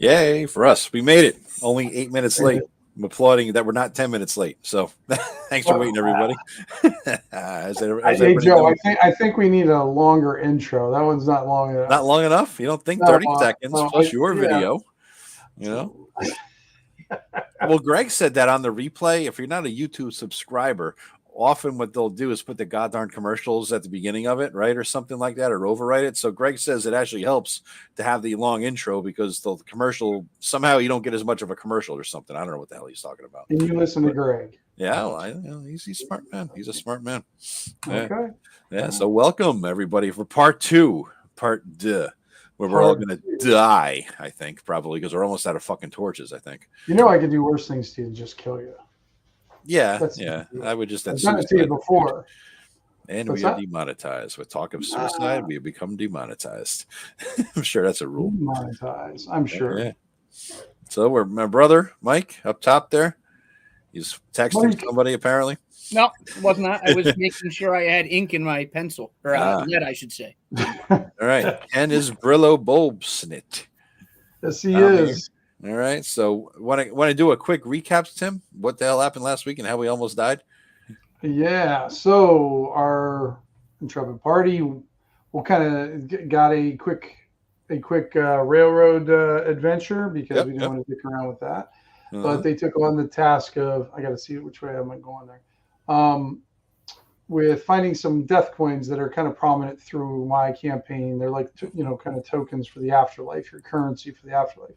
Yay for us. We made it. Only 8 minutes late. I'm applauding that we're not 10 minutes late. So thanks for waiting, everybody. Hey, Joe, I think we need a longer intro. That one's not long enough. Not long enough? You don't think 30 seconds plus your video? You know? Well, Greg said that on the replay. If you're not a YouTube subscriber, often what they'll do is put the goddamn commercials at the beginning of it, right? Or something like that, or overwrite it. So Greg says it actually helps to have the long intro because the commercial, somehow you don't get as much of a commercial or something. I don't know what the hell he's talking about. And you listen to Greg. Yeah, well, he's a smart man. He's a smart man. Yeah. Okay. Yeah, so welcome, everybody, for part two, where we're all going to die, I think, probably, because we're almost out of fucking torches, I think. You know I could do worse things to you than just kill you. Yeah, I would just... I've done it to you before. And we are demonetized. With talk of suicide, we have become demonetized. I'm sure that's a rule. Demonetized, I'm sure. Yeah. So we're my brother, Mike, up top there. He's texting somebody, apparently. No, it was not. I was making sure I had ink in my pencil. Or lead, I should say. All right. Ken is Brillo Bulbsnit. Yes, he is. All right. So want to do a quick recap, Tim? What the hell happened last week and how we almost died? Yeah. So our intrepid party, we kind of got a quick railroad adventure because we didn't want to dick around with that. But they took on the task of, I got to see which way am I going there, with finding some death coins that are kind of prominent through my campaign. They're like, kind of tokens for the afterlife, your currency for the afterlife.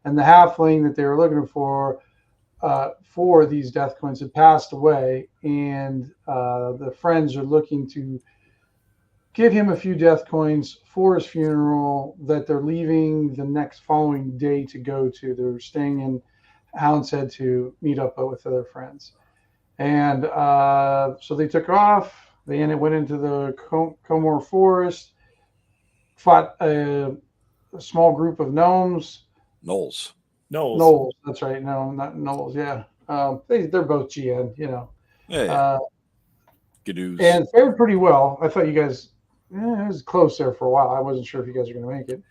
And the halfling that they were looking for these death coins had passed away, and the friends are looking to give him a few death coins for his funeral that they're leaving the following day to go to. They're staying in Hound said to meet up with other friends. And so they took off. They went into the Komor Forest, fought a small group of gnomes. Knolls. That's right. No, not Knolls. Yeah. They're both GN, Yeah. Gadoos. And fared pretty well. I thought you guys, it was close there for a while. I wasn't sure if you guys were going to make it.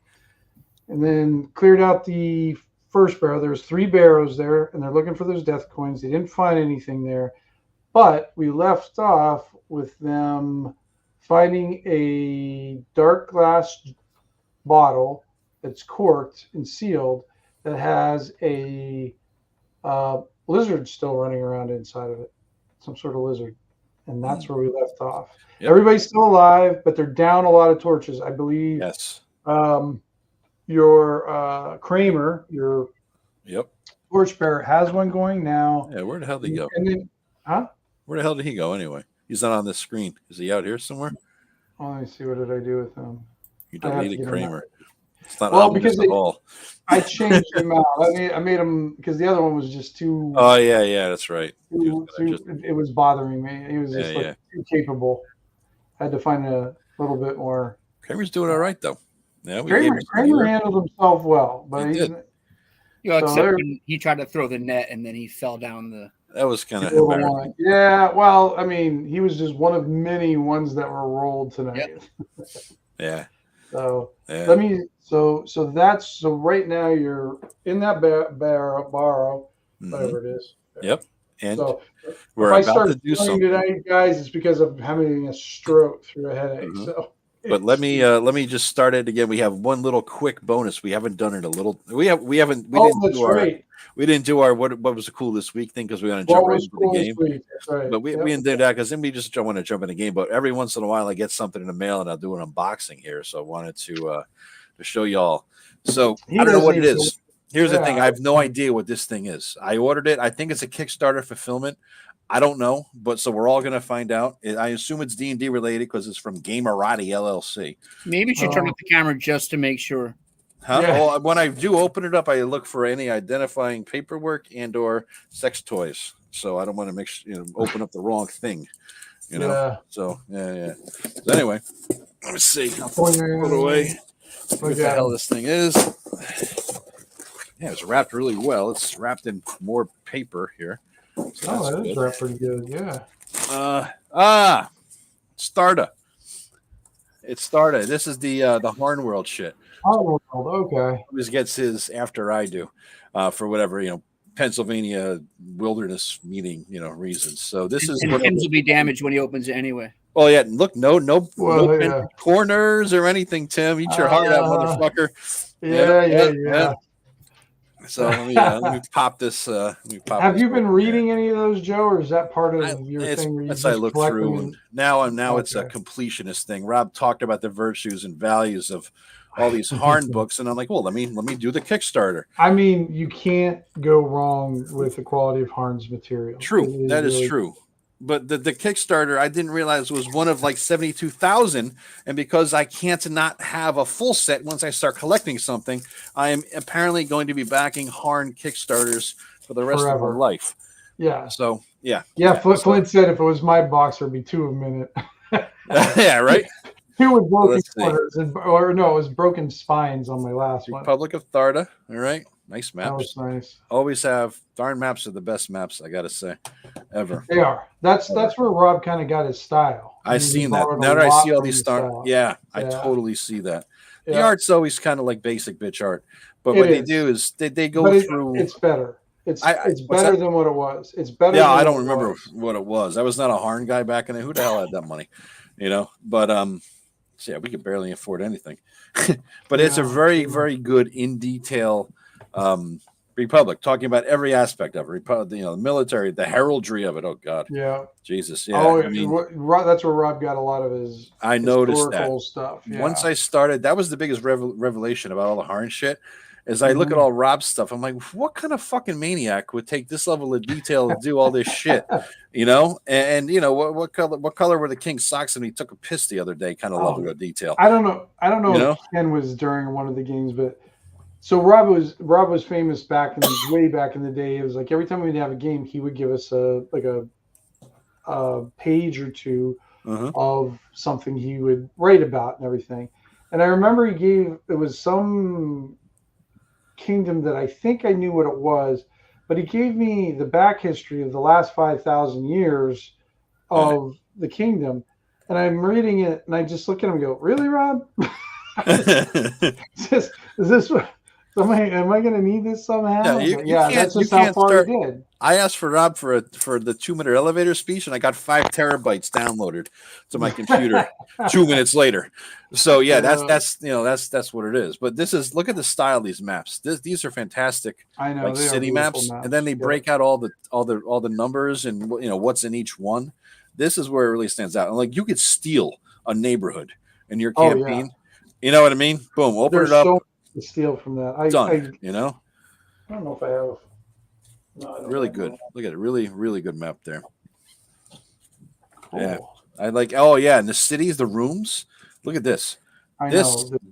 And then cleared out the first barrow. There's 3 barrows there, and they're looking for those death coins. They didn't find anything there, but we left off with them finding a dark glass bottle that's corked and sealed that has a lizard still running around inside of it, some sort of lizard, and that's where we left off. Yep. Everybody's still alive, but they're down a lot of torches, I believe. Yes. Your Kramer, your torchbearer, has one going now. Yeah, where the hell did he go? And then, where the hell did he go anyway? He's not on this screen. Is he out here somewhere? Oh, let me see. What did I do with him? You deleted Kramer. It's not because at all. I changed him out. I made him because the other one was just too. Oh yeah, that's right. It was bothering me. He was just too capable. I had to find a little bit more. Kramer's doing all right though. Yeah, Kramer handled himself well, but he did. Except when he tried to throw the net and then he fell down the. That was kind of embarrassing. Yeah, well, I mean, he was just one of many ones that were rolled tonight. Yep. Yeah. So so right now you're in that barrow, whatever it is. Yep. And so we're about to do something tonight, guys. It's because of having a stroke through a headache. Mm-hmm. So. But let me just start it again. We have one little quick bonus. We haven't done it a little. We didn't do our what was the cool this week thing because we want to jump right into the game. Right. But we didn't do that because then we just want to jump in the game. But every once in a while I get something in the mail and I'll do an unboxing here. So I wanted to show y'all. So I don't know what it is. Here's the thing. I have no idea what this thing is. I ordered it. I think it's a Kickstarter fulfillment. I don't know, but so we're all going to find out. I assume it's D&D related because it's from Gamerati LLC. Maybe you should turn off the camera just to make sure. Huh? Yeah. Well, when I do open it up, I look for any identifying paperwork and or sex toys. So I don't want to open up the wrong thing. Yeah. So yeah. So anyway, let me see. I'll put it away. What the hell this thing is? Yeah, it's wrapped really well. It's wrapped in more paper here. So that is wrapped pretty good. Yeah. Starter. It started. This is the Harn World shit. Oh, okay. Always gets his after I do, for whatever Pennsylvania wilderness meeting reasons. So this is and Tim's will be damaged when he opens it anyway. Well, yeah. Look, no Yeah. corners or anything. Tim, eat your heart out, motherfucker. Yeah. So let me pop this. Have you been reading any of those, Joe, or is that part of your thing? Where you as I look through, and now it's a Okay. completionist thing. Rob talked about the virtues and values of all these Harn books, and I'm like, well, let me do the Kickstarter. I mean, you can't go wrong with the quality of Harn's material. True, that is true. But the Kickstarter, I didn't realize was one of like 72,000, and because I can't not have a full set once I start collecting something, I am apparently going to be backing Harn Kickstarters for the rest of my life. Yeah. So yeah. Flint said if it was my box, there'd be 2 of them in it. Yeah, right. 2 with broken corners, it was broken spines on my last one. Republic of Tharda. All right. Nice maps. That was nice. Always have Tharn maps are the best maps, I gotta say, ever. They are. That's where Rob kind of got his style. I've seen that. Now that I see all these Tharn, I totally see that. The art's always kind of like basic bitch art, but what they do is they go through. It's better. It's better than what it was. It's better. Yeah, I don't remember what it was. I was not a Harn guy back in the. Who the hell had that money, But so yeah, we could barely afford anything. But it's a very, very good in detail. Republic, talking about every aspect of it, the military, the heraldry of it. Oh God, yeah, Jesus, yeah. Oh, I mean, that's where Rob got a lot of his. I noticed that stuff. Yeah. Once I started, that was the biggest revelation about all the Harn shit. As I look at all Rob's stuff, I'm like, what kind of fucking maniac would take this level of detail to do all this shit? And what color were the king's socks when he took a piss the other day? Kind of level of detail. I don't know if Ken was during one of the games, but. So Rob was famous way back in the day. It was like every time we'd have a game, he would give us a page or two of something he would write about and everything. And I remember it was some kingdom that I think I knew what it was, but he gave me the back history of the last 5,000 years of the kingdom. And I'm reading it and I just look at him and go, "Really, Rob? is this what? Am I going to need this somehow?" That's just how far he did. I asked for Rob for the 2-minute elevator speech, and I got 5 terabytes downloaded to my computer 2 minutes later. So yeah, that's what it is. But look at the style of these maps. These are fantastic. I know, like city maps, and then they break out all the numbers and what's in each one. This is where it really stands out. And like you could steal a neighborhood in your campaign. You know what I mean? Boom, open it up. To steal from that. Done. I don't know if I have. No, really good. Look at it. Really, really good map there. Cool. Yeah. I like. Oh yeah, and the cities, the rooms. Look at this.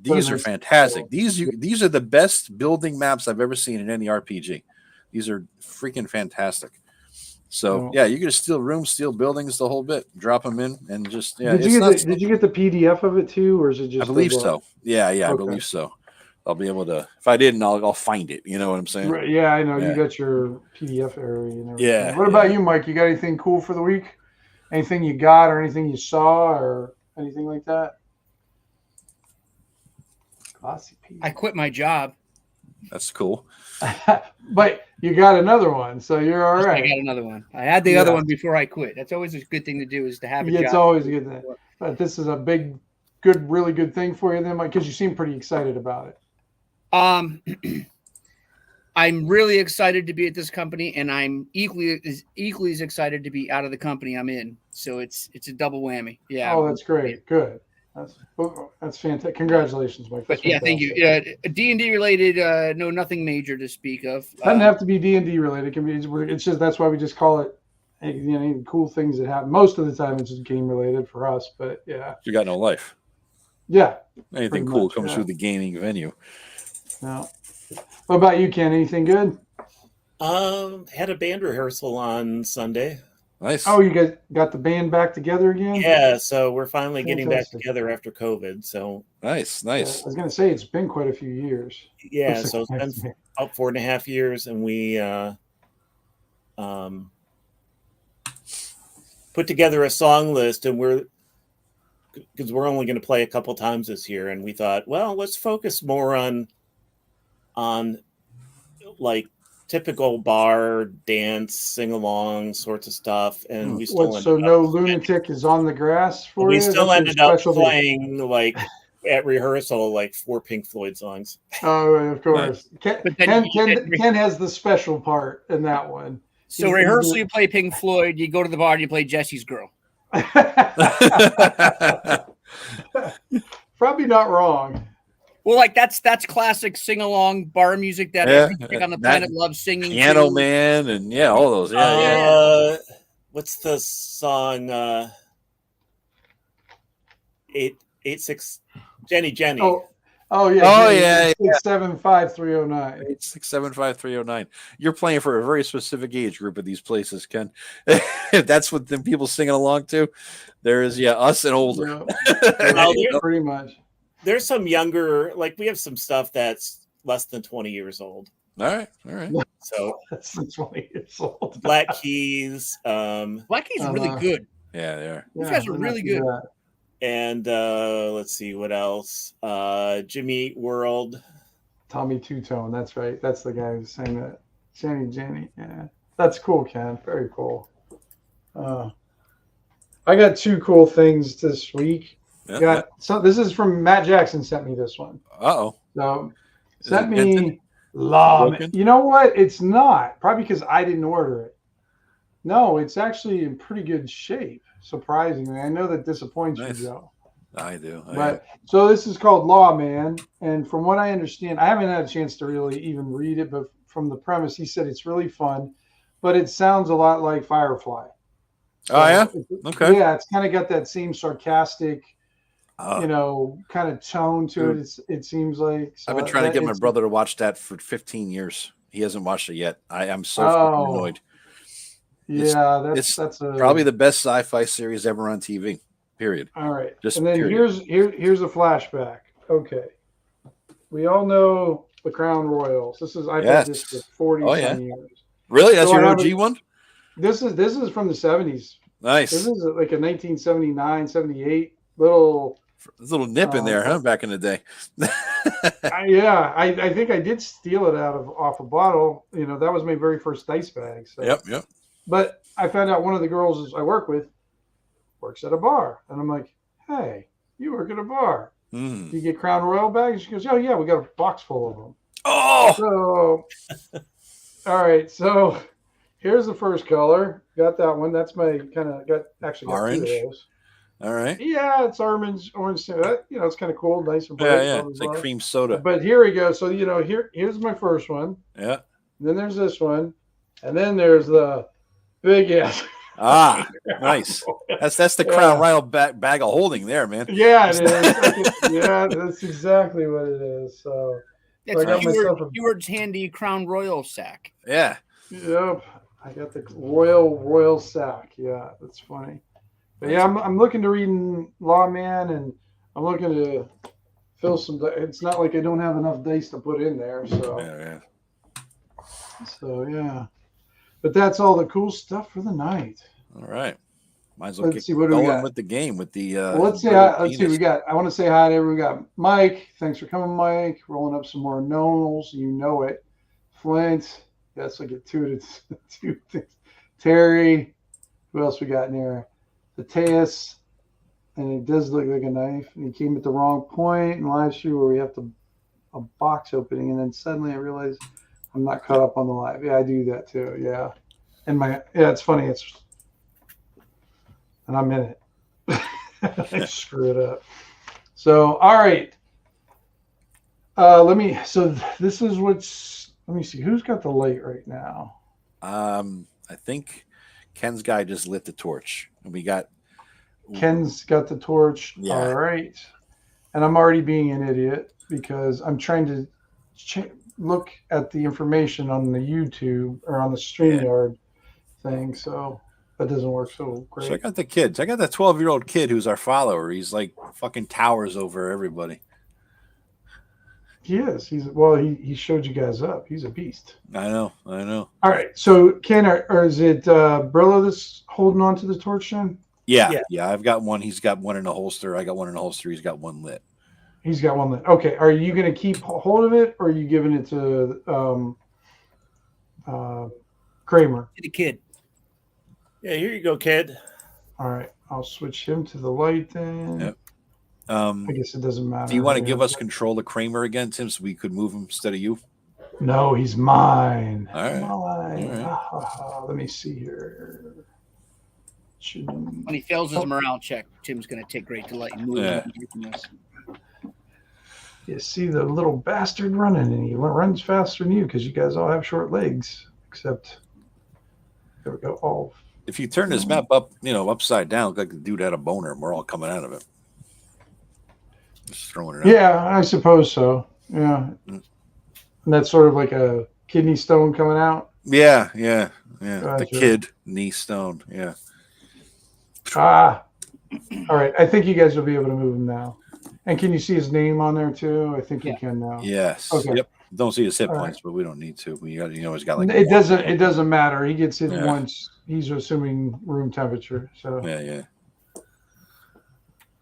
These are fantastic. These are the best building maps I've ever seen in any RPG. These are freaking fantastic. So yeah, you can just steal rooms, steal buildings, the whole bit. Drop them in and just Did you get the PDF of it too, or is it just? I believe so. Yeah, I believe so. I'll be able to. If I didn't, I'll find it. You know what I'm saying? Right, yeah, I know. Yeah. You got your PDF area and everything. Yeah. What about you, Mike? You got anything cool for the week? Anything you got, or anything you saw, or anything like that? Glossy PDF. I quit my job. That's cool. But you got another one, so you're all right. I got another one. I had the other one before I quit. That's always a good thing to do, is to have a job. It's always a good thing. But this is a really good thing for you then, Mike, because you seem pretty excited about it. I'm really excited to be at this company, and I'm equally as excited to be out of the company I'm in. So it's a double whammy. Yeah. Oh, that's great. Good. That's fantastic. Congratulations, Mike. But yeah, thank you. D&D related, no, nothing major to speak of. Doesn't have to be D&D related. It can be. It's just that's why we just call it. Cool things that happen. Most of the time, it's just game related for us. But yeah, you got no life. Yeah. Anything cool comes through the gaming venue. No. What about you, Ken? Anything good? Had a band rehearsal on Sunday. Nice. Oh, you guys got the band back together again? Yeah, so we're finally getting back together after COVID. So nice. I was gonna say it's been quite a few years. Yeah, so it's been about 4.5 years, and we put together a song list, and because we're only going to play a couple times this year, and we thought, well, let's focus more on like typical bar dance, sing along sorts of stuff, and we still so no lunatic is on the grass for we you? still ended up playing like at rehearsal like 4 Pink Floyd songs. Oh, of course. Ken has the special part in that one. So rehearsal, you play Pink Floyd. You go to the bar and you play Jesse's Girl. Probably not wrong. Well, like that's classic sing along bar music that everybody on the planet loves singing. Piano Man and all those. What's the song? 86 Jenny. Oh yeah. 8675309. 8675309. You're playing for a very specific age group of these places, Ken. If that's what the people singing along to, there is us and older. Yeah. Pretty much. There's some younger, like we have some stuff that's less than 20 years old. All right. So less than 20 years old. Black Keys. Black Keys are really good. Yeah, they are. These guys are really good. And let's see what else. Jimmy Eat World. Tommy Two-Tone. That's right. That's the guy who's saying that. Jenny. Yeah, that's cool, Ken. Very cool. I got 2 cool things this week. So this is from Matt Jackson. Sent me this one. So sent me Lawman. You know what? It's not probably because I didn't order it. No, it's actually in pretty good shape. Surprisingly, I know that disappoints you, Joe. I do. So this is called Lawman, and from what I understand, I haven't had a chance to really even read it, but from the premise, he said it's really fun, but it sounds a lot like Firefly. Okay. Yeah, it's kind of got that same sarcastic, kind of tone to it. It seems like. So I've been trying to get my brother to watch that for 15 years. He hasn't watched it yet. I'm so fucking annoyed. Yeah, that's probably the best sci-fi series ever on TV. Period. All right. And then here's a flashback. Okay. We all know the Crown Royals. I've had this for 40 years. Really? That's your OG one? This is from the 70s. Nice. This is like a 1979, 78 little nip in there, huh? Back in the day. I think I did steal it off a bottle. That was my very first dice bag. So. Yep. But I found out one of the girls I work with works at a bar. And I'm like, hey, you work at a bar. Do you get Crown Royal bags? She goes, oh, yeah, we got a box full of them. Oh! So, all right. So here's the first color. Got that one. That's my got orange. 2 of those. All right. Yeah, it's orange. It's kind of cool, nice and bright. Yeah. It's like cream soda. But here we go. So, here's my first one. Yeah. And then there's this one. And then there's the big ass. Nice. That's the Crown Royal bag of holding there, man. Yeah, it is. Yeah, that's exactly what it is. So it's Keyword's handy Crown Royal sack. Yeah. Yep. I got the royal sack. Yeah, that's funny. But yeah, I'm looking to read Lawman, and I'm looking to fill some. It's not like I don't have enough dice to put in there. So So yeah. But that's all the cool stuff for the night. All right. Might as well let's see what do we got with the game with the. Let's see. We got. I want to say hi to everyone. We got Mike. Thanks for coming, Mike. Rolling up some more Knowles. You know it. Flint. Yes, I get two things. Terry. Who else we got in here? Mateus. And it does look like a knife. And he came at the wrong point in live stream where we have a box opening, and then suddenly I realized I'm not caught up on the live. Yeah, I do that too. Yeah. And it's funny. And I'm in it. I screw it up. So, all right. Let me see. Who's got the light right now? I think Ken's guy just lit the torch. And we got. Ken's got the torch. Yeah. All right. And I'm already being an idiot because I'm trying to look at the information on the YouTube or on the StreamYard thing. So that doesn't work so great. So I got the kids. I got that 12-year-old kid who's our follower. He's like fucking towers over everybody. He is. He showed you guys up. He's a beast. I know. All right. So Ken, or is it Brillo that's holding on to the torch then? Yeah. I've got one. He's got one in a holster. I got one in a holster. He's got one lit. He's got one lit. Okay. Are you going to keep hold of it, or are you giving it to Kramer? To the kid. Yeah, here you go, kid. All right. I'll switch him to the light then. Yep. I guess it doesn't matter. Do you want to give us control of Kramer again, Tim, so we could move him instead of you? No, he's mine. All right. Mine. All right. Let me see here. When he fails his morale check, Tim's going to take great delight in moving him from this. You see the little bastard running, and he runs faster than you because you guys all have short legs. Except, there we go. Oh, if you turn this map up, upside down, like the dude had a boner, and we're all coming out of it. Just throwing it out. Yeah, I suppose so. Yeah, and that's sort of like a kidney stone coming out. Yeah. Gotcha. The kidney stone. Yeah. All right. I think you guys will be able to move him now. And can you see his name on there too? I think you can now. Yes. Okay. Yep. Don't see his hit points, right. but we don't need to. He's got like. It doesn't matter. He gets hit once. He's assuming room temperature. So. Yeah.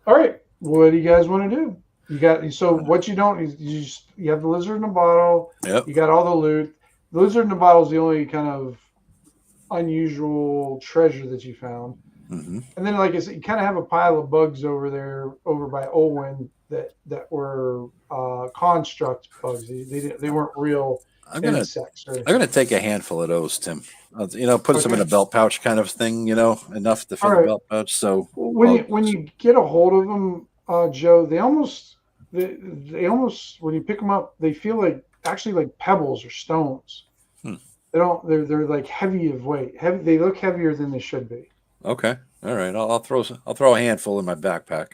All right. What do you guys want to do? What you don't is you have the lizard in the bottle. Yep. You got all the loot. The lizard in the bottle is the only kind of unusual treasure that you found. Mm-hmm. And then, like I said, you kind of have a pile of bugs over by Olwen that were construct bugs. They weren't real insects. I'm gonna take a handful of those, Tim. Put some in a belt pouch kind of thing. Enough to fill the belt pouch. So when you get a hold of them, Joe, they almost when you pick them up, they feel actually like pebbles or stones. They don't. They're like heavy of weight. They look heavier than they should be. Okay. All right. I'll throw a handful in my backpack.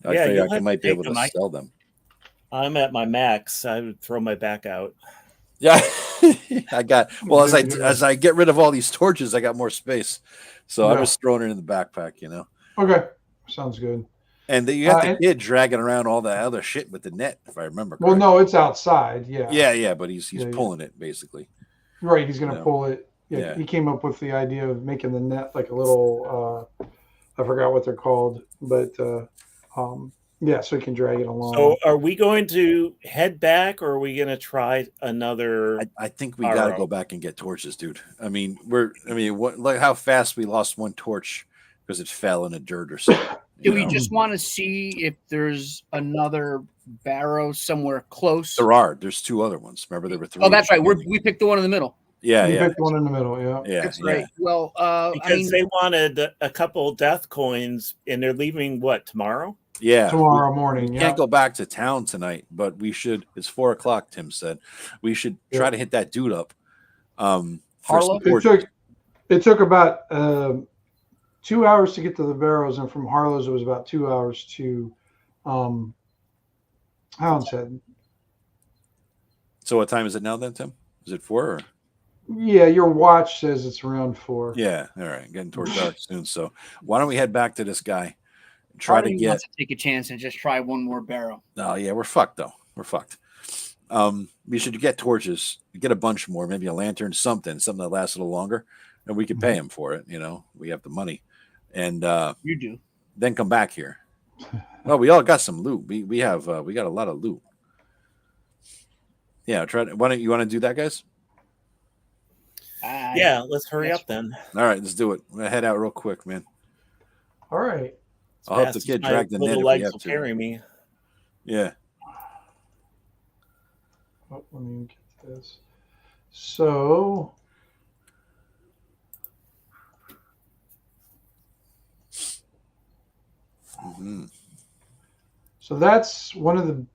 I think I might be able to sell them. I'm at my max. I would throw my back out. Yeah. As I get rid of all these torches, I got more space. So I was throwing it in the backpack, Okay. Sounds good. And you got the kid dragging around all the other shit with the net, if I remember correctly. Well, no, it's outside. Yeah. Yeah, but he's pulling it basically. Right, he's going to pull it. Yeah, he came up with the idea of making the net like a little. I forgot what they're called, but so he can drag it along. Oh, So, are we going to head back, or are we going to try another? I think we got to go back and get torches, dude. Look how fast we lost one torch because it fell in the dirt or something. Do we just want to see if there's another barrow somewhere close? There's two other ones. Remember there were three. Oh, that's right. We picked the one in the middle. Yeah, you picked one in the middle. Yeah, that's right. Well, because they wanted a couple death coins, and they're leaving tomorrow. Yeah, tomorrow morning. We can't go back to town tonight, but we should. It's 4:00. Tim said we should try to hit that dude up. Harlow. It took about 2 hours to get to the barrows, and from Harlow's it was about 2 hours to Hounshead. So what time is it now then, Tim? Is it 4 or? Yeah, your watch says it's around 4. Yeah, all right, getting towards dark soon. So why don't we head back to this guy and try to take a chance and just try one more barrel? Oh yeah, we're fucked though. We're fucked. We should get torches, get a bunch more, maybe a lantern, something that lasts a little longer, and we could pay him for it. We have the money, and you do. Then come back here. Well, we all got some loot. We got a lot of loot. Yeah, why don't you want to do that, guys? Yeah, let's hurry up then. All right, let's do it. I'm gonna head out real quick, man. All right. I'll help the kid drag the net if we have to. Carry me. Yeah. Oh, let me get this. So. So that's one of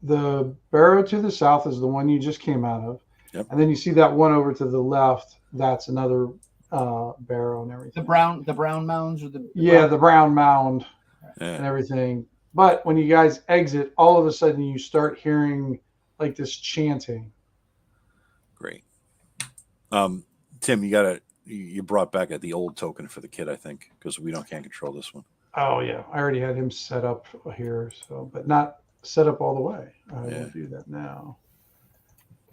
the barrow to the south is the one you just came out of. Yep. And then you see that one over to the left. That's another barrow and everything. The brown mounds or the brown mound and everything. But when you guys exit, all of a sudden you start hearing like this chanting. Great. Tim, you brought back the old token for the kid, I think, because we can't control this one. Oh yeah, I already had him set up here, but not set up all the way. I will do that now.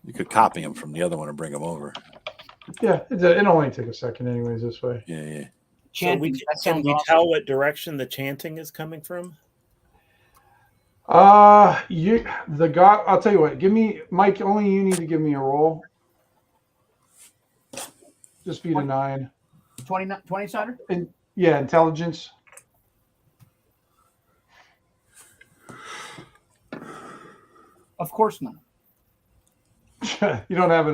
You could copy him from the other one and bring him over. Yeah, it'll only take a second anyways this way. Yeah. Chanting. Can we tell what direction the chanting is coming from? I'll tell you what. Give me, Mike. Only you need to give me a roll. Just beat a 9. 20 sider? And yeah, intelligence. Of course not. You don't have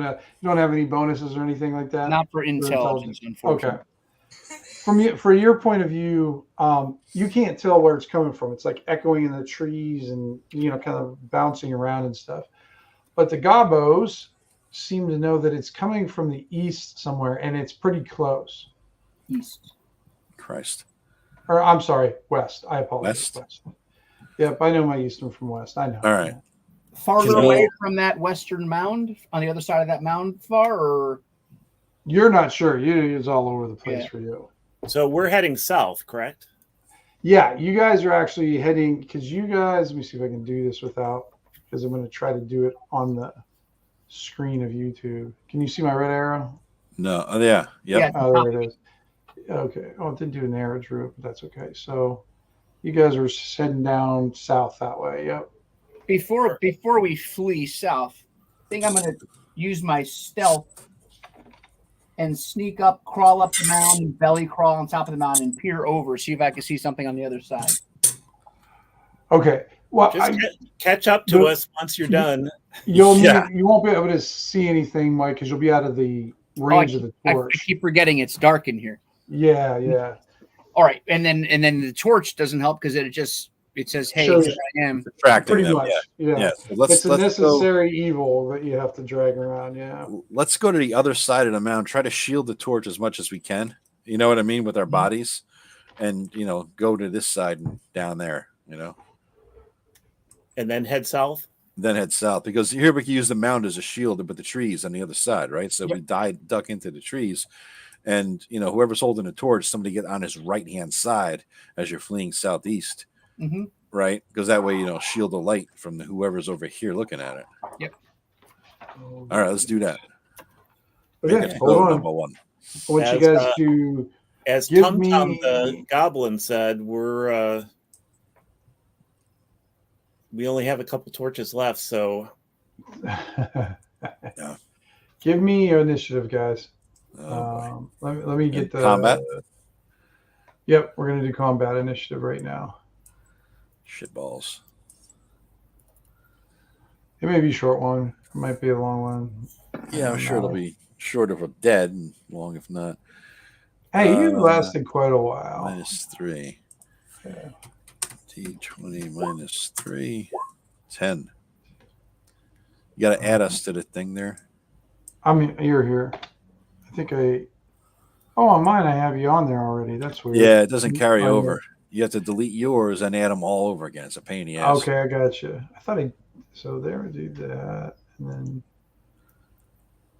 any bonuses or anything like that? Not for intelligence, unfortunately. Okay. For your point of view, you can't tell where it's coming from. It's like echoing in the trees and kind of bouncing around and stuff. But the gobos seem to know that it's coming from the east somewhere, and it's pretty close. East. Christ. Or I'm sorry, west. I apologize. West. Yep, I know my eastern from west. I know. All right. Farther away from that western mound, on the other side of that mound far, or? You're not sure. It's all over the place for you. So we're heading south, correct? Yeah, you guys are actually heading, because you guys, let me see if I can do this without, because I'm going to try to do it on the screen of YouTube. Can you see my red arrow? No. Oh, yeah. Yep. Oh, there it is. Okay. Oh, it didn't do an arrow, Drew, but that's okay. So you guys are heading down south that way. Yep. Before we flee south, I think I'm going to use my stealth and sneak up, crawl up the mountain, belly crawl on top of the mountain, and peer over, see if I can see something on the other side. Okay. Well, just catch up to us once you're done. You won't be able to see anything, Mike, because you'll be out of the range of the torch. I keep forgetting it's dark in here. Yeah. All right, and then the torch doesn't help because it says, "Hey, here I am." Pretty much. Yeah. So it's a necessary evil that you have to drag around. Yeah. Let's go to the other side of the mountain. Try to shield the torch as much as we can. You know what I mean, with our bodies, and go to this side and down there. And then head south. Then head south, because here we can use the mound as a shield, but the trees on the other side, right? So we duck into the trees. And whoever's holding the torch, somebody get on his right hand side as you're fleeing southeast, right? Because that way shield the light from whoever's over here looking at it. Yep. All right, let's do that. Okay, hold on. Number one. I want you guys to, as Tum Tum the Goblin said, we only have a couple torches left, so give me your initiative, guys. Let me get the combat. Yep, we're gonna do combat initiative right now. Shit balls. It may be a short one. It might be a long one. Yeah, I'm sure it'll be short if we're dead, and long if not. Hey, you lasted quite a while. -3. Yeah. D20 -3. 10. You got to add us to the thing there. I mean, you're here. I think on mine I have you on there already. That's weird. Yeah, it doesn't carry over. You have to delete yours and add them all over again. It's a pain in the ass. Okay, I got you. I thought so there, do that, and then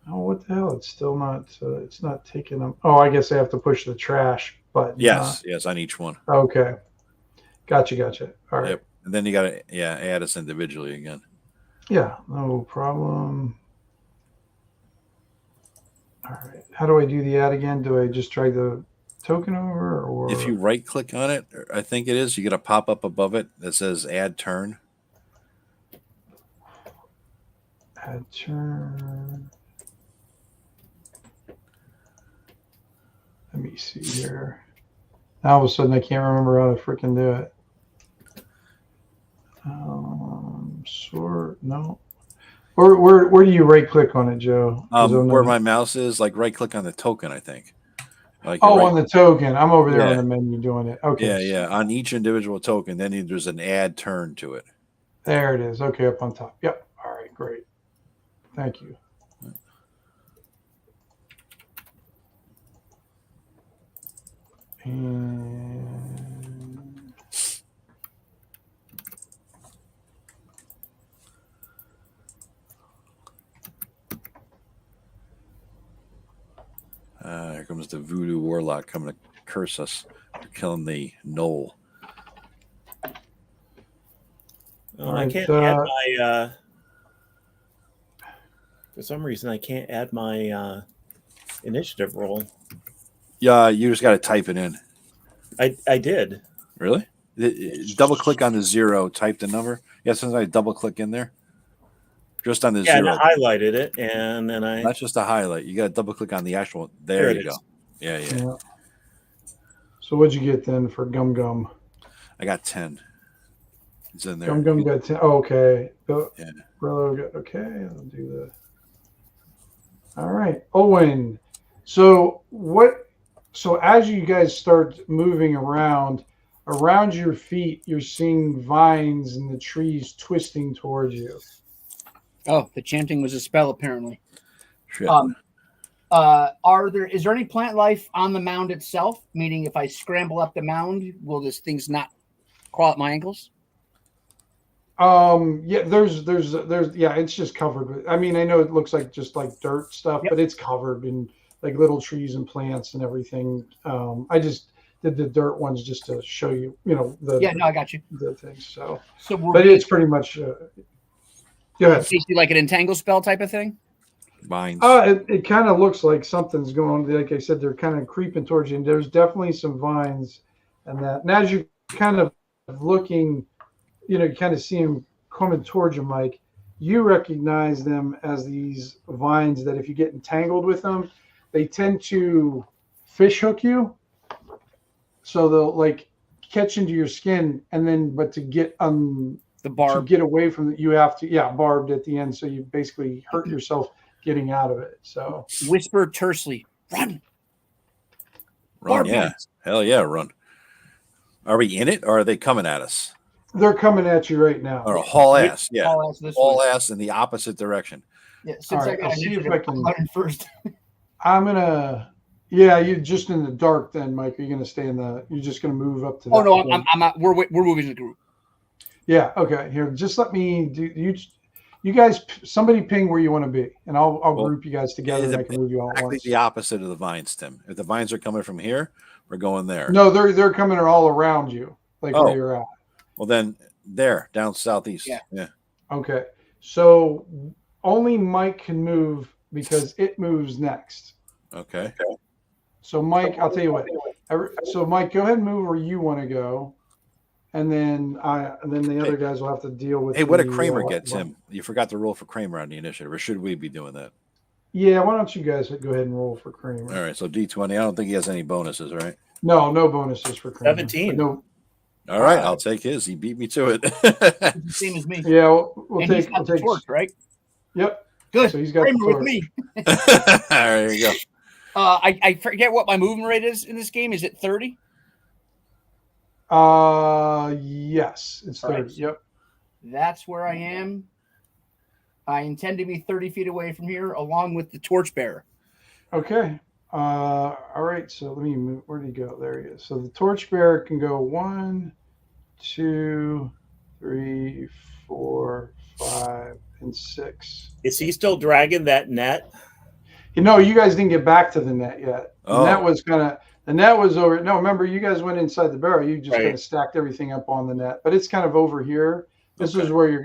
what the hell? It's still not. It's not taking them. Oh, I guess I have to push the trash button. Yes, on each one. Okay, gotcha. All right. Yep. And then you got to add us individually again. Yeah, no problem. All right. How do I do the add again? Do I just drag the token over, or if you right click on it, I think it is, you get a pop up above it that says add turn. Add turn. Let me see here. Now all of a sudden I can't remember how to freaking do it. No. Where do you right click on it, Joe? Where my mouse is, like right click on the token, I think. On the token. I'm over there on the menu doing it. Okay. Yeah. On each individual token, then there's an add turn to it. There it is. Okay, up on top. Yep. All right, great. Thank you. And here comes the voodoo warlock coming to curse us for killing the knoll. I can't add my. For some reason, I can't add my initiative roll. Yeah, you just got to type it in. I did. Really? Double click on the 0, type the number. Yeah, sometimes I double click in there. Just on the 0. And I highlighted it, and then That's just a highlight. You got to double click on the actual. There you go. Yeah. So what'd you get then for Gum Gum? I got 10. It's in there. Gum Gum got 10. Oh, okay. Yeah. Brillo got, okay. I'll do the. All right, Owen. So as you guys start moving around your feet, you're seeing vines and the trees twisting towards you. Oh, the chanting was a spell, apparently. Shit. Is there any plant life on the mound itself? Meaning, if I scramble up the mound, will this things not crawl up my ankles? Yeah, there's yeah, it's just covered with, I mean, I know it looks like just like dirt stuff, but it's covered in like little trees and plants and everything. I just did the dirt ones just to show you, I got you. The things. So but it's pretty much go ahead. Basically like an entangle spell type of thing. Vines. It kind of looks like something's going on. Like I said, they're kind of creeping towards you, and there's definitely some vines and that. And as you're kind of looking, you kind of see them coming towards you, Mike. You recognize them as these vines that if you get entangled with them, they tend to fish hook you. So they'll like catch into your skin, and then but to get the barb, to get away from it, you have to barbed at the end. So you basically hurt yourself getting out of it. So whisper tersely, run, yeah, hell yeah, run. Are we in it, or are they coming at us? They're coming at you right now. Or haul ass, yeah. Haul ass in the opposite direction. Yeah, since I got see if I can first. I'm gonna. Yeah, you're just in the dark then, Mike. Are you gonna stay in the? You're just gonna move up to. Oh no, I'm not. We're moving the group. Yeah. Okay. Here, just let me do you guys. Somebody ping where you want to be, and I'll group you guys together. And I can move you all at once. The opposite of the vines, Tim. If the vines are coming from here, we're going there. No, they're coming all around you, like where you're at. Well, then there, down southeast. Yeah. Okay. So only Mike can move because it moves next. Okay. So Mike, I'll tell you what. So Mike, go ahead and move where you want to go, and then the other guys will have to deal with. Hey, what did Kramer get, Tim? You forgot to roll for Kramer on the initiative, or should we be doing that? Yeah. Why don't you guys go ahead and roll for Kramer? All right. So D20. I don't think he has any bonuses, right? No bonuses for Kramer. 17. No. All right, I'll take his. He beat me to it. Same as me. Yeah, we'll take the torch, right? Yep. Good. So he's got Kramer with me. There you go. I forget what my movement rate is in this game. Is it 30? Yes, it's 30. Right. Yep. That's where I am. I intend to be 30 feet away from here, along with the torchbearer. Okay. All right, so let me move. Where did he go? There he is. So the torchbearer can go 1, 2, 3, 4, 5, and 6. Is he still dragging that net? You guys didn't get back to the net yet. Oh. The net was over. No, remember, you guys went inside the barrel. You just kind of stacked everything up on the net, but it's kind of over here. This is where your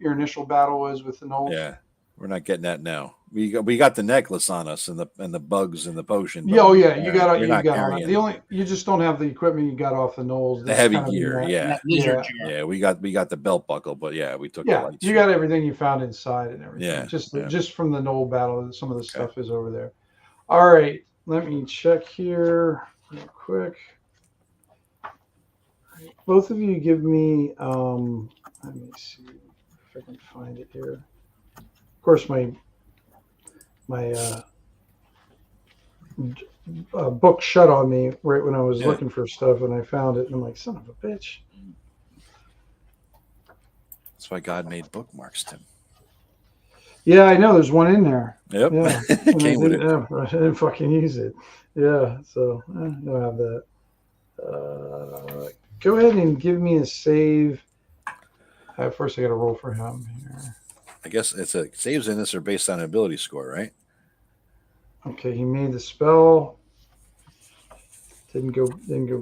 initial battle was with the Knoll. Yeah, we're not getting that now. We got the necklace on us and the bugs and the potion. Yeah, you got it. You just don't have the equipment you got off the Knolls. The heavy gear, yeah. We got the belt buckle, but we took. Yeah, you got everything you found inside and everything. Yeah, just from the Knoll battle, some of the stuff is over there. All right, let me check here real quick. Both of you give me. Let me see if I can find it here. Of course, my book shut on me right when I was looking for stuff, and I found it, and I'm like, son of a bitch. That's why God made bookmarks, Tim. Yeah, I know. There's one in there. Yep. Yeah. Came with it. I didn't fucking use it. Yeah, so I don't have that. Go ahead and give me a save. First, I got to roll for him here. I guess saves in this are based on ability score, right? Okay, he made the spell. Didn't go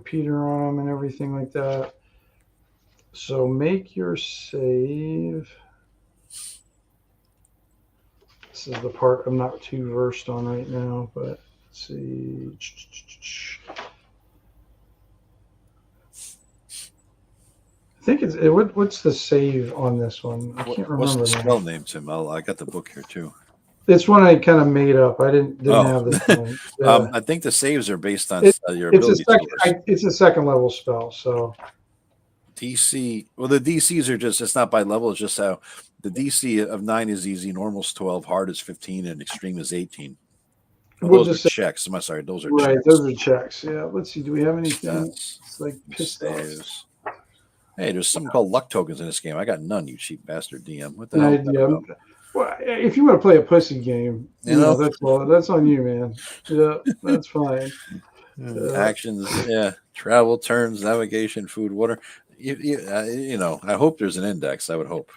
Peter on him and everything like that. So make your save. This is the part I'm not too versed on right now, but Let's see. I think it's what's the save on this one? I can't remember. What's the spell name, Tim? I got the book here too. It's one I kind of made up. I didn't have this one. Yeah. I think the saves are based on your it's ability scores. It's a second level spell, so DC. Well, the DCs are just, it's not by level, it's just how the DC of 9 is easy, normal is 12, hard is 15, and extreme is 18. Well, we'll those are checks. I'm sorry, those are right. checks. Those are checks. Yeah. Let's see. Do we have anything like pissed off? Hey, there's something called luck tokens in this game. I got none, you cheap bastard DM. What the hell? Yeah. Well, if you want to play a pussy game, you know that's on you, man. Yeah, that's fine. Actions, yeah, travel, turns, navigation, food, water. You know, I hope there's an index. I would hope.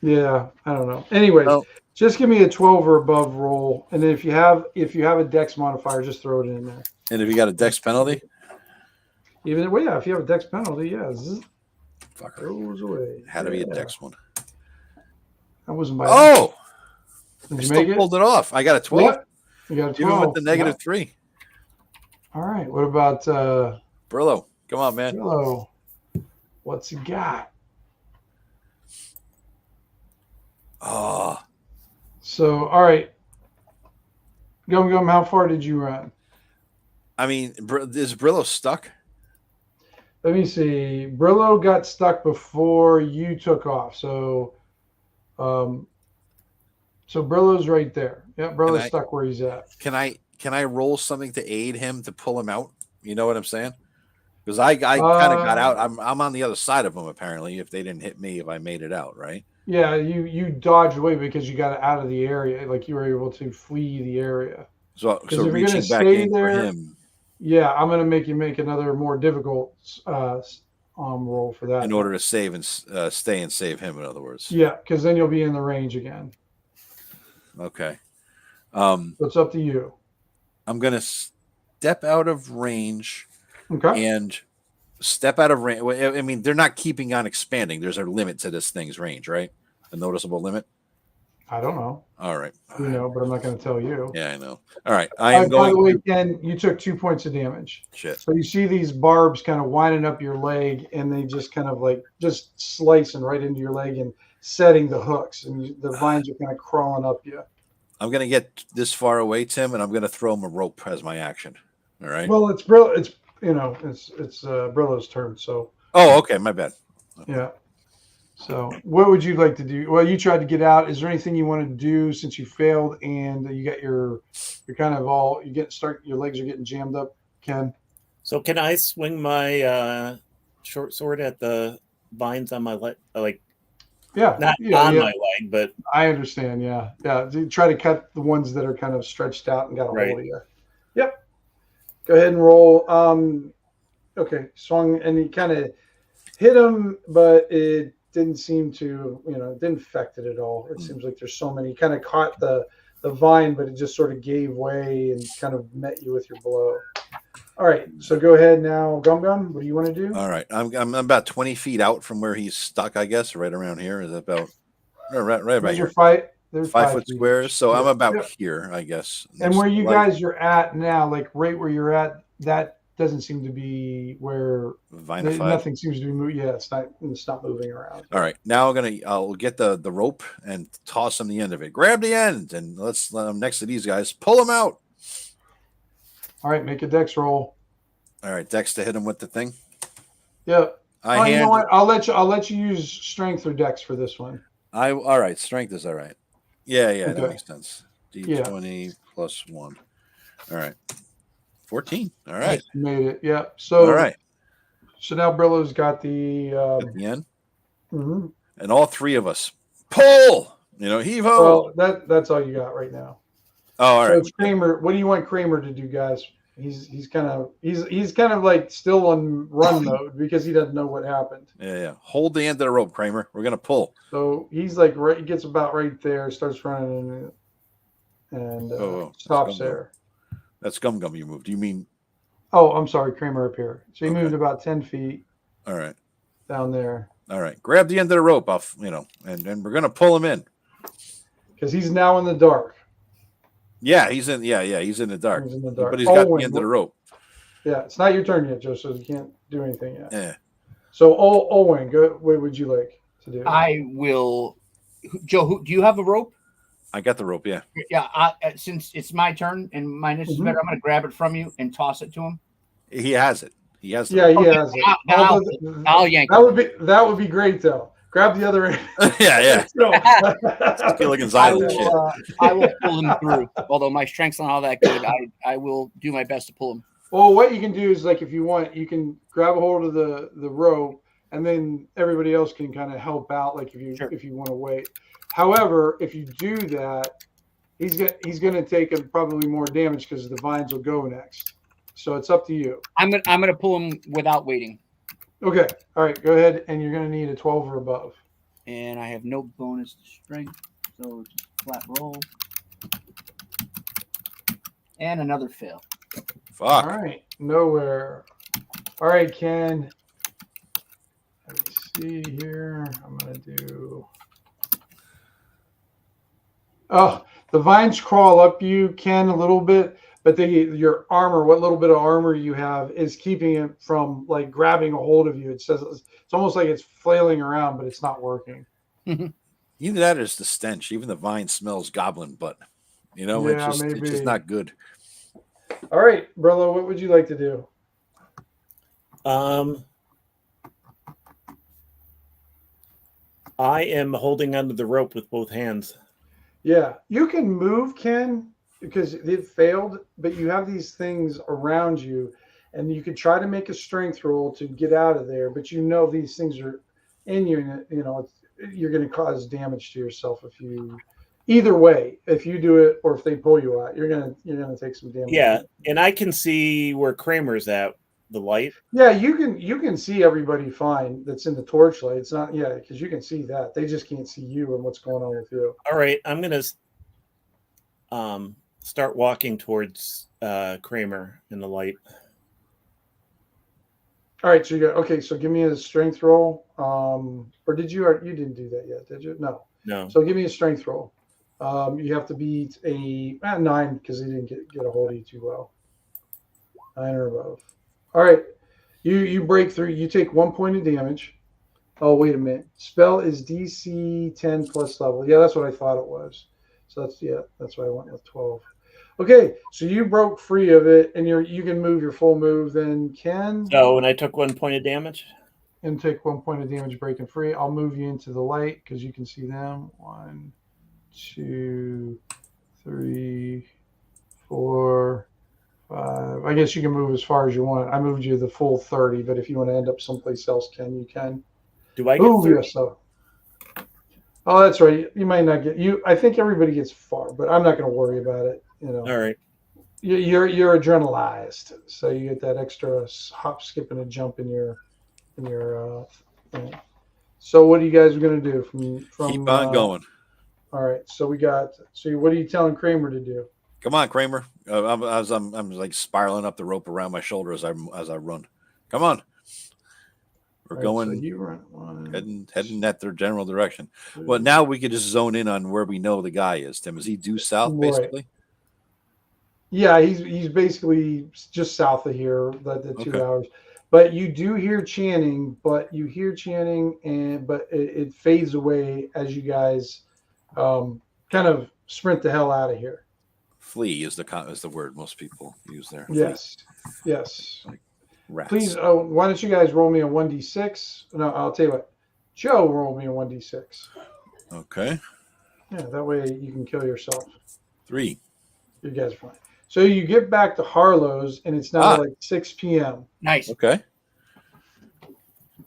Yeah, I don't know. Anyways, just give me a 12 or above roll, and then if you have a dex modifier, just throw it in there. And if you got a dex penalty, if you have a dex penalty, fucker goes away. Had to be a dex one. That wasn't by. Oh, did I you still make pulled it off. I got a 12. Yep. You got a 12. Even with the negative 3. All right. What about Brillo? Come on, man. Brillo. What's he got? Oh. So, all right. Gum, how far did you run? I mean, is Brillo stuck? Let me see. Brillo got stuck before you took off. So Brillo's right there. Yeah, Brillo's stuck where he's at. Can I roll something to aid him to pull him out? You know what I'm saying? Because I kind of got out. I'm on the other side of him apparently. If they didn't hit me, if I made it out, right? Yeah, you dodged away because you got out of the area. Like you were able to flee the area. So reaching back in for him. Yeah, I'm going to make you make another more difficult roll for that. In order to save and stay and save him, in other words. Yeah, because then you'll be in the range again. Okay. So it's up to you. I'm going to step out of range. Okay. And step out of range. I mean, they're not keeping on expanding. There's a limit to this thing's range, right? A noticeable limit? I don't know. All right. You know, but I'm not going to tell you. Yeah, I know. All right. I am going. By the way, Ken, you took 2 points of damage. Shit. So you see these barbs kind of winding up your leg, and they just kind of like just slicing right into your leg and setting the hooks, and the vines are kind of crawling up you. I'm going to get this far away, Tim, and I'm going to throw him a rope as my action. All right. Well, it's Brillo's turn. So. Oh, okay. My bad. Yeah. So what would you like to do? Well, you tried to get out. Is there anything you want to do since you failed and you got you're kind of your legs are getting jammed up, Ken? So can I swing my short sword at the vines on my leg? Like, yeah, not on my leg, but I understand. Yeah. You try to cut the ones that are kind of stretched out and got a hold of you. Yep. Go ahead and roll. Okay, swung and he kind of hit him, but it didn't seem to, it didn't affect it at all. It seems like there's so many. He kind of caught the vine, but it just sort of gave way and kind of met you with your blow. All right, so go ahead now, Gum. What do you want to do? All right, I'm about 20 feet out from where he's stuck. I guess right around here is about right about here. 5 foot squares. So I'm about here, I guess. And where you guys are at now, like right where you're at, that doesn't seem to be where nothing seems to be moving. Yeah, it's not moving around. All right, now I'll get the rope and toss him the end of it. Grab the end and let's next to these guys, pull them out. All right, make a dex roll. All right, dex to hit him with the thing. Yeah. You know what? I'll let you use strength or dex for this one. All right, strength is all right. Yeah, okay. That makes sense. D20 plus 1. All right. 14. All right. You made it. Yeah. So all right. So now Brillo's got the at the end. Mm-hmm. And all three of us pull. Heave ho. Well, that's all you got right now. Oh, all right. So Kramer, what do you want Kramer to do, guys? He's kind of like still on run mode because he doesn't know what happened. Yeah. Hold the end of the rope, Kramer. We're gonna pull. So he's like he gets about right there, starts running, and stops there. That's Gum you moved. You mean? Oh, I'm sorry, Kramer up here. So he moved about 10 feet. All right. Down there. All right. Grab the end of the rope off, and we're gonna pull him in. Because he's now in the dark. Yeah, he's in. Yeah, he's in the dark. He's in the dark. But he's got the Owen, end of the rope. Yeah, it's not your turn yet, Joe, so you can't do anything yet. Yeah. So, Owen, what would you like to do? I will. Joe, do you have a rope? I got the rope. Yeah. Yeah. Since it's my turn and mine is better, I'm going to grab it from you and toss it to him. He has it. He has. He has it. I'll yank it. That would be great, though. Grab the other end. Yeah. Gilligan's Island shit. I will pull him through. Although my strength's not all that good, I will do my best to pull him. Well, what you can do is, like, if you want, you can grab a hold of the rope, and then everybody else can kind of help out. Like if you want to wait. However, if you do that, he's gonna take probably more damage because the vines will go next. So it's up to you. I'm gonna pull him without waiting. Okay. All right. Go ahead, and you're gonna need a 12 or above. And I have no bonus to strength, so just flat roll. And another fail. Fuck. All right. Nowhere. All right, Ken. Let me see here. I'm gonna do. Oh, the vines crawl up you, Ken, a little bit, but your armor, what little bit of armor you have, is keeping it from like grabbing a hold of you. It says it's almost like it's flailing around, but it's not working. Either that or it's the stench. Even the vine smells goblin butt. You know, it's just not good. All right, Brillo, what would you like to do? I am holding onto the rope with both hands. Yeah, you can move, Ken, because it failed, but you have these things around you, and you could try to make a strength roll to get out of there, but you know these things are in you, and you're going to cause damage to yourself if you. Either way, if you do it or if they pull you out, you're gonna take some damage. Yeah, and I can see where Kramer's at. The light. Yeah, you can see everybody fine that's in the torchlight. It's not because you can see that. They just can't see you and what's going on with you. All right, I'm gonna start walking towards Kramer in the light. All right, so give me a strength roll. Or did you didn't do that yet, did you? No. So give me a strength roll. You have to beat a 9 because he didn't get a hold of you too well. 9 or above. All right, you break through. You take 1 point of damage. Oh, wait a minute. Spell is DC 10 plus level. Yeah, that's what I thought it was. So that's why I went with 12. Okay, so you broke free of it, and you can move your full move. Then Ken. So when I took 1 point of damage. And take 1 point of damage breaking free. I'll move you into the light because you can see them. 1, 2, 3, 4. I guess you can move as far as you want. I moved you the full 30, but if you want to end up someplace else, you can. Do I get 30? Yes, so. Oh, that's right. You might not get you. I think everybody gets far, but I'm not going to worry about it. All right. You're adrenalized, so you get that extra hop, skip, and a jump in your thing. So what are you guys going to do? From keep on going. All right. So what are you telling Kramer to do? Come on, Kramer. I'm like spiraling up the rope around my shoulder as I run. Come on. We're going. So you run heading that their general direction. Well, now we could just zone in on where we know the guy is. Tim, is he due south basically? Right. Yeah, he's basically just south of here. The 2 hours. But you do hear chanting. But it fades away as you guys kind of sprint the hell out of here. Flee is the word most people use there. Yes. Flee. Yes. Like rats. Please, why don't you guys roll me a 1d6? No, I'll tell you what. Joe, roll me a 1d6. Okay. Yeah, that way you can kill yourself. 3. You guys are fine. So you get back to Harlow's, and it's now like 6 p.m. Nice. Okay.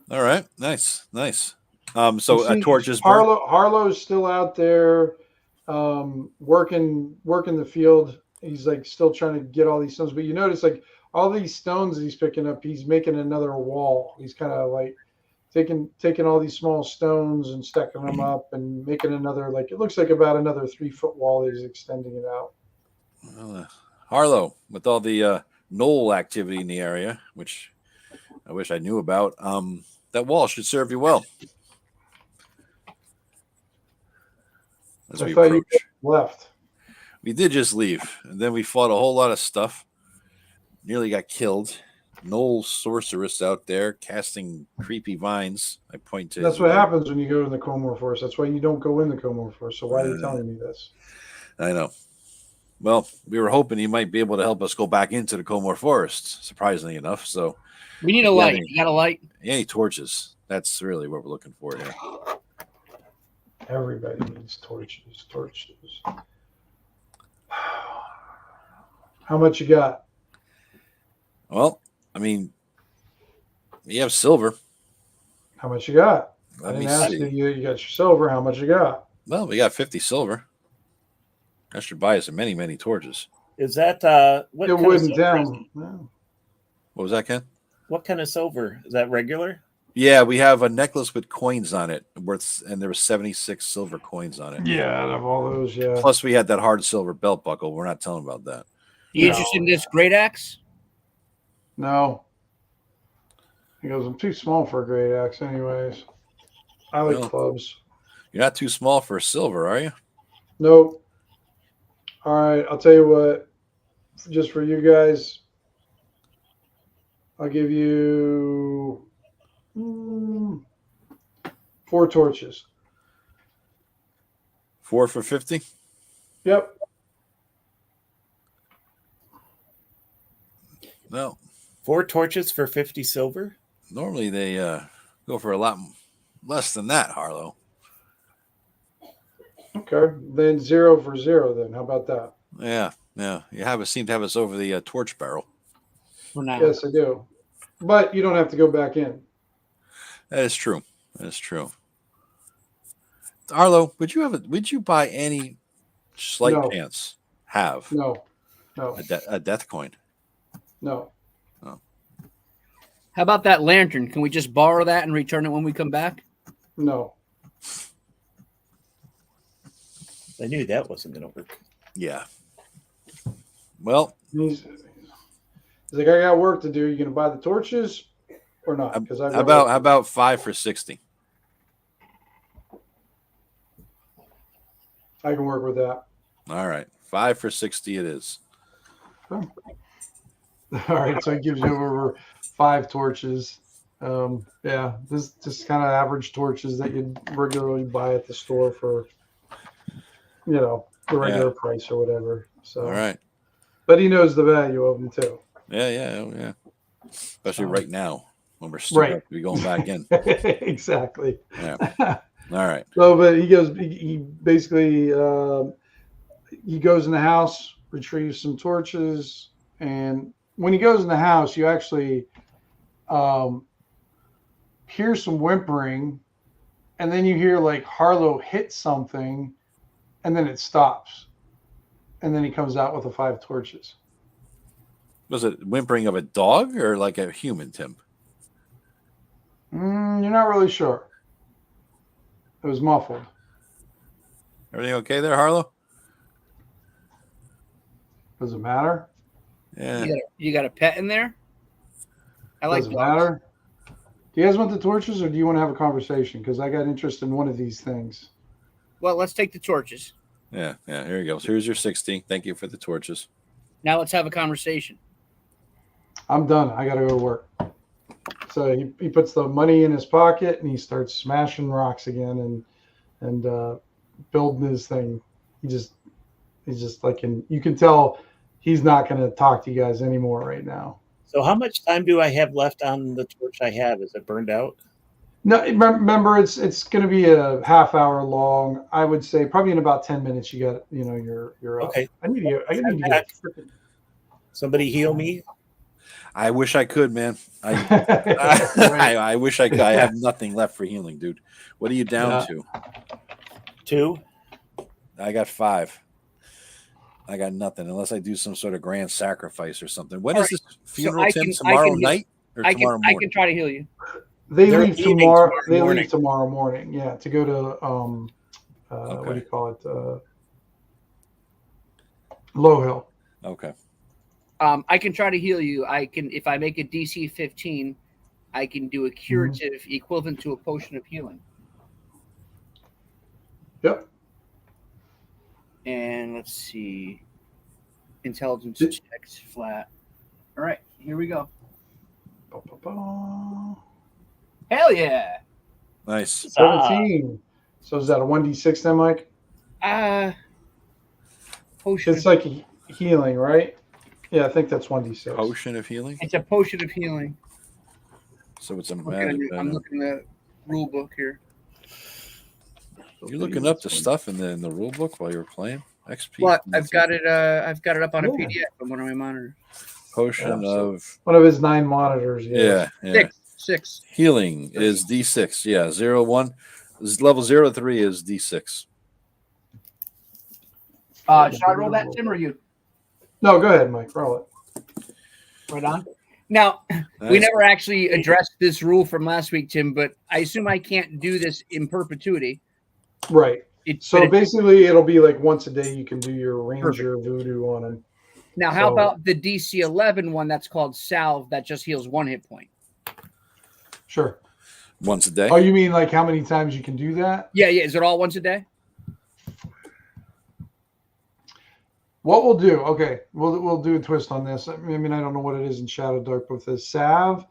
All right. Nice. So a torch is burnt. Harlow's still out there working the field. He's like still trying to get all these stones, but you notice like all these stones that he's picking up, he's making another wall. He's kind of like taking all these small stones and stacking them up and making another, like it looks like about another 3-foot wall that he's extending it out. Well, Harlow, with all the knoll activity in the area, which I wish I knew about, that wall should serve you well. As we approach. You left. We did just leave, and then we fought a whole lot of stuff. Nearly got killed. No sorceress out there casting creepy vines. I point to. That's what happens when you go to the Komor Forest. That's why you don't go in the Komor Forest. So why are you telling me this? I know. Well, we were hoping he might be able to help us go back into the Komor Forest, surprisingly enough. So we need a light. You got a light? Any torches. That's really what we're looking for here. Everybody needs torches. How much you got? Well, I mean, you have silver. How much you got? Let I didn't me ask see. you. You got your silver. How much you got? Well, we got 50 silver. That should buy us many, many torches. Is that what? It wouldn't down. No. What was that, Ken? What kind of silver? Is that regular? Yeah, we have a necklace with coins on it, and there were 76 silver coins on it. Yeah, out of all those, yeah. Plus, we had that hard silver belt buckle. We're not telling about that. You interested in this great axe? No. He goes, I'm too small for a great axe anyways. I like clubs. You're not too small for silver, are you? Nope. All right, I'll tell you what. Just for you guys, I'll give you 4 torches. 4 for 50? Yep. No. 4 torches for 50 silver? Normally they go for a lot less than that, Harlow. Okay. Then 0 for 0 then. How about that? Yeah. You seem to have us over the torch barrel. For now. Yes, I do. But you don't have to go back in. That is true. Arlo, would you by any slight chance have No. a death coin? No. Oh. How about that lantern? Can we just borrow that and return it when we come back? No. I knew that wasn't going to work. Yeah. Well, he's like, I got work to do. You going to buy the torches or not? How about 5 for 60? I can work with that. All right. 5 for 60 it is. All right. So it gives you over 5 torches. This just kind of average torches that you'd regularly buy at the store for, the regular price or whatever. So, all right. But he knows the value of them too. Yeah. Especially right now when we're still going to be going back in. Exactly. Yeah. All right. So, but he basically he goes in the house, retrieves some torches, and when he goes in the house, you actually hear some whimpering, and then you hear like Harlow hit something, and then it stops, and then he comes out with the 5 torches. Was it whimpering of a dog or like a human, Tim? You're not really sure. It was muffled. Everything okay there, Harlow? Does it matter? Yeah. You got a pet in there? I like Does it matter? Do you guys want the torches or do you want to have a conversation? Because I got interest in one of these things. Well, let's take the torches. Yeah. Here you go. So here's your 60. Thank you for the torches. Now let's have a conversation. I'm done. I got to go to work. So he puts the money in his pocket and he starts smashing rocks again and building his thing. He's just like, you can tell he's not going to talk to you guys anymore right now. So how much time do I have left on the torch I have? Is it burned out? No, remember it's going to be a half hour long. I would say probably in about 10 minutes you got you're up. Okay. I need to get somebody heal me. I wish I could, man. I wish I could. I have nothing left for healing, dude. What are you down to? 2. I got 5. I got nothing unless I do some sort of grand sacrifice or something. When is this funeral, Tim? Tomorrow night or tomorrow morning? I can try to heal you. They leave tomorrow. They leave tomorrow morning. Yeah, to go to what do you call it? Low Hill. Okay. I can try to heal you. I can, if I make a DC 15, I can do a curative equivalent to a potion of healing. Yep. And let's see. Intelligence checks flat. All right, here we go. Hell yeah! Nice. 17. So is that a 1d6 then, Mike? Potion. It's like a healing, right? Yeah, I think that's 1d6. Potion of healing. It's a potion of healing. So it's a I'm magic. looking at the rule book here. You're looking up the stuff in the rule book while you're playing XP. What? I've got it up on a PDF on one of my monitors. Potion of one of his 9 monitors. Yeah. Six. Healing is D6. Yeah, 0, 1. Level 0 to 3 is D6. Should I roll that, Tim, or you? No, go ahead, Mike. Roll it. Right on. Now, we never actually addressed this rule from last week, Tim, but I assume I can't do this in perpetuity. Right. So basically, it'll be like once a day you can do your Ranger Voodoo on him. Now, how about the DC 11 one that's called Salve that just heals 1 hit point? Sure. Once a day? Oh, you mean like how many times you can do that? Yeah. Is it all once a day? What we'll do, okay, we'll do a twist on this. I mean, I don't know what it is in Shadowdark, but with the salve,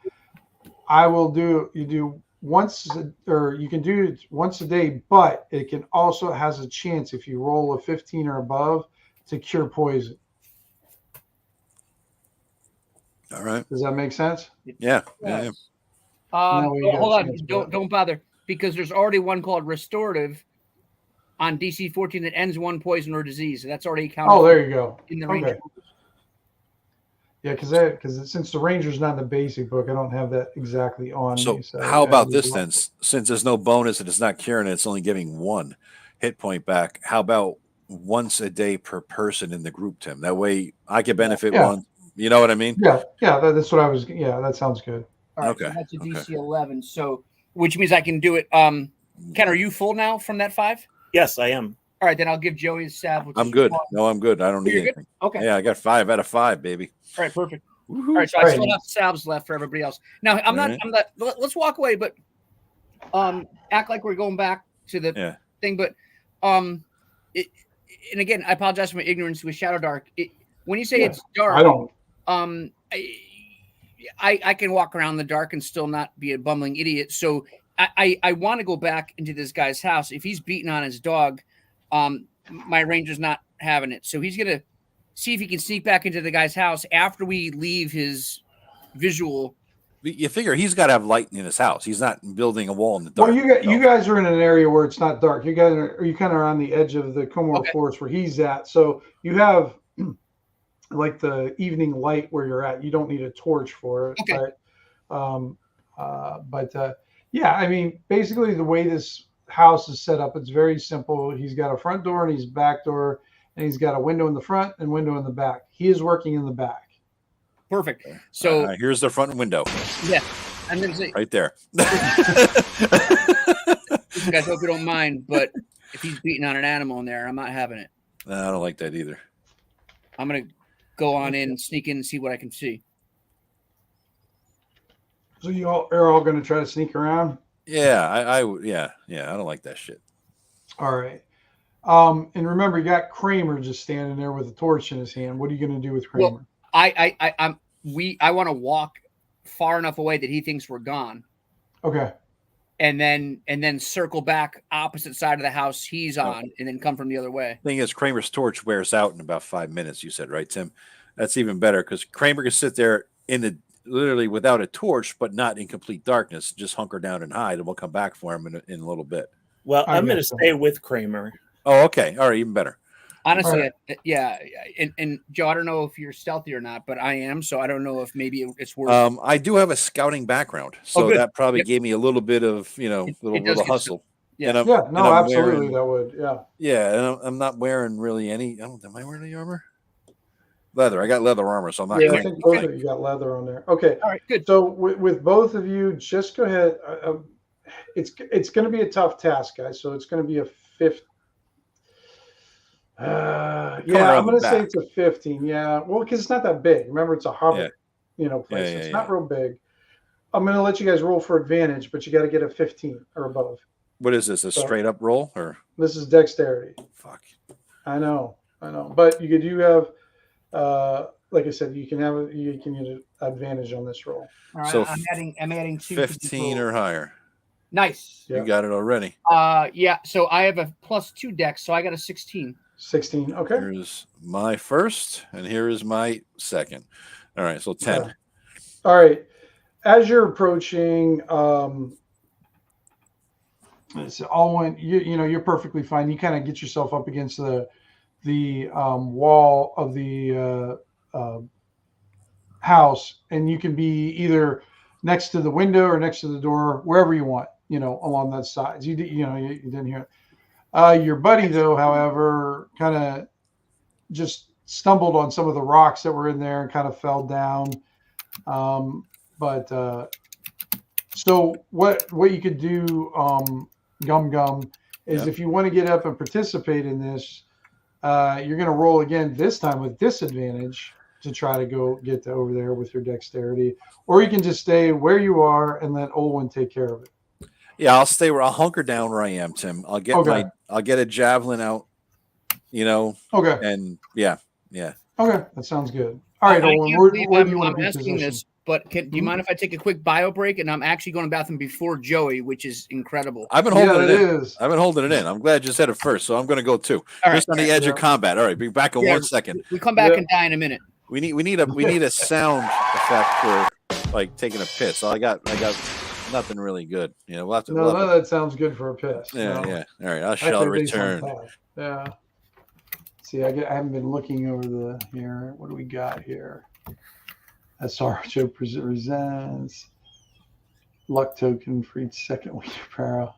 you do once, or you can do it once a day, but it can also has a chance if you roll a 15 or above to cure poison. All right. Does that make sense? Yeah. Hold on, don't bother, because there's already one called Restorative on DC 14 that ends 1 poison or disease. So that's already counted. Oh, there you go. In the Ranger. Yeah, because since the Ranger's not in the basic book, I don't have that exactly on me. So how about this then? Since there's no bonus and it's not curing, it's only giving 1 hit point back. How about once a day per person in the group, Tim? That way I can benefit one. You know what I mean? Yeah, that's what I was. Yeah, that sounds good. All right, okay. So that's a DC 11. So, which means I can do it. Ken, are you full now from that 5? Yes, I am. All right, then I'll give Joey his salve. I'm good. No, I'm good. I don't need anything. Okay. Yeah, I got 5 out of 5, baby. All right, perfect. Woo-hoo. All right, so I still have salves left for everybody else. Now, I'm not. Let's walk away, but act like we're going back to the thing. But and again, I apologize for my ignorance with Shadowdark. When you say it's dark, I don't. I can walk around in the dark and still not be a bumbling idiot. So I want to go back into this guy's house. If he's beating on his dog, my Ranger's not having it. So he's gonna see if he can sneak back into the guy's house after we leave his visual. You figure he's got to have light in his house. He's not building a wall in the dark. Well, you guys are in an area where it's not dark. You guys are kind of on the edge of the Komor Forest where he's at. So you have like the evening light where you're at. You don't need a torch for it. Okay. But yeah, I mean, basically the way this house is set up, it's very simple. He's got a front door and he's back door, and he's got a window in the front and window in the back. He is working in the back. Perfect. So here's the front window. Yeah, I'm gonna say right there. Listen, guys, hope you don't mind, but if he's beating on an animal in there, I'm not having it. No, I don't like that either. I'm gonna go on in, sneak in, and see what I can see. So you all are all going to try to sneak around? Yeah, I don't like that shit. All right. And remember, you got Kramer just standing there with a torch in his hand. What are you going to do with Kramer? Well, I want to walk far enough away that he thinks we're gone. Okay. And then circle back opposite side of the house he's on, and then come from the other way. Thing is, Kramer's torch wears out in about 5 minutes. You said, right, Tim? That's even better because Kramer can sit there literally without a torch, but not in complete darkness. Just hunker down and hide, and we'll come back for him in a little bit. Well, I'm going to stay with Kramer. Oh, okay. All right, even better. Honestly, yeah. And Joe, I don't know if you're stealthy or not, but I am, so I don't know if maybe it's worth. I do have a scouting background, so that probably gave me a little bit of little hustle. Yeah, absolutely, that would. Yeah, and I'm not wearing really any. Am I wearing any armor? Leather. I got leather armor, so I'm not. Yeah, I think both of you got leather on there. Okay. All right. Good. So with both of you, just go ahead. It's going to be a tough task, guys. So it's going to be a 5th. I'm going to say it's a 15. Yeah. Well, because it's not that big. Remember, it's a hobbit, place. It's not real big. I'm going to let you guys roll for advantage, but you got to get a 15 or above. What is this? A straight up roll or? This is dexterity. Fuck. I know. But you do have, like I said, you can get an advantage on this roll. All right, So I'm adding 2 to 15 or higher. Nice. Yeah. You got it already. Yeah. So I have a +2 dex, so I got a 16. 16. Okay. Here's my first, and here is my second. All right, so 10. Okay. All right. As you're approaching, it's Alwyn, you're perfectly fine. You kind of get yourself up against the wall of the house, and you can be either next to the window or next to the door, wherever you want, along that side. You didn't hear it. Your buddy, though, however, kind of just stumbled on some of the rocks that were in there and kind of fell down. So what you could do, Gum, is if you want to get up and participate in this, you're going to roll again, this time with disadvantage, to try to go get over there with your dexterity, or you can just stay where you are and let Olwen take care of it. Yeah, I'll hunker down where I am, Tim. I'll get a javelin out, Okay. And yeah. Okay, that sounds good. All right, Olwen, where do you want to be positioned? This, but do you mind if I take a quick bio break? And I'm actually going to the bathroom before Joey, which is incredible. I've been holding it in. I've been holding it in. I'm glad you said it first, so I'm going to go too. Just on the edge of combat. All right, be back in 1 second. We come back and die in a minute. We need a sound effect for like taking a piss. So I got nothing really good. That sounds good for a piss. Yeah. All right, I shall return. Yeah. See, I haven't been looking over here. What do we got here? SRHO presents luck token for each second with your peril.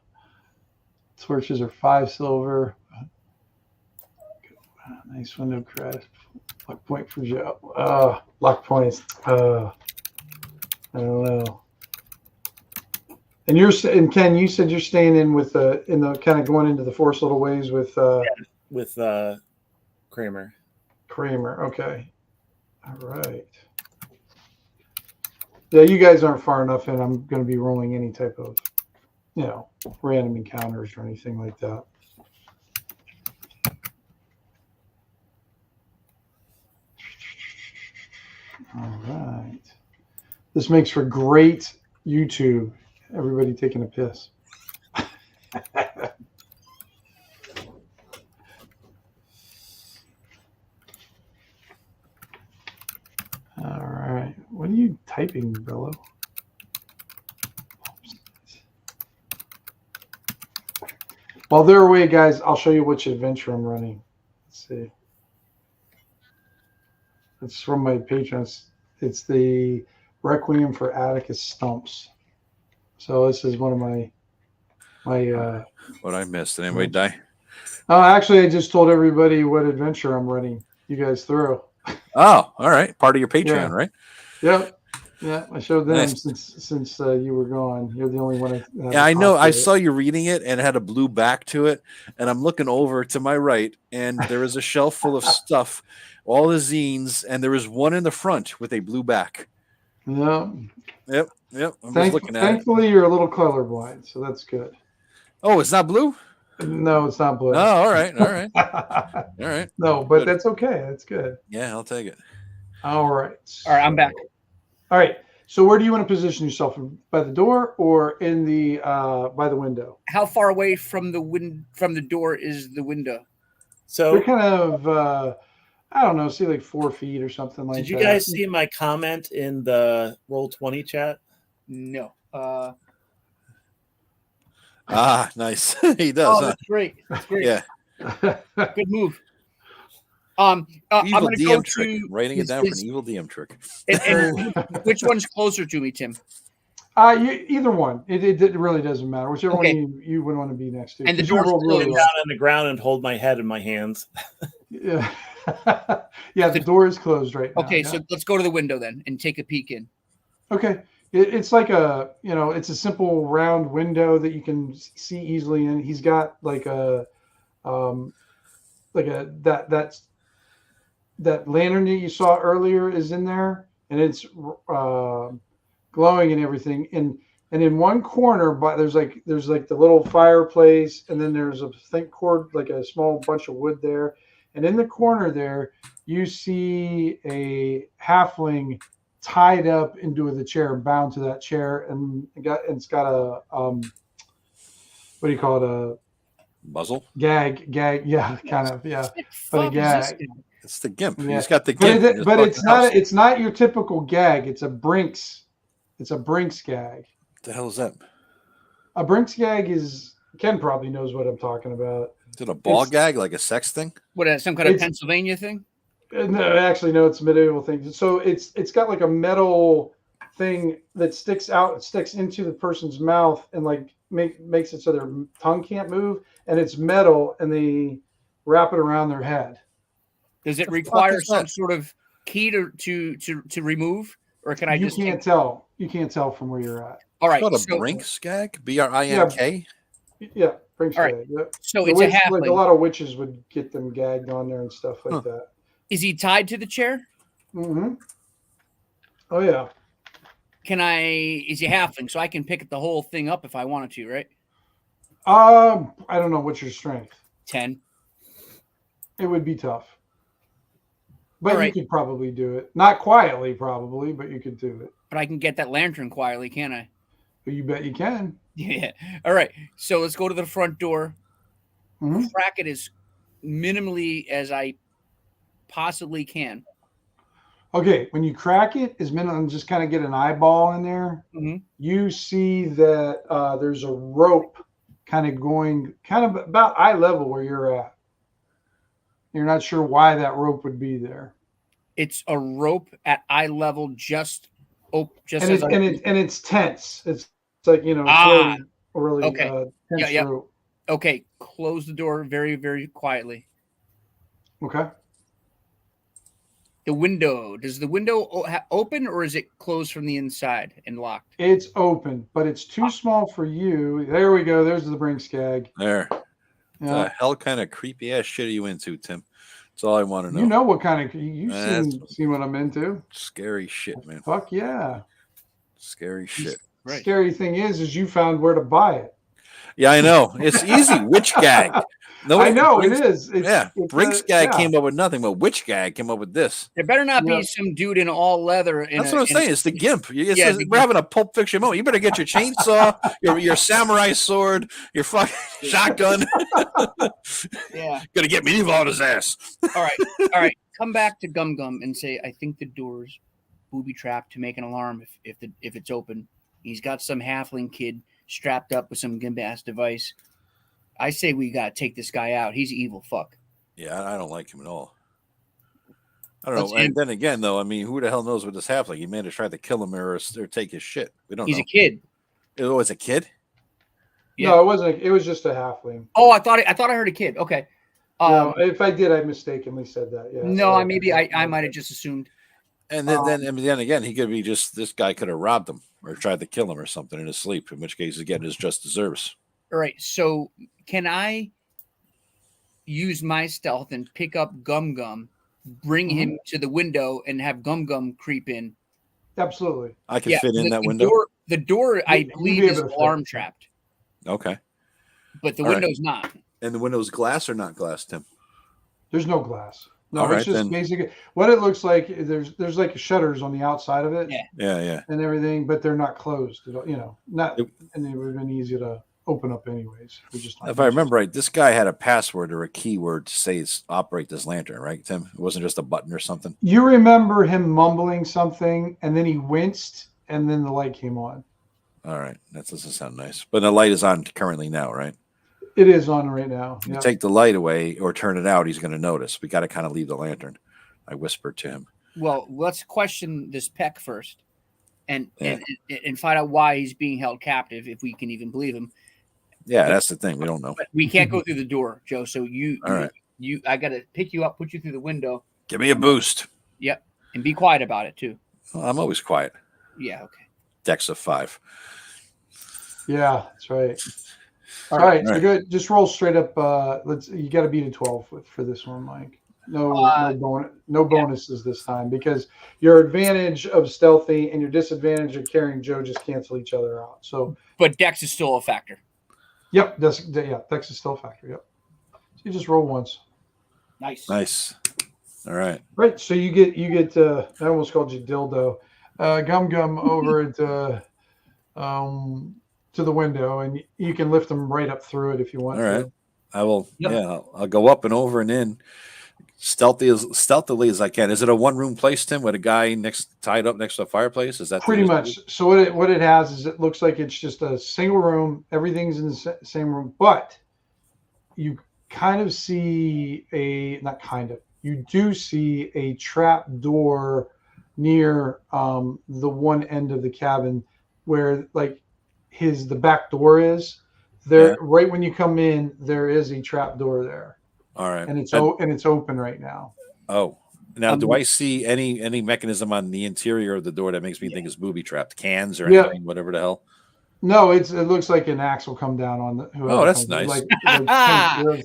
Torches are 5 silver. Nice window crest. Luck point for Joe. Luck points. I don't know. And Ken, you said you're staying in with in the kind of going into the Forest Little Ways with Kramer. Okay. All right. Yeah, you guys aren't far enough in. I'm going to be rolling any type of, random encounters or anything like that. All right. This makes for great YouTube. Everybody taking a piss. All right. What are you typing, Bello? While they're away, guys, I'll show you which adventure I'm running. Let's see. It's from my patrons. It's the Requiem for Atticus Stumps. So this is one of my what I missed. Did anybody die? Actually, I just told everybody what adventure I'm running. You guys through. Oh, all right. Part of your Patreon, right? Yep. Yeah, I showed them since you were gone. You're the only one. I know. I saw you reading it and it had a blue back to it, and I'm looking over to my right, and there is a shelf full of stuff, all the zines, and there is one in the front with a blue back. Yep. I'm just looking at Thankfully, you're a little colorblind, so that's good. Oh, it's not blue? No, it's not blue. Oh, all right. All right. No, but that's okay. That's good. Yeah, I'll take it. All right. All right, I'm back. All right. So where do you want to position yourself? By the door or in the by the window? How far away from the door is the window? So we're kind of I don't know, see like 4 feet or something like that. Did you guys see my comment in the Roll20 chat? No. Nice. He does. That's great. That's great. Yeah. Good move. Evil I'm going to go trick. Writing it down for an evil DM trick. And which one's closer to me, Tim? Either one. It really doesn't matter. Whichever one you would want to be next to. And the door's really down on the ground and hold my head in my hands. Yeah. Yeah, the door is closed right now. Okay, so let's go to the window then and take a peek in. Okay. It's like it's a simple round window that you can see easily in. He's got that lantern that you saw earlier is in there, and it's glowing and everything. And in one corner, but there's like the little fireplace, and then there's a cord, like a small bunch of wood there. And in the corner there, you see a halfling tied up into the chair, bound to that chair, and it's got a what do you call it? A muzzle gag, yeah, kind of, yeah. But a gag. It's the gimp. Yeah. He's got the gimp. But it's not. It's not your typical gag. It's a Brinks. It's a Brinks gag. What the hell is that? A Brinks gag is. Ken probably knows what I'm talking about. Is it a ball gag, like a sex thing? What? Some kind of Pennsylvania thing? No, actually, no. It's a medieval thing. So it's got like a metal thing that sticks out, sticks into the person's mouth, and like makes it so their tongue can't move. And it's metal, and they wrap it around their head. Does it require some sort of key to remove, or can I you just? You can't tell. You can't tell from where you're at. All right. It's called a Brinks gag. BRINK. Yeah, Brinks gag. Right. Yeah. So it's a halfling. Like a lot of witches would get them gagged on there and stuff like that. Is he tied to the chair? Mm-hmm. Oh yeah. Is he halfling? So I can pick the whole thing up if I wanted to, right? I don't know. What's your strength? 10. It would be tough. But you could probably do it. Not quietly, probably, but you could do it. But I can get that lantern quietly, can't I? But you bet you can. Yeah. All right. So let's go to the front door. Mm-hmm. Crack it as minimally as I possibly can. Okay. When you crack it, as minimum, just kind of get an eyeball in there. Mm-hmm. You see that there's a rope kind of going about eye level where you're at. You're not sure why that rope would be there. It's a rope at eye level, just and it's tense. It's like really tense rope. Okay, close the door very, very quietly. Okay. The window. Does the window open or is it closed from the inside and locked? It's open, but it's too small for you. There we go. There's the Brinks gag. There. Yeah. The hell kind of creepy ass shit are you into, Tim? That's all I want to know. You know what kind of you've seen what I'm into. Scary shit, man. Fuck yeah. Scary shit. Right. Scary thing is you found where to buy it. Yeah, I know. It's easy. Witch gag. I know it is. Brinks gag came up with nothing, but Witch gag came up with this. There better not be some dude in all leather. That's what I'm saying. It's the gimp. We're having a Pulp Fiction moment. You better get your chainsaw, your samurai sword, your fucking shotgun. Yeah. Gonna get medieval on his ass. All right. Come back to Gum Gum and say, I think the door's booby trapped to make an alarm if it's open. He's got some halfling kid strapped up with some gimp ass device. I say we gotta take this guy out. He's evil fuck. Yeah, I don't like him at all. I don't know. And then again, though, I mean, who the hell knows what this halfling? He may have tried to kill him or take his shit. We don't know. He's a kid. It was a kid? Yeah. No, it wasn't. It was just a halfling. Oh, I thought I heard a kid. Okay. No, if I did, I mistakenly said that. Yeah. No, I might have just assumed. And then again, he could be this guy could have robbed him or tried to kill him or something in his sleep, in which case he's getting his just deserves. All right. So can I use my stealth and pick up Gum Gum, bring him to the window, and have Gum Gum creep in? Absolutely. I can fit in that window. The door, I believe, is alarm trapped. Okay. But the window's not. And the window's glass or not glass, Tim? There's no glass. No, it's just basically what it looks like. There's like shutters on the outside of it. Yeah. And everything, but they're not closed. And they would have been easy to open up anyways. If I remember right, this guy had a password or a keyword to say operate this lantern, right, Tim? It wasn't just a button or something. You remember him mumbling something, and then he winced, and then the light came on. All right, that doesn't sound nice. But the light is on currently now, right? It is on right now. You take the light away or turn it out, he's going to notice. We got to kind of leave the lantern. I whispered to him. Well, let's question this Peck first, and find out why he's being held captive, if we can even believe him. Yeah, that's the thing. We don't know. But we can't go through the door, Joe. So I got to pick you up, put you through the window. Give me a boost. Yep, and be quiet about it too. Well, I'm always quiet. Yeah. Okay. Dex of 5. Yeah, that's right. All right, so good. Just roll straight up. You got to beat a 12 for this one, Mike. No bonuses this time because your advantage of stealthy and your disadvantage of carrying Joe just cancel each other out. So, but Dex is still a factor. Yep, Dex is still a factor. Yep. So you just roll once. Nice. Nice. All right. Right. So you get I almost called you dildo. Gum over to the window, and you can lift them right up through it if you want All right. to. I will. Yep. Yeah, I'll go up and over and in stealthily as I can. Is it a one-room place, Tim, with a guy tied up next to a fireplace? Is that Pretty much. So what it has is it looks like it's just a single room. Everything's in the same room, but you kind of see you do see a trap door near the one end of the cabin where like the back door is there. Yeah. Right when you come in, there is a trap door there. All right. And it's open right now. Oh, now do I see any mechanism on the interior of the door that makes me think it's booby trapped? Cans or anything, whatever the hell? No, it looks like an axe will come down on whoever. Oh, that's nice. Like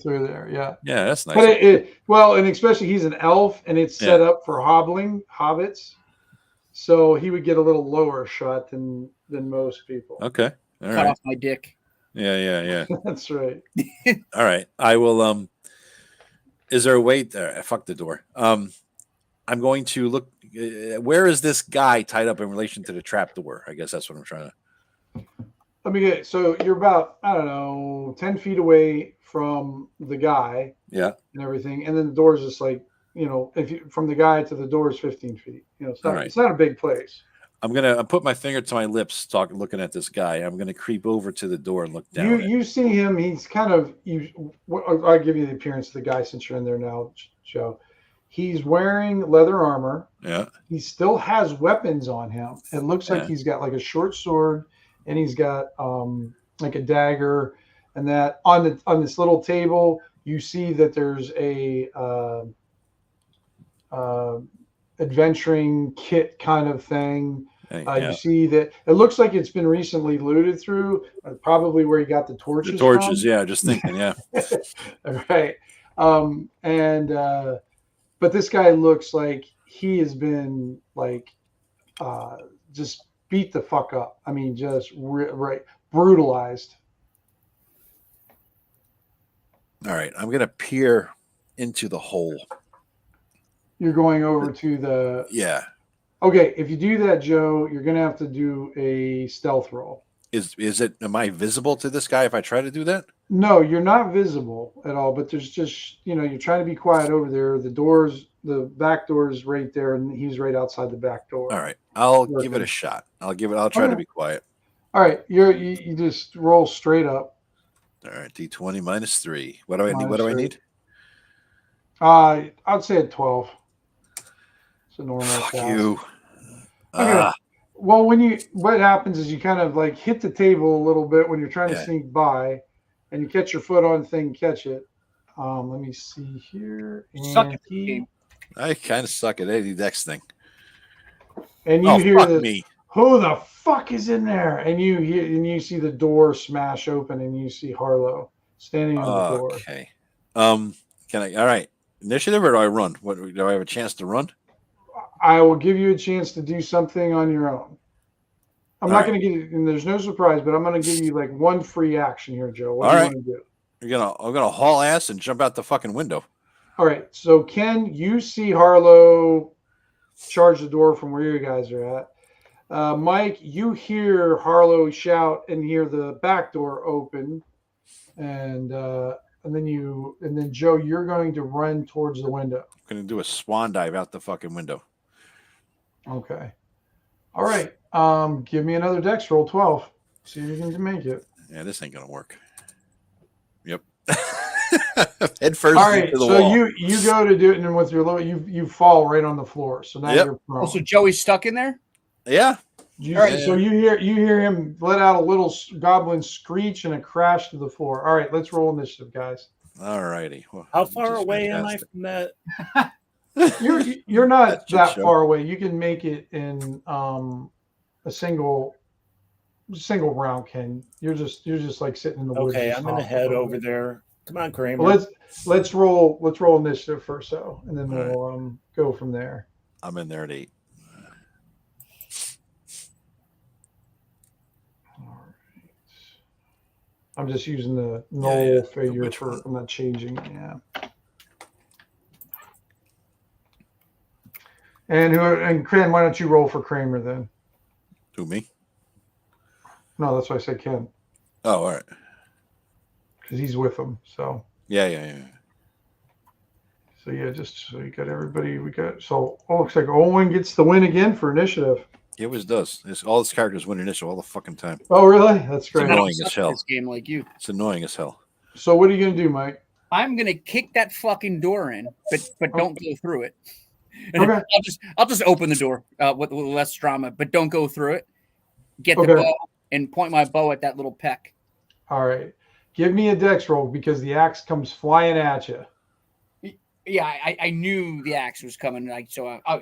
through there, yeah. Yeah, that's nice. But and especially he's an elf, and it's set up for hobbits, so he would get a little lower shot than most people. Okay, all right. Cut off my dick. Yeah. That's right. All right, I will. Is there a way? Fuck the door. I'm going to look. Where is this guy tied up in relation to the trap door? I guess that's what I'm trying to. Let me get it. So you're about, I don't know, 10 feet away from the guy. Yeah. And everything. And then the door is just like, from the guy to the door is 15 feet. It's not a big place. I put my finger to my lips, looking at this guy. I'm gonna creep over to the door and look down. You see him. He's kind of I'll give you the appearance of the guy since you're in there now, Joe. He's wearing leather armor. Yeah. He still has weapons on him. It looks like he's got like a short sword, and he's got like a dagger, and that on this little table you see that there's a adventuring kit kind of thing. You see that it looks like it's been recently looted through, probably where he got the torches. The torches, from. yeah. Just thinking, yeah. All right, but this guy looks like he has been like just beat the fuck up. I mean, just brutalized. All right, I'm gonna peer into the hole. You're going over to the. Yeah. Okay, if you do that, Joe, you're gonna have to do a stealth roll. Am I visible to this guy if I try to do that? No, you're not visible at all, but there's just, you're trying to be quiet over there. The back door is right there, and he's right outside the back door. All right, I'll give it a shot. I'll try to be quiet. All right, you just roll straight up. All right, D20 -3. What do I need? What do I need? I'd say at 12. It's a normal. Fuck class. you. Okay. Well, what happens is you kind of like hit the table a little bit when you're trying to sneak by, and you catch your foot on the thing, catch it. Let me see here. And I kind of suck at any dex thing. And you hear this. Me. Who the fuck is in there? And you see the door smash open, and you see Harlow standing on the door. Okay. Can I? All right. Initiative, or do I run? Do I have a chance to run? I will give you a chance to do something on your own. I'm not going to give you, and there's no surprise, but I'm going to give you like one free action here, Joe. What do you want to do? I'm gonna haul ass and jump out the fucking window. All right. So Ken, you see Harlow charge the door from where you guys are at. Mike, you hear Harlow shout and hear the back door open, and then Joe, you're going to run towards the window. I'm gonna do a swan dive out the fucking window. Okay. All right. Give me another dex roll, 12. See if you can make it. Yeah, this ain't gonna work. Yep. Head first. All right. Into the So wall. you go to do it, and then with your low, you fall right on the floor. So now you're prone. Oh, so Joey's stuck in there? Yeah. So you hear him let out a little goblin screech and a crash to the floor. All right, let's roll initiative, guys. All righty. Well, how far away am I from that? You're not that far away. You can make it in a single round, Ken. You're just like sitting in the woods. Okay, I'm gonna head over there. Come on, Kramer. Well, let's roll initiative first, and then we'll go from there. I'm in there at 8. I'm just using the null figure I'm not changing. Yeah. And Ken, why don't you roll for Kramer then? Who, me? No, that's why I said Ken. Oh, all right. Because he's with them. So Yeah. So yeah, just so you got everybody. We got so looks like Owen gets the win again for initiative. He always does. All his characters win initial all the fucking time. Oh really? That's great. It's annoying as hell. This game like you. It's annoying as hell. So what are you gonna do, Mike? I'm gonna kick that fucking door in, but don't go through it. Okay. I'll just open the door with less drama, but don't go through it. Get the bow and point my bow at that little peck. All right. Give me a dex roll because the axe comes flying at you. Yeah, I knew the axe was coming.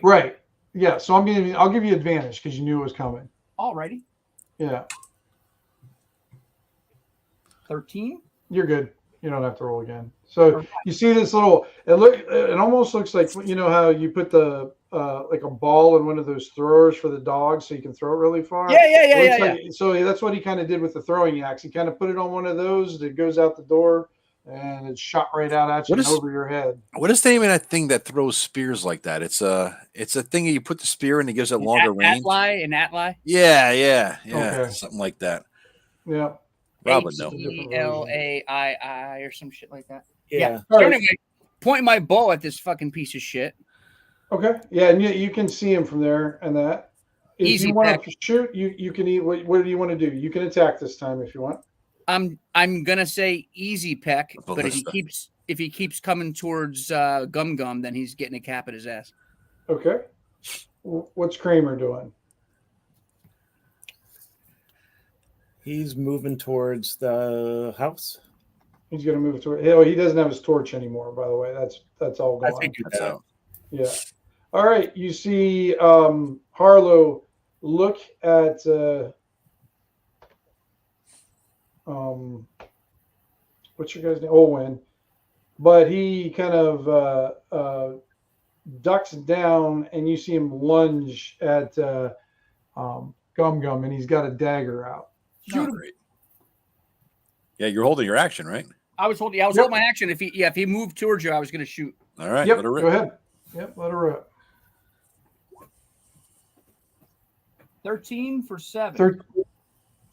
Right. Yeah. So I'll give you advantage because you knew it was coming. Alrighty. Yeah. 13. You're good. You don't have to roll again. So you see this little. It almost looks like how you put the like a ball in one of those throwers for the dog, so you can throw it really far. Yeah. So that's what he kind of did with the throwing axe. He kind of put it on one of those that goes out the door, and it shot right out at you and over your head. What is the name of that thing that throws spears like that? It's a thing that you put the spear in and it gives it longer range. An atli? Yeah. Okay. Something like that. Yeah. Rob would know. HELAI or some shit like that. Yeah. So anyway, point my bow at this fucking piece of shit. Okay. Yeah, and you can see him from there and that. If Easy you want to shoot, you can eat. What do you want to do? You can attack this time if you want. I'm gonna say easy peck, but if he keeps coming towards Gum Gum, then he's getting a cap at his ass. Okay. What's Kramer doing? He's moving towards the house. He's going to move toward. He doesn't have his torch anymore. By the way, that's all gone. I figured that out. Yeah. All right. You see, Harlow look at what's your guy's name? Owen, but he kind of ducks down, and you see him lunge at Gum Gum, and he's got a dagger out. Great. Yeah, you're holding your action, right? I was holding my action. If he moved towards you, I was going to shoot. All right. Yep. Let her rip. Go ahead. Yep. Let her rip. 13 for 7.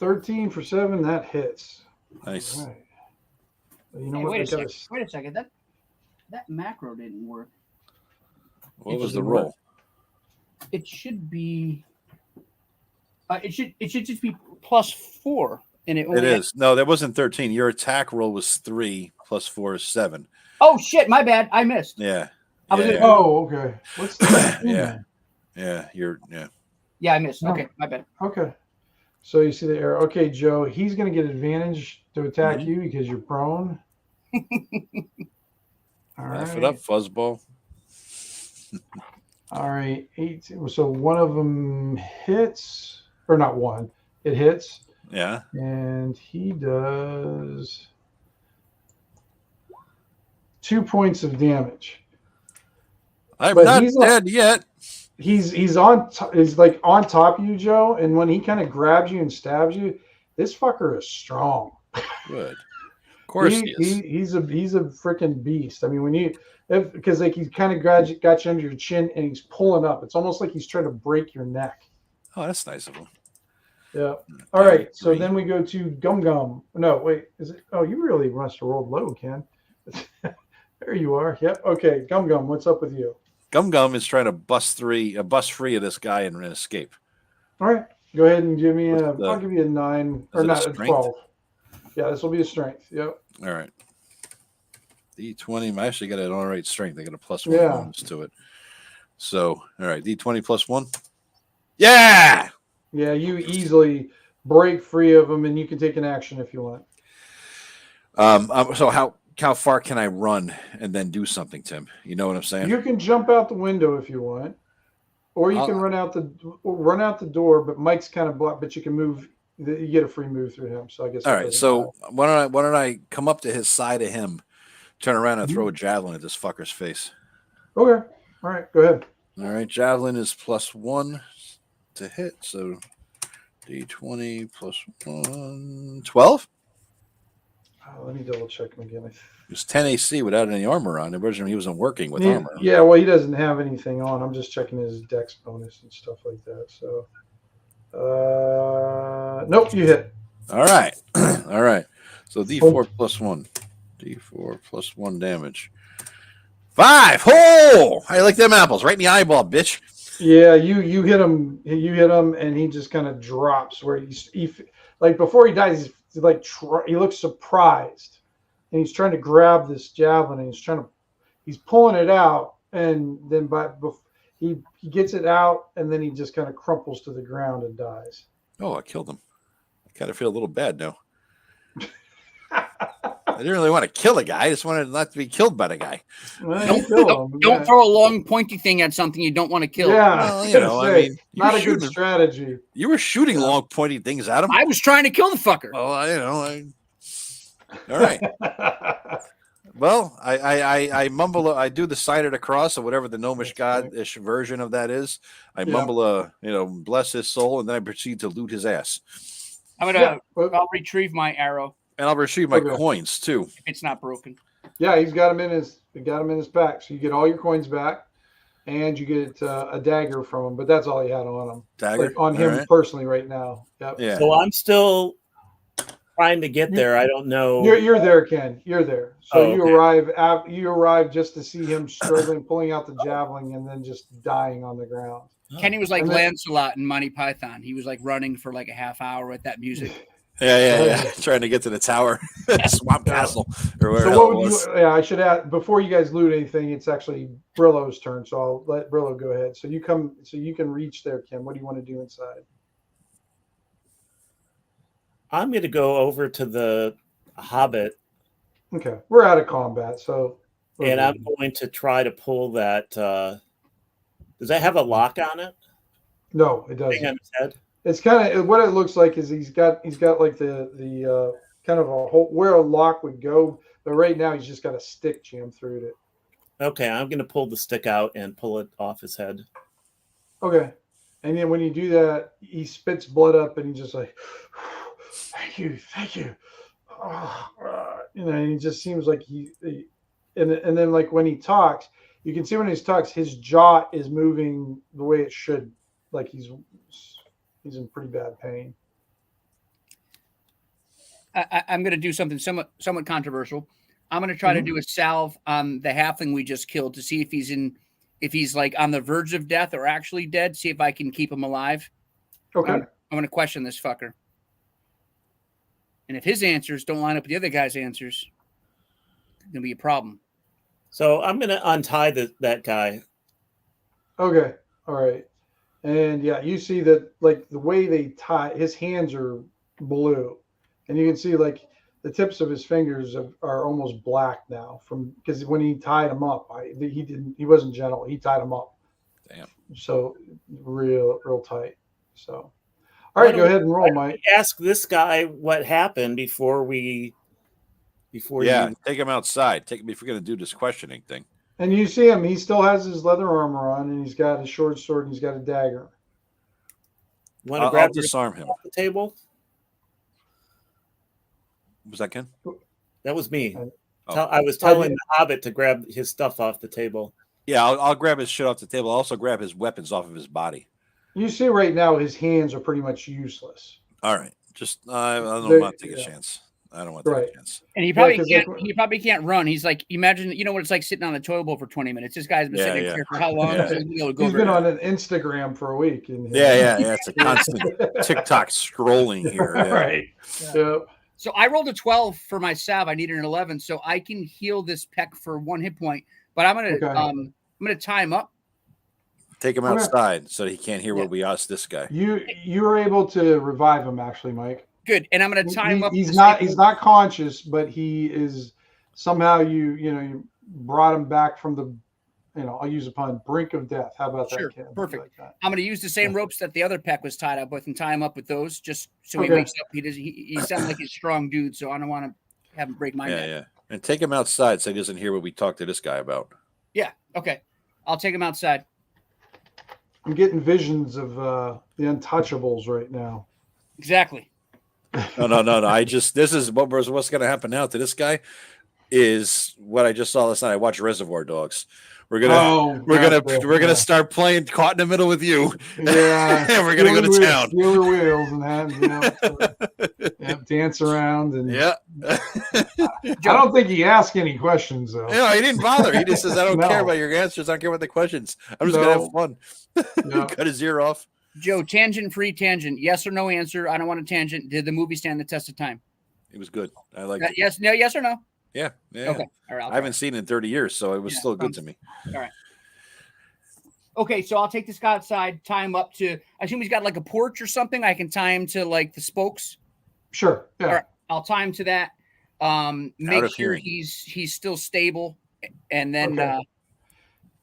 13 for 7. That hits. Nice. All right. You know what? Wait a second. That macro didn't work. What was the roll? It should be. It should just be +4, and it is. No, that wasn't 13. Your attack roll was 3 plus 4 is 7. Oh shit! My bad. I missed. Yeah. Oh, okay. What's the Yeah, I missed. Okay, my bad. Okay. So you see the arrow. Okay, Joe, he's going to get advantage to attack you because you're prone. All right. Laugh it up, fuzzball. All right. 18. So one of them hits, or not one. It hits. Yeah. And he does 2 points of damage. I'm not dead yet. He's like on top of you, Joe, and when he kind of grabs you and stabs you, this fucker is strong. Good. Of course he is. He's a freaking beast. I mean, because like he's kind of got you under your chin and he's pulling up. It's almost like he's trying to break your neck. Oh, that's nice of him. Yeah. All right. So then we go to Gum Gum. No, wait. Is it? Oh, you really must have rolled low, Ken. There you are. Yep. Okay. Gum Gum, what's up with you? Gum Gum is trying to bust free of this guy and escape. All right. Go ahead and give me I'll give you a 9 or not a 12. Yeah, this will be a strength. Yep. All right. D20. I actually got an all right strength. I got a +1 bonus to it. So, all right. D20 +1. Yeah. Yeah, you easily break free of him, and you can take an action if you want. So how far can I run and then do something, Tim? You know what I'm saying? You can jump out the window if you want, or you can run out the door. But Mike's kind of blocked. But you can move. You get a free move through him. So I guess. All right. So why don't I come up to his side of him, turn around and throw a javelin at this fucker's face? Okay. All right. Go ahead. All right. Javelin is +1 to hit. So D20 +1, 12. Let me double check him again. He was 10 AC without any armor on. Originally, he wasn't working with armor. Yeah, well, he doesn't have anything on. I'm just checking his dex bonus and stuff like that. So, nope, you hit. All right. All right. So D4 plus 1. D4 plus 1 damage. 5. Oh! I like them apples. Right in the eyeball, bitch. Yeah, you hit him. You hit him, and he just kind of drops where he like before he dies. He's like he looks surprised, and he's trying to grab this javelin, and he's pulling it out, and then he gets it out, and then he just kind of crumples to the ground and dies. Oh, I killed him. I kind of feel a little bad now. I didn't really want to kill a guy. I just wanted not to be killed by the guy. Well, don't throw a long pointy thing at something you don't want to kill. Yeah, well, I mean, not a good strategy. You were shooting long pointy things at him. I was trying to kill the fucker. Well, all right. Well, I mumble. I do the sign of the cross or whatever the gnomish god-ish version of that is. I mumble bless his soul, and then I proceed to loot his ass. I'll retrieve my arrow. And I'll retrieve my coins too. If it's not broken. Yeah, he's got him in his pack. So you get all your coins back, and you get a dagger from him. But that's all he had on him. Dagger on him personally right now. Yep. Yeah. So I'm still trying to get there. I don't know. You're there, Ken. You're there. So you arrive just to see him struggling, pulling out the javelin, and then just dying on the ground. Kenny was like Lancelot in Monty Python. He was like running for like a half hour with that music. Yeah. Trying to get to the tower, Swamp Castle, or wherever. So what would you? Yeah, I should add before you guys loot anything. It's actually Brillo's turn, so I'll let Brillo go ahead. So you can reach there, Kim. What do you want to do inside? I'm going to go over to the Hobbit. Okay, we're out of combat, so. And I'm going to try to pull that. Does that have a lock on it? No, it doesn't. Thing on his head? It's kind of what it looks like is he's got like the kind of a hole where a lock would go, but right now he's just got a stick jammed through it. Okay, I'm going to pull the stick out and pull it off his head. Okay, and then when you do that, he spits blood up and he's just like, thank you. And he just seems like and then like when he talks, you can see when he talks, his jaw is moving the way it should, like he's in pretty bad pain. I'm going to do something somewhat controversial. I'm going to try to do a salve on the halfling we just killed to see if he's like on the verge of death or actually dead. See if I can keep him alive. Okay. I'm going to question this fucker. And if his answers don't line up with the other guy's answers, it's going to be a problem. So I'm going to untie that guy. Okay. All right. And yeah, you see that like the way they tie his hands are blue, and you can see like the tips of his fingers are almost black now because when he tied him up, he wasn't gentle. He tied him up. Damn. So real tight. So all right, go ahead and roll, Mike. Ask this guy what happened before you take him outside. Take him if we're going to do this questioning thing. And you see him, he still has his leather armor on, and he's got a short sword, and he's got a dagger. Want to grab disarm him off the table? Was that Ken? That was me. I was telling the Hobbit to grab his stuff off the table. Yeah, I'll grab his shit off the table. I'll also grab his weapons off of his body. You see right now his hands are pretty much useless. All right. Just I don't want to take a chance. I don't want to take a chance. And he probably can't run. He's like, imagine, you know what it's like sitting on the toilet bowl for 20 minutes. This guy's been sitting there for how long? He's been on an Instagram for a week. It's a constant TikTok scrolling here. Yeah. Right. Yeah. So I rolled a 12 for my salve. I needed an 11, so I can heal this peck for 1 hit point. But I'm gonna tie him up. Take him outside so he can't hear what we asked this guy. You were able to revive him, actually, Mike. Good, and I'm going to tie him up. He's not conscious, but he is somehow you brought him back from the I'll use a pun, brink of death. How about that, Ken? Perfect. Like that. I'm going to use the same ropes that the other peck was tied up with and tie him up with those, just so he wakes up. He sounds like he's a strong dude, so I don't want to have him break my neck. Yeah. And take him outside so he doesn't hear what we talked to this guy about. Yeah. Okay. I'll take him outside. I'm getting visions of the Untouchables right now. Exactly. No. This is what's going to happen now to this guy is what I just saw last night. I watched Reservoir Dogs. We're gonna start playing caught in the middle with you. Yeah, and we're gonna go to town. Stealer wheels and have dance around and yeah. I don't think he asked any questions though. No, he didn't bother. He just says, "I don't care about your answers. I don't care about the questions. I'm just gonna have fun." He cut his ear off. Joe, tangent-free tangent. Yes or no answer. I don't want a tangent. Did the movie stand the test of time? It was good. I like it. Yes, no, yes or no? Yeah. Okay. All right. I haven't seen it in 30 years, so it was still good to me. All right. Okay, so I'll take this guy outside, tie him up to. I assume he's got like a porch or something. I can tie him to like the spokes. Sure. Yeah. All right, I'll tie him to that. Make sure he's still stable, and then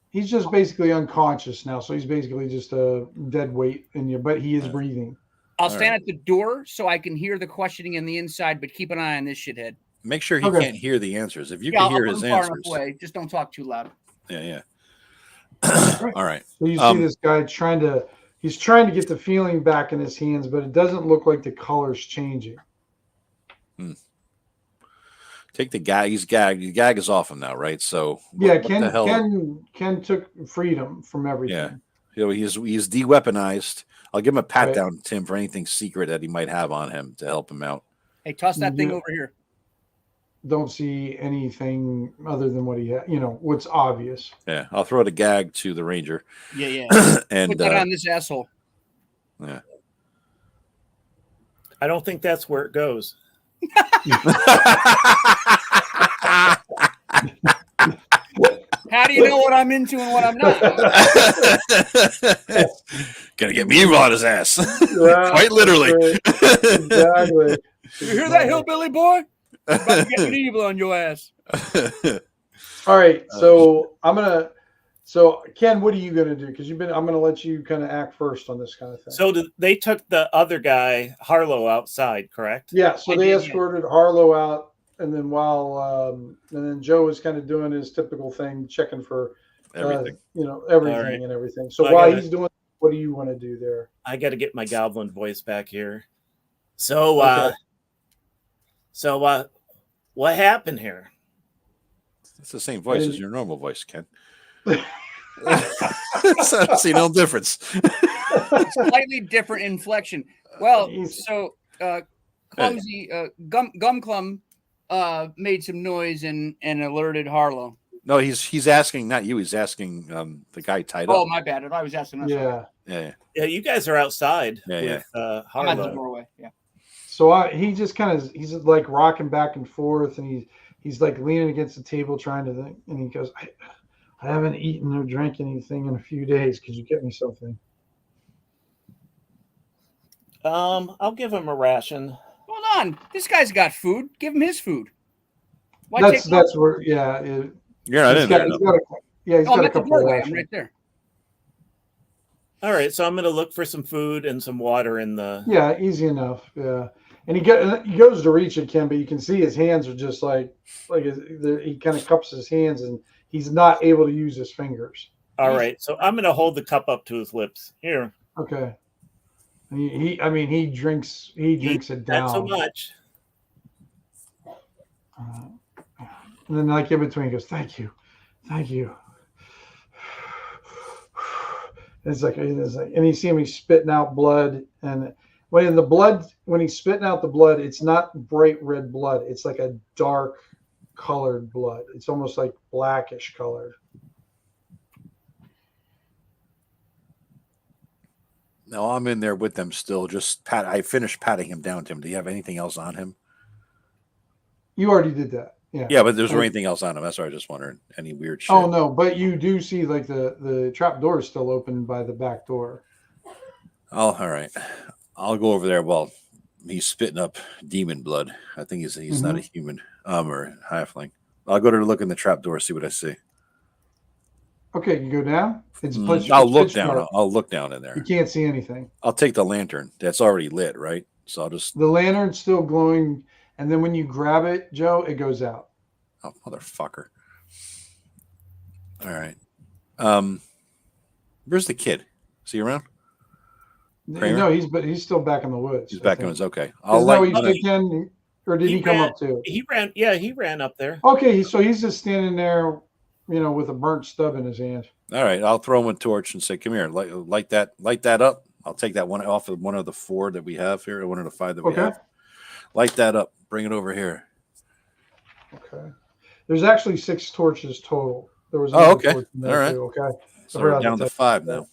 he's just basically unconscious now. So he's basically just a dead weight in you, but he is breathing. I'll stand at the door so I can hear the questioning in the inside, but keep an eye on this shithead. Make sure he can't hear the answers. If you can hear his answers, just don't talk too loud. Yeah. All right. So you see this guy trying to get the feeling back in his hands, but it doesn't look like the color's changing. Take the gag. He's gagged. The gag is off him now, right? So yeah, Ken took freedom from everything. Yeah, he's de-weaponized. I'll give him a pat down, Tim, for anything secret that he might have on him to help him out. Hey, toss that thing over here. Don't see anything other than what he had. What's obvious. Yeah, I'll throw the gag to the ranger. Yeah. And put that on this asshole. Yeah. I don't think that's where it goes. How do you know what I'm into and what I'm not? Gonna get me on his ass. Quite literally. Exactly. You hear that, hillbilly boy? I'm about to get evil on your ass. All right, so So Ken, what are you gonna do? Because I'm gonna let you kind of act first on this kind of thing. So they took the other guy, Harlow, outside, correct? Yeah. So they escorted Harlow out, and then and then Joe was kind of doing his typical thing, checking for everything, everything and everything. So while he's doing, what do you want to do there? I got to get my goblin voice back here. So, what happened here? It's the same voice as your normal voice, Ken. So I don't see no difference. Slightly different inflection. Well, so Clumsy Gum made some noise and alerted Harlow. No, he's asking, not you. He's asking the guy tied up. Oh, my bad. I was asking us. Yeah. You guys are outside. With, Harlow. I'm at the doorway. Yeah. So he just he's like rocking back and forth, and he's like leaning against the table trying to think, and he goes, I haven't eaten or drank anything in a few days. Could you get me something? I'll give him a ration. Hold on. This guy's got food. Give him his food. That's where, yeah. You're not in there. He's got a couple of rations. I'm right there. All right, so I'm going to look for some food and some water in the... Yeah, easy enough. Yeah. And he goes to reach it, Ken, but you can see his hands are just like he kind of cups his hands, and he's not able to use his fingers. All right, so I'm going to hold the cup up to his lips. Here. Okay. And he drinks it down. Not so much. And then like in between he goes, thank you. It's like, and you see him, he's spitting out blood, and when he's spitting out the blood, it's not bright red blood. It's like a dark colored blood. It's almost like blackish colored. No, I'm in there with them still. I finished patting him down, Tim. Do you have anything else on him? You already did that. Yeah. Yeah, but there's anything else on him. That's what I was just wondering. Any weird shit? Oh no, but you do see like the trap door is still open by the back door. Oh, all right. I'll go over there. Well, he's spitting up demon blood. I think he's not a human or halfling. I'll go to look in the trap door, see what I see. Okay, you go down. I'll look down. I'll look down in there. You can't see anything. I'll take the lantern. That's already lit, right? So I'll just... The lantern's still glowing, and then when you grab it, Joe, it goes out. Oh, motherfucker. All right. Where's the kid? Is he around? Kramer? No, he's still back in the woods. He's back in the woods. Okay. Isn't that what you said, Ken? Or did he come up too? He ran. Yeah, he ran up there. Okay, so he's just standing there, with a burnt stub in his hand. All right, I'll throw him a torch and say, "Come here, light that up." I'll take that one off of one of the 4 that we have here, one of the 5 that we have. Light that up. Bring it over here. Okay. There's actually 6 torches total. There was okay. All right. Too, okay. So we're down to 5 now.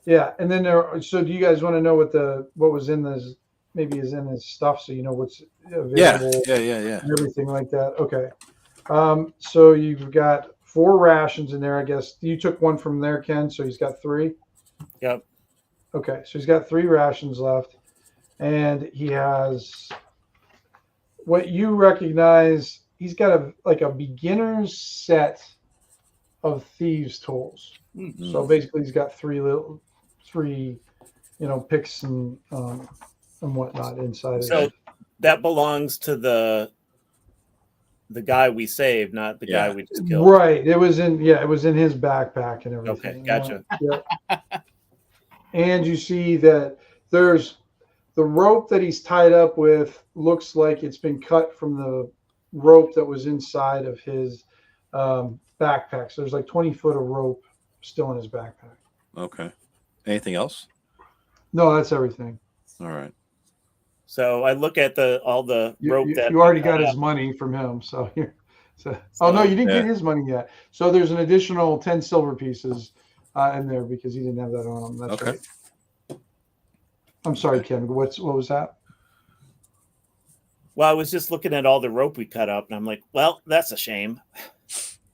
Yeah, and then so do you guys want to know what was in this? Maybe is in his stuff, so you know what's available. Yeah. And everything like that. Okay. So you've got 4 rations in there. I guess you took 1 from there, Ken. So he's got 3. Yep. Okay, so he's got 3 rations left, and he has what you recognize. He's got a beginner's set of thieves' tools. Mm-hmm. So basically, he's got 3 picks and whatnot inside. So that belongs to the guy we saved, not the guy we just killed. Right. It was in his backpack and everything. Okay, gotcha. Yeah. And you see that there's the rope that he's tied up with looks like it's been cut from the rope that was inside of his backpack. So there's like 20 foot of rope still in his backpack. Okay. Anything else? No, that's everything. All right. So I look at all the rope that you already got his money from him. So here. Oh no, you didn't get his money yet. So there's an additional 10 silver pieces in there because he didn't have that on him. That's right. I'm sorry, Ken. What was that? Well, I was just looking at all the rope we cut up, and I'm like, well, that's a shame.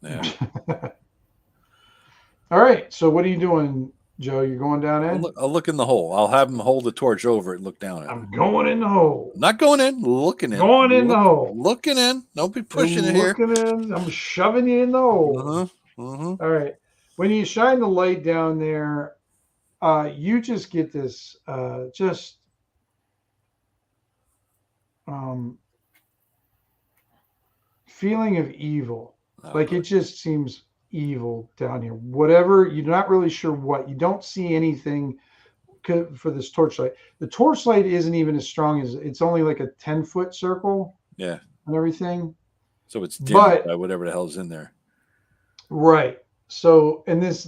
Yeah. All right. So what are you doing, Joe? You're going down in? I'll look in the hole. I'll have him hold the torch over it and look down at it. I'm going in the hole. Not going in, looking in. Going in the hole. Looking in. Don't be pushing it here. Looking in. I'm shoving you in the hole. All right. When you shine the light down there, you just get this feeling of evil. It just seems evil down here. Whatever, you're not really sure what. You don't see anything for this torchlight. The torchlight isn't even as strong as it's only like a 10-foot circle. Yeah. And everything. So it's dim by whatever the hell's in there. Right. So, and this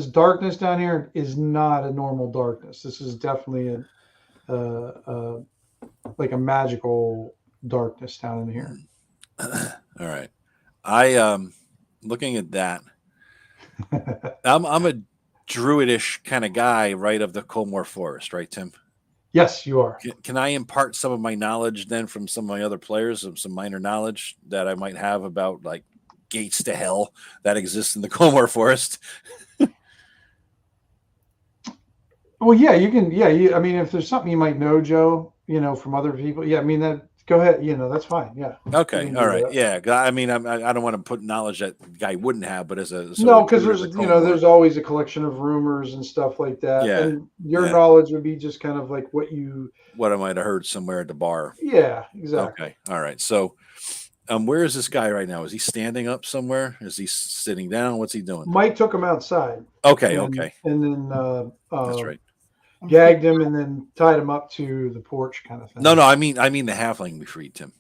darkness down here is not a normal darkness. This is definitely like a magical darkness down in here. All right. I looking at that. I'm a druidish kind of guy, right, of the Komor Forest, right, Tim? Yes, you are. Can I impart some of my knowledge then from some of my other players, of some minor knowledge that I might have about like gates to hell that exist in the Komor Forest? Well, yeah, you can. Yeah, I mean, if there's something you might know, Joe, from other people. Yeah, I mean that. Go ahead. That's fine. Yeah. Okay. All right. Yeah. I mean, I don't want to put knowledge that the guy wouldn't have, but as a no, because there's there's always a collection of rumors and stuff like that. Yeah. And your knowledge would be just kind of like what I might have heard somewhere at the bar. Yeah. Exactly. Okay. All right. So, where is this guy right now? Is he standing up somewhere? Is he sitting down? What's he doing? Mike took him outside. Okay. And then that's right. Gagged him and then tied him up to the porch kind of thing. No, I mean the halfling we freed, Tim.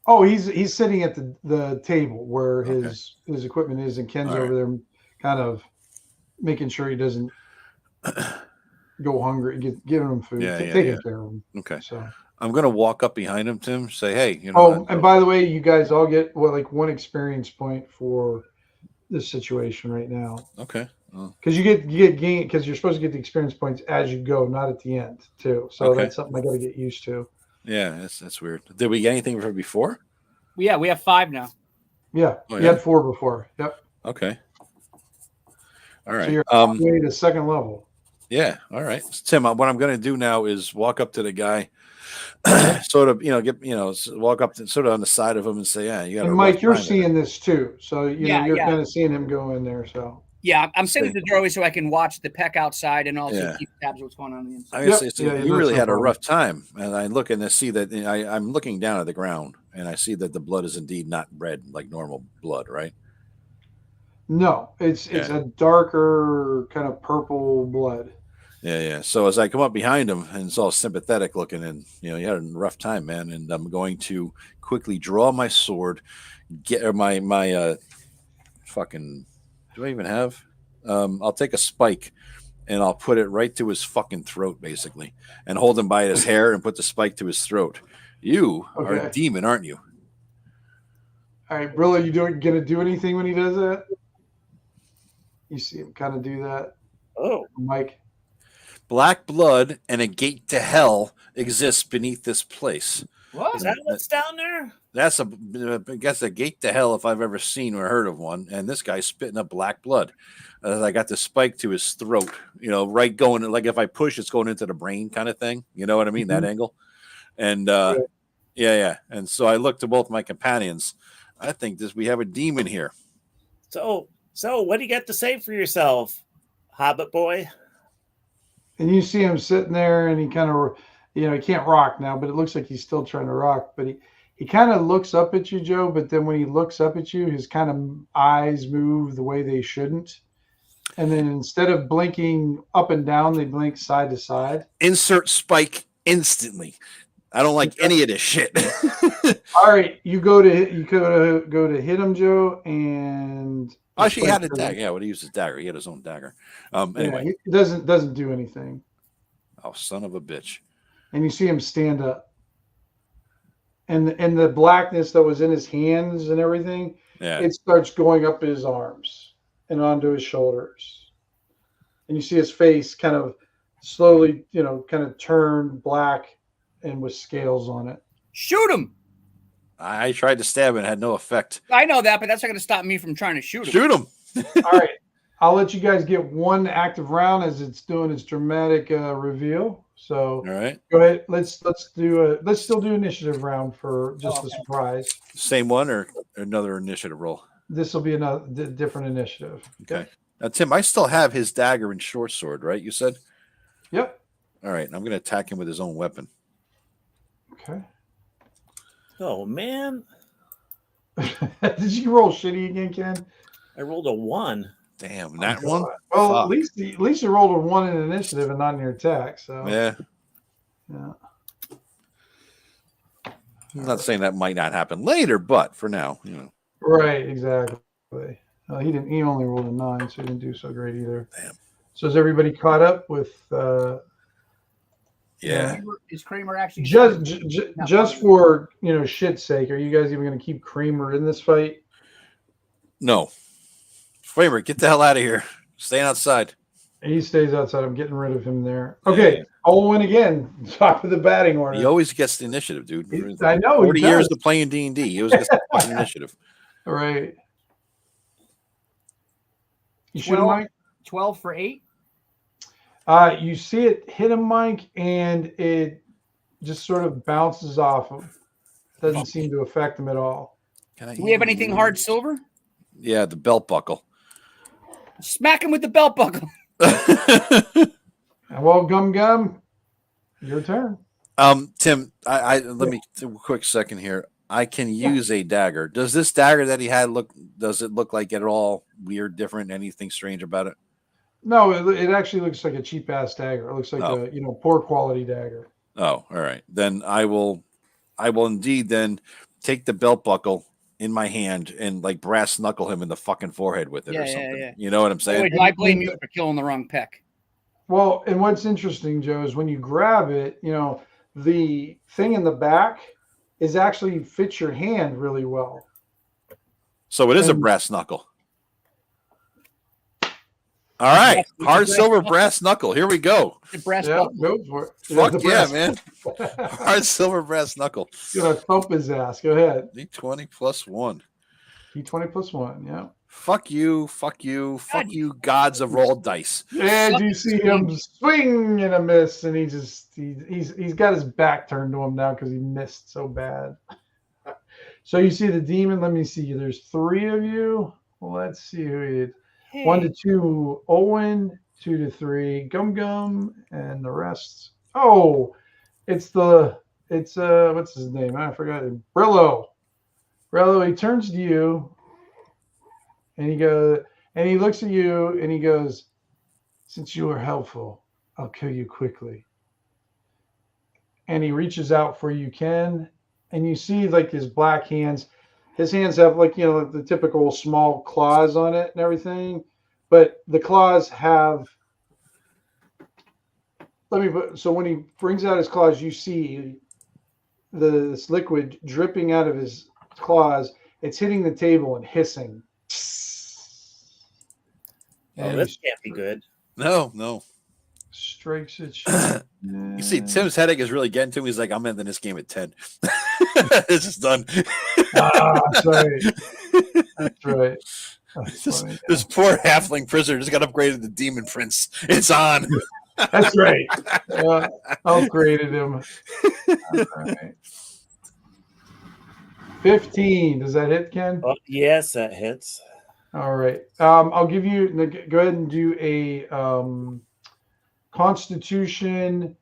Oh, he's sitting at the table where his equipment is, and Ken's over there kind of making sure he doesn't go hungry, giving him food, taking care of him. Okay. So I'm gonna walk up behind him, Tim, say, hey, and by the way, you guys all get one experience point for this situation right now. Okay. Because you get gain because you're supposed to get the experience points as you go, not at the end too. So that's something I got to get used to. Yeah, that's weird. Did we get anything for before? Yeah, we have 5 now. Yeah, you had 4 before. Yep. Okay. All right. So you're on the way to second level. Yeah. All right, Tim. What I'm going to do now is walk up to the guy, sort of, walk up to, sort of on the side of him and say, yeah, you got. And Mike, you're seeing this too, so you're kind of seeing him go in there. So. Yeah, I'm sitting at the doorway so I can watch the peck outside and also keep tabs of what's going on the inside. I mean, you really had a rough time, and I look and I see that I'm looking down at the ground, and I see that the blood is indeed not red like normal blood, right? No, it's a darker kind of purple blood. Yeah. So as I come up behind him, and it's all sympathetic looking, and you had a rough time, man. And I'm going to quickly draw my sword, get my fucking. Do I even have? I'll take a spike, and I'll put it right to his fucking throat, basically, and hold him by his hair and put the spike to his throat. You are a demon, aren't you? All right, Brillo, you gonna do anything when he does that? You see him kind of do that. Oh, Mike. Black blood and a gate to hell exists beneath this place. What? Is that what's down there? That's I guess a gate to hell if I've ever seen or heard of one. And this guy's spitting up black blood. I got the spike to his throat, right going, like if I push, it's going into the brain kind of thing. You know what I mean? That angle. And yeah. And so I looked to both my companions. I think we have a demon here. So what do you got to say for yourself, Hobbit boy? And you see him sitting there, and he kind of, he can't rock now, but it looks like he's still trying to rock. But he kind of looks up at you, Joe. But then when he looks up at you, his kind of eyes move the way they shouldn't. And then instead of blinking up and down, they blink side to side. Insert spike instantly. I don't like any of this shit. All right, you go to hit him, Joe, and actually, he had a dagger. Yeah, he used his dagger. He had his own dagger. Anyway, yeah, he doesn't do anything. Oh, son of a bitch! And you see him stand up, and the blackness that was in his hands and everything, it starts going up his arms and onto his shoulders, and you see his face kind of slowly, kind of turn black and with scales on it. Shoot him! I tried to stab him, it had no effect. I know that, but that's not going to stop me from trying to shoot him. Shoot him! All right, I'll let you guys get one active round as it's doing its dramatic reveal. So, all right, go ahead. Let's still do initiative round for just the surprise. Same one or another initiative roll? This will be another different initiative. Okay. Now, Tim, I still have his dagger and short sword, right? You said. Yep. All right, I'm going to attack him with his own weapon. Okay. Oh man! Did you roll shitty again, Ken? I rolled a 1. Damn, that one. Well, at least you rolled a 1 in initiative and not in your attack. So yeah. I'm not saying that might not happen later, but for now, Right, exactly. He only rolled a 9, so he didn't do so great either. Damn. So is everybody caught up with? Yeah. Is Kramer actually just for shit's sake? Are you guys even going to keep Kramer in this fight? No. Kramer, get the hell out of here. Stay outside. He stays outside. I'm getting rid of him there. Okay, Owen again. Top of the batting order. He always gets the initiative, dude. I know. 40 years of playing D&D. He always gets the fucking initiative. All right. You shoot him, Mike? 12 for 8. You see it hit him, Mike, and it just sort of bounces off him. Doesn't seem to affect him at all. Do we have anything hard silver? Yeah, the belt buckle. Smack him with the belt buckle. Well, Gum, your turn. Tim, let me take a quick second here. I can use a dagger. Does this dagger that he had does it look like at all weird, different, anything strange about it? No, it actually looks like a cheap ass dagger. It looks like a poor quality dagger. Oh, all right. Then I will indeed then take the belt buckle in my hand and like brass knuckle him in the fucking forehead with it or something. Yeah. You know what I'm saying? I blame you for killing the wrong peck. Well, and what's interesting, Joe, is when you grab it, the thing in the back is actually fits your hand really well. So it is a brass knuckle. All right, hard silver brass knuckle. Here we go. The brass knuckle. Go for it. Fuck yeah, man. Hard silver brass knuckle. You're gonna thump his ass. Go ahead. D20 plus 1. D20 plus 1. Yeah. Fuck you, gods of roll dice. And you see him swing and a miss, and he's got his back turned to him now because he missed so bad. So you see the demon. Let me see. There's 3 of you. Well, let's see who he is. 1 to 2, Owen. 2 to 3, Gum, and the rest. Oh, it's what's his name? I forgot it. Brillo. He turns to you, and he looks at you, and he goes, "Since you were helpful, I'll kill you quickly. And he reaches out for you, Ken, and you see like his black hands. His hands have like, the typical small claws on it and everything, but the claws have. So when he brings out his claws, you see this liquid dripping out of his claws. It's hitting the table and hissing. Oh, this can't be good. No. Strikes at you. You see, Tim's headache is really getting to him. He's like, I'm ending this game at 10. This is done. That's right. That's right. This poor halfling prisoner just got upgraded to Demon Prince. It's on. That's right. Upgraded him. All right. 15. Does that hit, Ken? Oh, yes, that hits. All right. I'll give you. Go ahead and do a Constitution.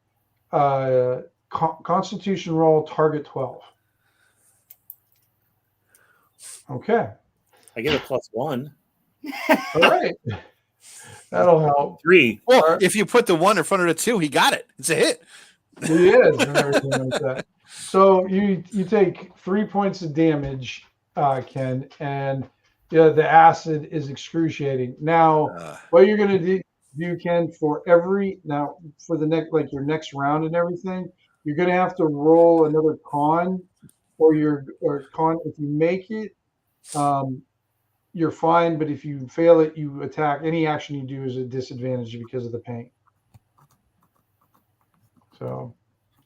Constitution roll. Target 12. Okay. I get a +1. All right. That'll help. 3. Well, if you put the 1 in front of the 2, he got it. It's a hit. He is and everything like that. So you take 3 points of damage, Ken, and the acid is excruciating. Now, what you're going to do, Ken, for the next, like your next round and everything, you're going to have to roll another con, or con. If you make it, you're fine. But if you fail it, you attack. Any action you do is a disadvantage because of the pain. So,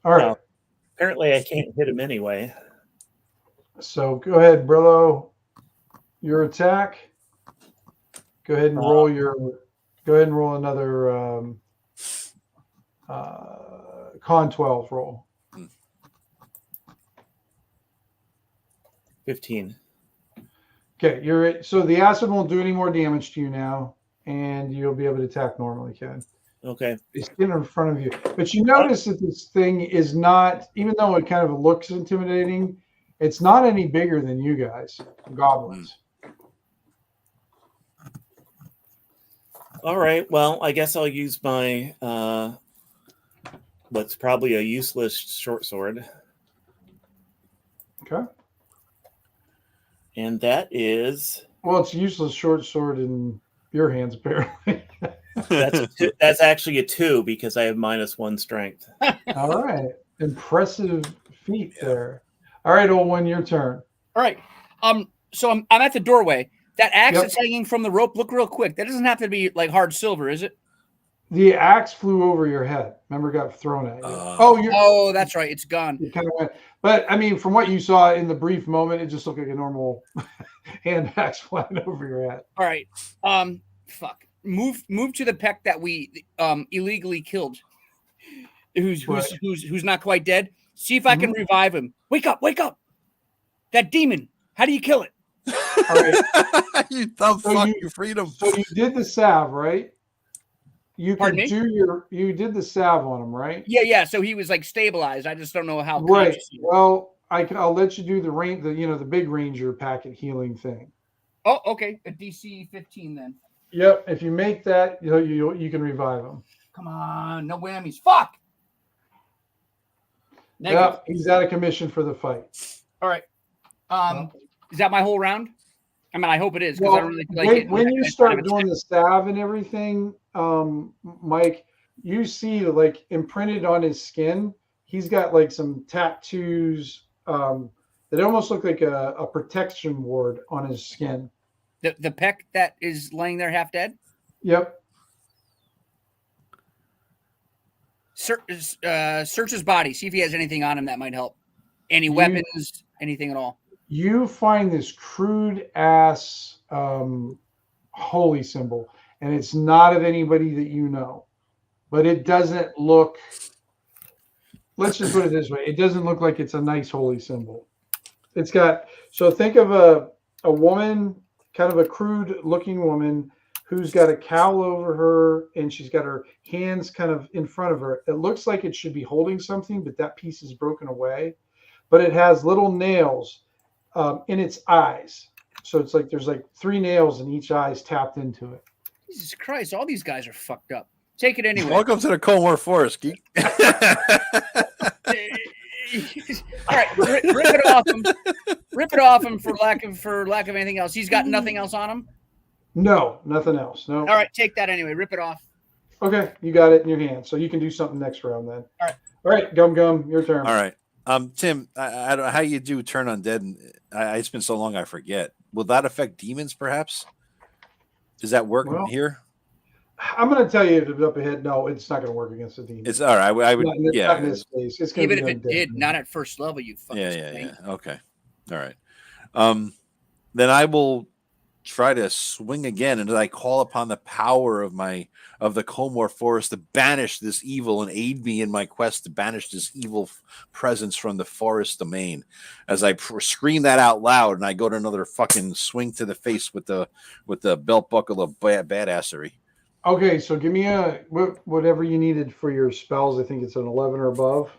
all right. Well, apparently, I can't hit him anyway. So go ahead, Brillo. Your attack. Go ahead and roll your. Go ahead and roll another con 12 roll. 15. Okay, so the acid won't do any more damage to you now, and you'll be able to attack normally, Ken. Okay. It's in front of you, but you notice that this thing is not, even though it kind of looks intimidating, it's not any bigger than you guys, goblins. All right. Well, I guess I'll use my what's probably a useless short sword. Okay. And that is. Well, it's a useless short sword in your hands, apparently. That's actually a 2 because I have -1 strength. All right. Impressive feat there. All right, old one, your turn. All right. So I'm at the doorway. That axe that's hanging from the rope, look real quick. That doesn't have to be like hard silver, is it? The axe flew over your head. Remember, it got thrown at you. Oh, that's right. It's gone. It kind of went. But I mean, from what you saw in the brief moment, it just looked like a normal hand axe flying over your head. All right. Fuck. Move to the peck that we illegally killed. Who's not quite dead. See if I can revive him. Wake up! That demon. How do you kill it? All right. You dumb fuck, you freedom. So you did the salve, right? You Pardon me? You did the salve on him, right? Yeah. So he was like stabilized. I just don't know how. Right. Well, I'll let you do the big ranger packet healing thing. Oh, okay. A DC 15 then. Yep. If you make that, you can revive him. Come on, no whammies. Fuck. Yeah, he's out of commission for the fight. All right. Is that my whole round? I mean, I hope it is because I don't really like it. When you start doing the salve and everything, Mike, you see like imprinted on his skin, he's got like some tattoos that almost look like a protection ward on his skin. The peck that is laying there half dead? Yep. Search his body. See if he has anything on him that might help. Any weapons, anything at all. You find this crude ass holy symbol, and it's not of anybody that you know, but it doesn't look. Let's just put it this way: it doesn't look like it's a nice holy symbol. It's got. So think of a woman, kind of a crude looking woman, who's got a cowl over her, and she's got her hands kind of in front of her. It looks like it should be holding something, but that piece is broken away. But it has little nails in its eyes. So it's like there's like 3 nails in each eye is tapped into it. Jesus Christ, all these guys are fucked up. Take it anyway. Welcome to the Komor Forest, geek. All right, rip it off him. Rip it off him for lack of anything else. He's got nothing else on him. No, nothing else. No. All right, take that anyway. Rip it off. Okay, you got it in your hand, so you can do something next round then. All right, Gum, your turn. All right, Tim, I don't know how you do turn undead. And it's been so long, I forget. Will that affect demons? Perhaps. Does that work here? I'm going to tell you if it's up ahead. No, it's not going to work against the demon. It's all right. I would. Yeah. It's even if it did, not at first level, you fucking. Yeah. Okay. All right. Then I will try to swing again, and I call upon the power of the Komor Forest to banish this evil and aid me in my quest to banish this evil presence from the forest domain. As I scream that out loud, and I go to another fucking swing to the face with the belt buckle of badassery. Okay, so give me whatever you needed for your spells. I think it's an 11 or above.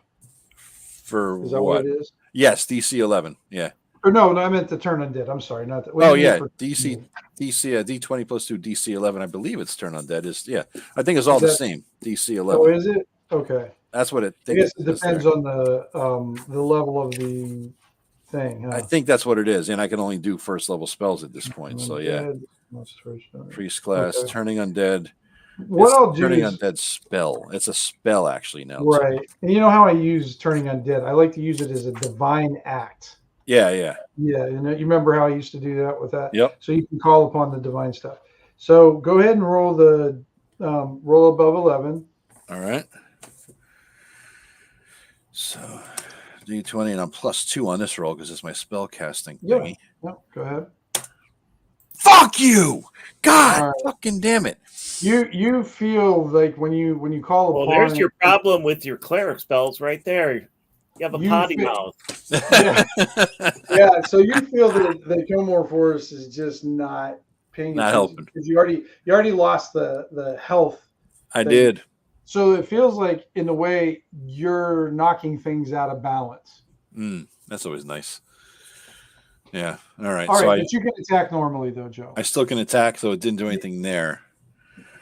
For is that what it is? Yes, DC 11. Yeah. Or no, I meant the turn undead. I'm sorry, not that. DC D20 plus 2 DC 11. I believe it's turn undead is I think it's all the same. DC 11. Oh, is it? Okay. That's what it. I guess it depends on the level of the thing. Huh? I think that's what it is, and I can only do first level spells at this point. So priest class turning undead. What I'll do turning undead spell. It's a spell actually now. Right, and you know how I use turning undead? I like to use it as a divine act. Yeah. You remember how I used to do that with that? Yep. So you can call upon the divine stuff. So go ahead and roll the roll above 11. All right. So D20, and I'm +2 on this roll because it's my spell casting thingy. Yep. Go ahead. Fuck you! God, fucking damn it! You feel like when you call upon. Well, there's your problem with your cleric spells right there. You have a potty mouth. Yeah. So you feel that the Komor Forest is just not paying attention, helping because you already lost the health. I did. So it feels like in a way you're knocking things out of balance. That's always nice. Yeah. All right. All right, but you can attack normally though, Joe. I still can attack, so it didn't do anything there.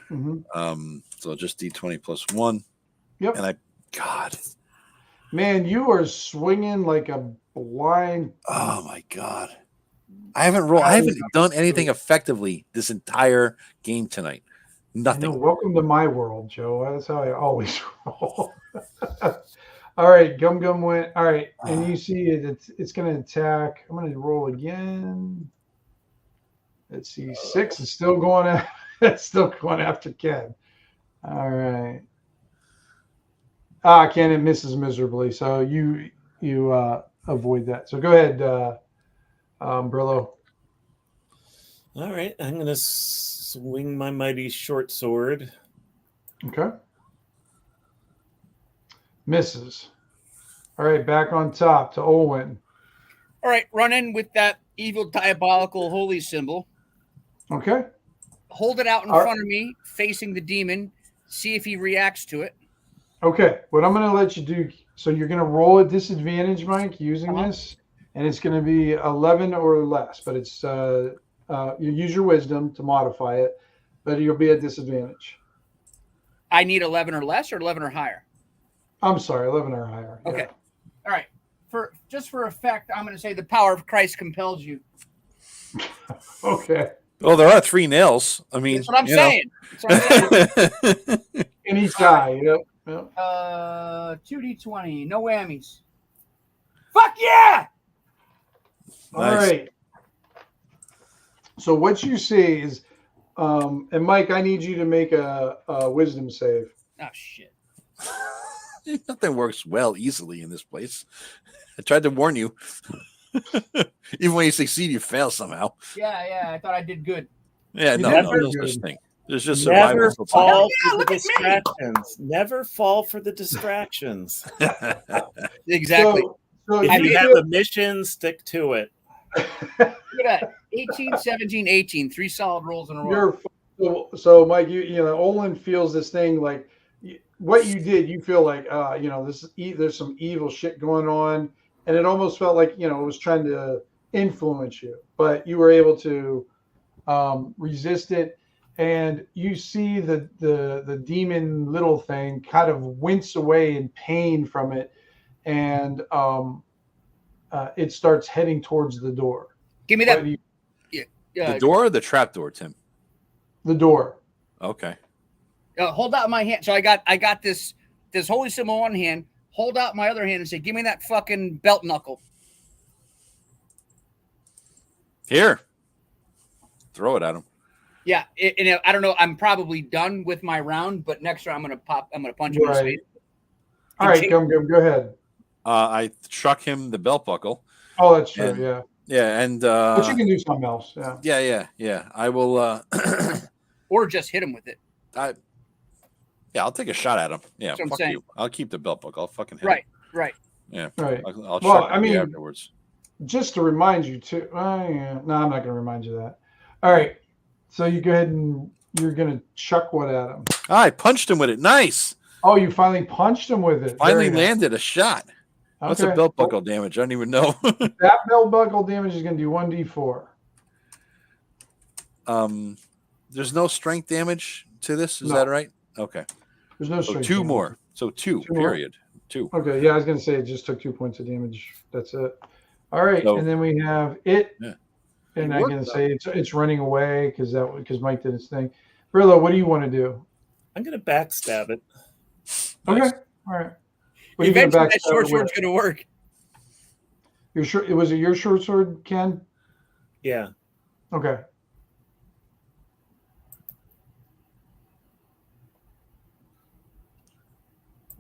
Mm-hmm. So just D20 plus 1. Yep. And God. Man, you are swinging like a blind. Oh my God. I haven't done anything effectively this entire game tonight. Nothing. Welcome to my world, Joe. That's how I always roll. All right, Gum went. All right, and you see it's going to attack. I'm going to roll again. Let's see, 6 is still going. It's still going after Ken. All right. Ken, it misses miserably. So you avoid that. So go ahead, Brillo. All right, I'm going to swing my mighty short sword. Okay. Misses. All right, back on top to Olwen. All right, run in with that evil, diabolical, holy symbol. Okay. Hold it out in front of me, facing the demon. See if he reacts to it. Okay, what I'm going to let you do, so you're going to roll a disadvantage, Mike, using this, and it's going to be 11 or less, but it's you use your wisdom to modify it, but you'll be at disadvantage. I need 11 or less, or 11 or higher? I'm sorry, 11 or higher. Okay. Yeah. All right. For effect, I'm going to say the power of Christ compels you. Okay. Well, there are 3 nails. I mean, that's what I'm saying. In each eye, Yep. 2d20, no whammies. Fuck yeah! Nice. All right. So what you see is, and Mike, I need you to make a wisdom save. Oh shit! Nothing works easily in this place. I tried to warn you. Even when you succeed, you fail somehow. Yeah. I thought I did good. Yeah, no such thing. There's just never fall for the distractions. Never fall for the distractions. Exactly. So if you have a mission, stick to it. Look at that. 18, 17, 18. 3 solid rolls in a row. So Mike, Olin feels this thing like what you did. You feel like, there's some evil shit going on, and it almost felt like it was trying to influence you, but you were able to resist it. and you see the demon little thing kind of wince away in pain from it, and it starts heading towards the door. Give me that. The door or the trap door, Tim? The door. Okay. Hold out my hand. So I got this holy symbol in one hand. Hold out my other hand and say, "Give me that fucking belt knuckle." Here. Throw it at him. Yeah, I don't know. I'm probably done with my round, but next round I'm gonna punch him in his face. All right, go ahead. I struck him the belt buckle. Oh, that's true. Yeah. Yeah, and but you can do something else. Yeah. Yeah. I will. Or just hit him with it. I'll take a shot at him. Yeah, That's what I'm fuck saying. you. I'll keep the belt buckle. I'll fucking hit him. Right. Yeah. Right. I'll shot you afterwards. Just to remind you too. No, I'm not going to remind you that. All right. So you go ahead and you're going to chuck what at him? I punched him with it. Nice. Oh, you finally punched him with it. Finally landed a shot. Okay. What's a belt buckle damage? I don't even know. That belt buckle damage is going to do 1d4. There's no strength damage to this. Is that right? Okay. There's no strength. Two more. So two period. More? 2. Okay. Yeah, I was going to say it just took 2 points of damage. That's it. All right. So, and then we have it. Yeah. And I'm going to say it's running away because Mike did his thing. Brillo, what do you want to do? I'm going to backstab it. Okay. Nice. All right. Eventually, that short sword's going to work. Was it your short sword, Ken? Yeah. Okay.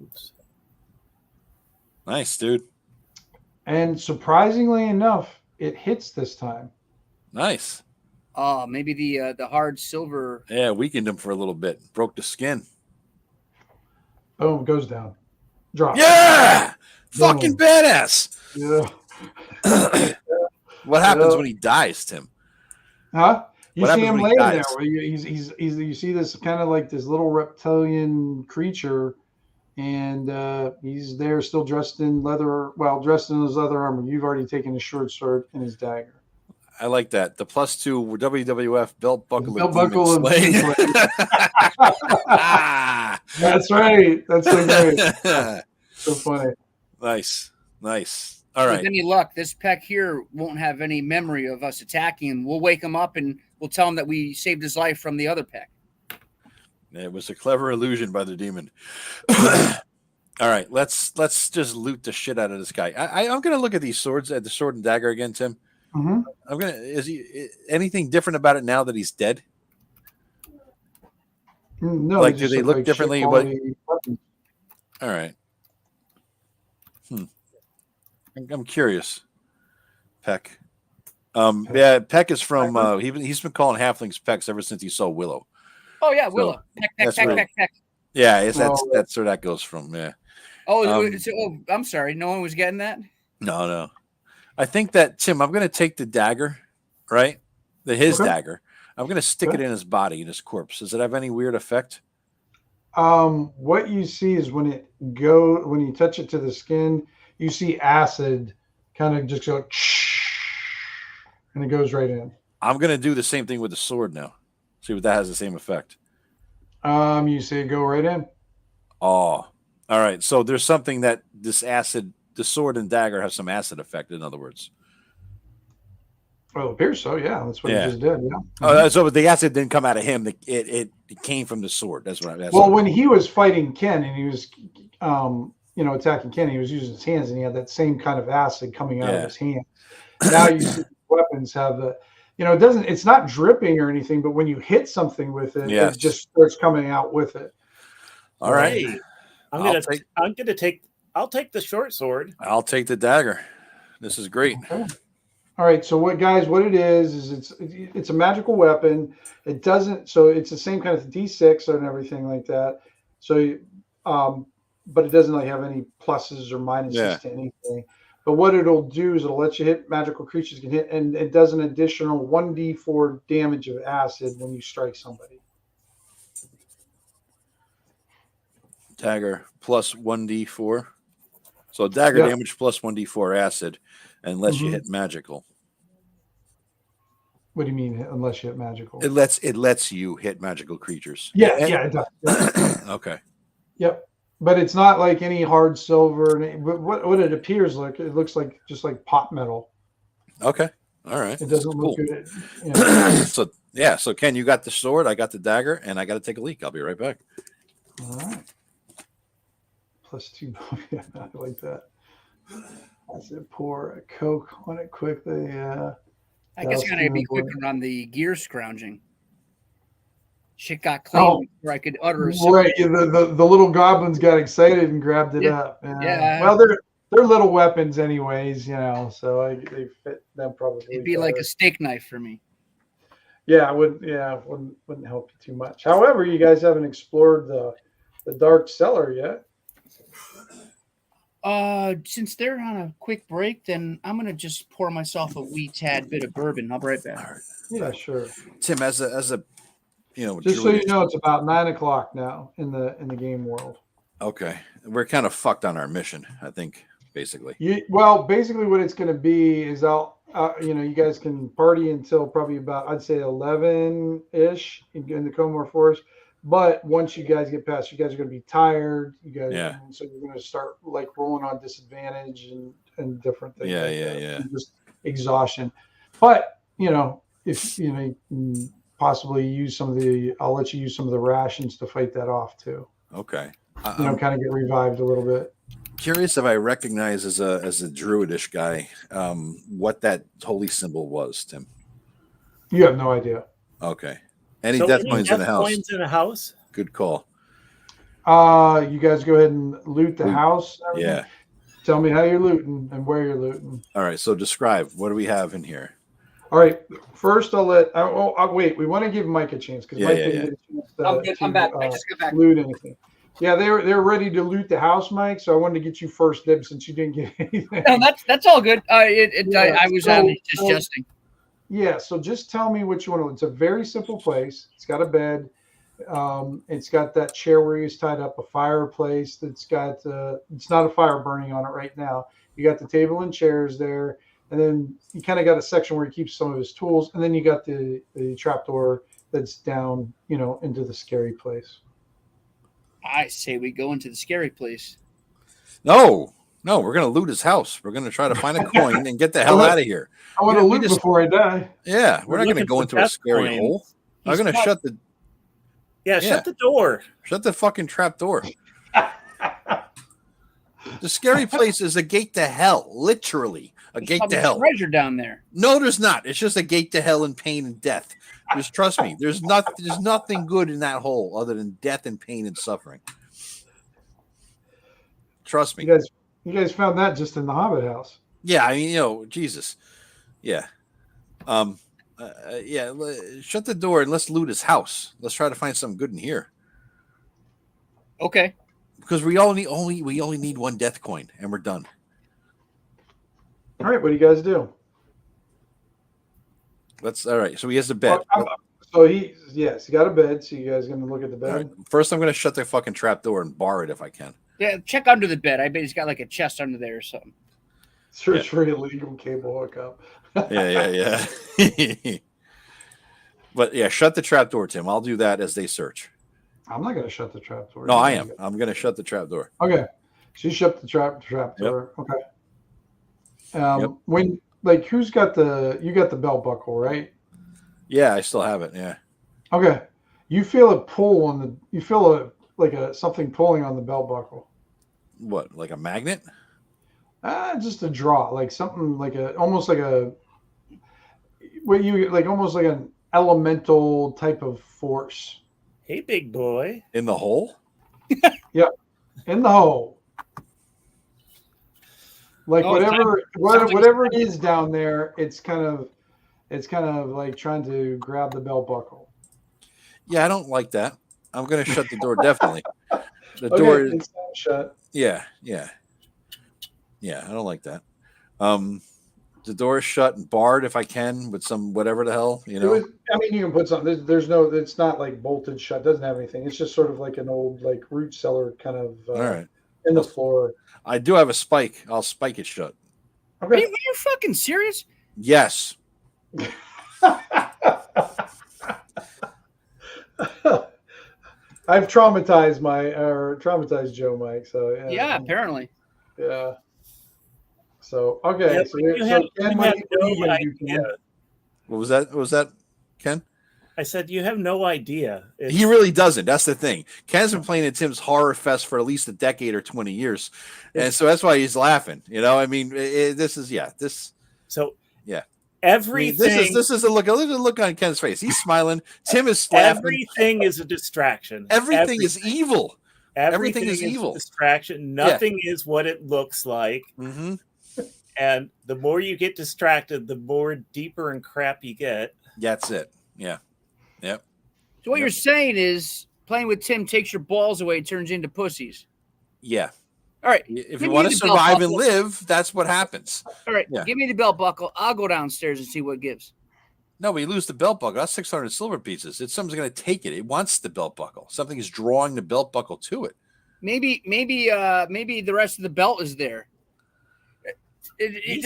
Oops. Nice, dude. And surprisingly enough, it hits this time. Nice. Oh, maybe the hard silver. Yeah, weakened him for a little bit. Broke the skin. Boom, goes down. Drop. Yeah! Boom. Fucking badass. Yeah. What happens when he dies, Tim? Huh? You see him laying there. Where you see this kind of like this little reptilian creature, and he's there still dressed in leather. Well, dressed in his leather armor. You've already taken his short sword and his dagger. I like that. The +2 WWF belt buckle. Belt buckle of That's right. That's so great. So funny. Nice. All right. With any luck, this Peck here won't have any memory of us attacking him. We'll wake him up and we'll tell him that we saved his life from the other Peck. It was a clever illusion by the demon. All right, let's just loot the shit out of this guy. I'm gonna look at these swords, at the sword and dagger again, Tim. Mm-hmm. Is he anything different about it now that he's dead? No. Like, do they look differently? But all right. I'm curious. Peck. Yeah, Peck is from. He's been calling halflings Pecks ever since he saw Willow. Oh yeah, Willow. So, Peck. Yeah, that's where that goes from. Yeah. Oh, I'm sorry. No one was getting that. No. I think that Tim. I'm going to take the dagger, right? His dagger. I'm going to stick it in his body, in his corpse. Does it have any weird effect? What you see is when you touch it to the skin, you see acid kind of just go, and it goes right in. I'm going to do the same thing with the sword now. See if that has the same effect. You see it go right in. Oh, all right. So there's something that this acid, the sword and dagger have some acid effect, in other words. Well, it appears so, yeah. That's what he just did, yeah. So the acid didn't come out of him. It came from the sword. That's what when he was fighting Ken and he was attacking Ken, he was using his hands and he had that same kind of acid coming out of his hand. Now you see weapons have it's not dripping or anything, but when you hit something with it, it just starts coming out with it. All right. I'll take the short sword. I'll take the dagger. This is great. Okay. All right, so what it is it's a magical weapon. It doesn't, so it's the same kind of D6 and everything like that. So, but it doesn't have any pluses or minuses to anything. But what it'll do is it'll let you hit magical creatures can hit, and it does an additional 1d4 damage of acid when you strike somebody. Dagger plus 1d4. So dagger damage plus 1d4 acid, unless you hit magical. What do you mean? Unless you hit magical? It lets you hit magical creatures. Yeah, it does. Yeah. Okay. Yep. But it's not like any hard silver. But what it appears like, it looks like just like pot metal. Okay. All right. It doesn't look cool. good. You know. So Ken, you got the sword, I got the dagger, and I got to take a leak. I'll be right back. All right. +2. Yeah, I like that. That's it. Pour a Coke on it quickly. Yeah. I guess I gotta be quicker on the gear scrounging. Shit got claimed before I could utter a right. Yeah, the little goblins got excited and grabbed it up. Yeah. Well, they're little weapons, anyways. You know, so they fit them probably. It'd be like a steak knife for me. Yeah, wouldn't help you too much. However, you guys haven't explored the dark cellar yet. Since they're on a quick break, then I'm gonna just pour myself a wee tad bit of bourbon. I'll be right back. Yeah, sure. Tim, as a just so you know, it's about 9:00 now in the game world. Okay, we're kind of fucked on our mission, I think, basically. Basically, what it's going to be is you guys can party until probably about, I'd say 11-ish in the Komor Forest. But once you guys get past, you guys are going to be tired. You guys, so you're going to start like rolling on disadvantage and different things. Yeah. Just exhaustion. But if you can possibly use I'll let you use some of the rations to fight that off too. Okay. Kind of get revived a little bit. Curious if I recognize as a druidish guy what that holy symbol was, Tim. You have no idea. Okay. Any death coins in the house? Coins in a house? Good call. You guys go ahead and loot the house. Yeah. Tell me how you're looting and where you're looting. All right. So describe, what do we have in here? All right. First, I'll let. Wait. We want to give Mike a chance because Mike didn't get a chance I'm back. I just got back. Loot anything. Yeah, they're ready to loot the house, Mike. So I wanted to get you first dibs since you didn't get anything. No, that's all good. I was just jesting. Yeah, so just tell me what you want to. It's a very simple place. It's got a bed. It's got that chair where he's tied up, a fireplace that's got. It's not a fire burning on it right now. You got the table and chairs there, and then you kind of got a section where he keeps some of his tools, and then you got the trapdoor that's down, into the scary place. I say we go into the scary place. No, we're gonna loot his house. We're gonna try to find a coin and get the hell out of here. I want to loot before I die. Yeah, we're not gonna go into a scary hole. I'm gonna shut the. Yeah, shut the door. Shut the fucking trap door. The scary place is a gate to hell, literally a gate to hell. Treasure down there. No, there's not. It's just a gate to hell and pain and death. Just trust me. There's nothing good in that hole other than death and pain and suffering. Trust me. You guys found that just in the Hobbit house. Yeah, I mean, Jesus. Yeah. Shut the door and let's loot his house. Let's try to find something good in here. Okay. Because we only need one death coin and we're done. All right, what do you guys do? All right. So he has a bed. He got a bed. So you guys gonna look at the bed? Right. First, I'm gonna shut the fucking trap door and bar it if I can. Yeah, check under the bed. I bet he's got like a chest under there or something. Search for illegal cable hookup. Yeah. But yeah, shut the trap door, Tim. I'll do that as they search. I'm not gonna shut the trap door. No, I am. I'm gonna shut the trap door. Okay. So you shut the trap door. Yep. Okay. When who's got you got the belt buckle, right? Yeah, I still have it. Yeah. Okay. You feel a pull something pulling on the belt buckle. What, like a magnet? Just a draw, like something almost like an elemental type of force. Hey, big boy. In the hole? Yep. In the hole. Like whatever it is down there, it's kind of like trying to grab the belt buckle. Yeah, I don't like that. I'm gonna shut the door definitely. The door is shut. Yeah. I don't like that. The door is shut and barred if I can with some whatever the hell, you can put something. It's not like bolted shut. Doesn't have anything. It's just sort of like an old like root cellar kind of. All right. In the floor. I do have a spike. I'll spike it shut. Okay. Are you fucking serious? Yes. I've traumatized Joe, Mike. So Yeah, apparently. Yeah. So okay. Yeah, So you Ken, have what are you no gonna do, idea. Ken? What was that? What was that, Ken? I said you have no idea. He really doesn't. That's the thing. Ken's been playing at Tim's Horror Fest for at least a decade or 20 years. And so that's why he's laughing. You know, I mean, this is, yeah, this. So, yeah. Everything. I mean, this is a look. Look at the look on Ken's face. He's smiling. Tim is laughing. Everything is a distraction. Everything is evil. Everything is evil. A distraction. Nothing is what it looks like. Mm-hmm. And the more you get distracted, the more deeper and crap you get. That's it. Yeah. Yep. So what you're saying is playing with Tim takes your balls away, turns you into pussies. Yeah. All right. If you want to survive and live, that's what happens. All right. Yeah. Give me the belt buckle. I'll go downstairs and see what gives. No, we lose the belt buckle. That's 600 silver pieces. It's someone's going to take it. It wants the belt buckle. Something is drawing the belt buckle to it. Maybe the rest of the belt is there. We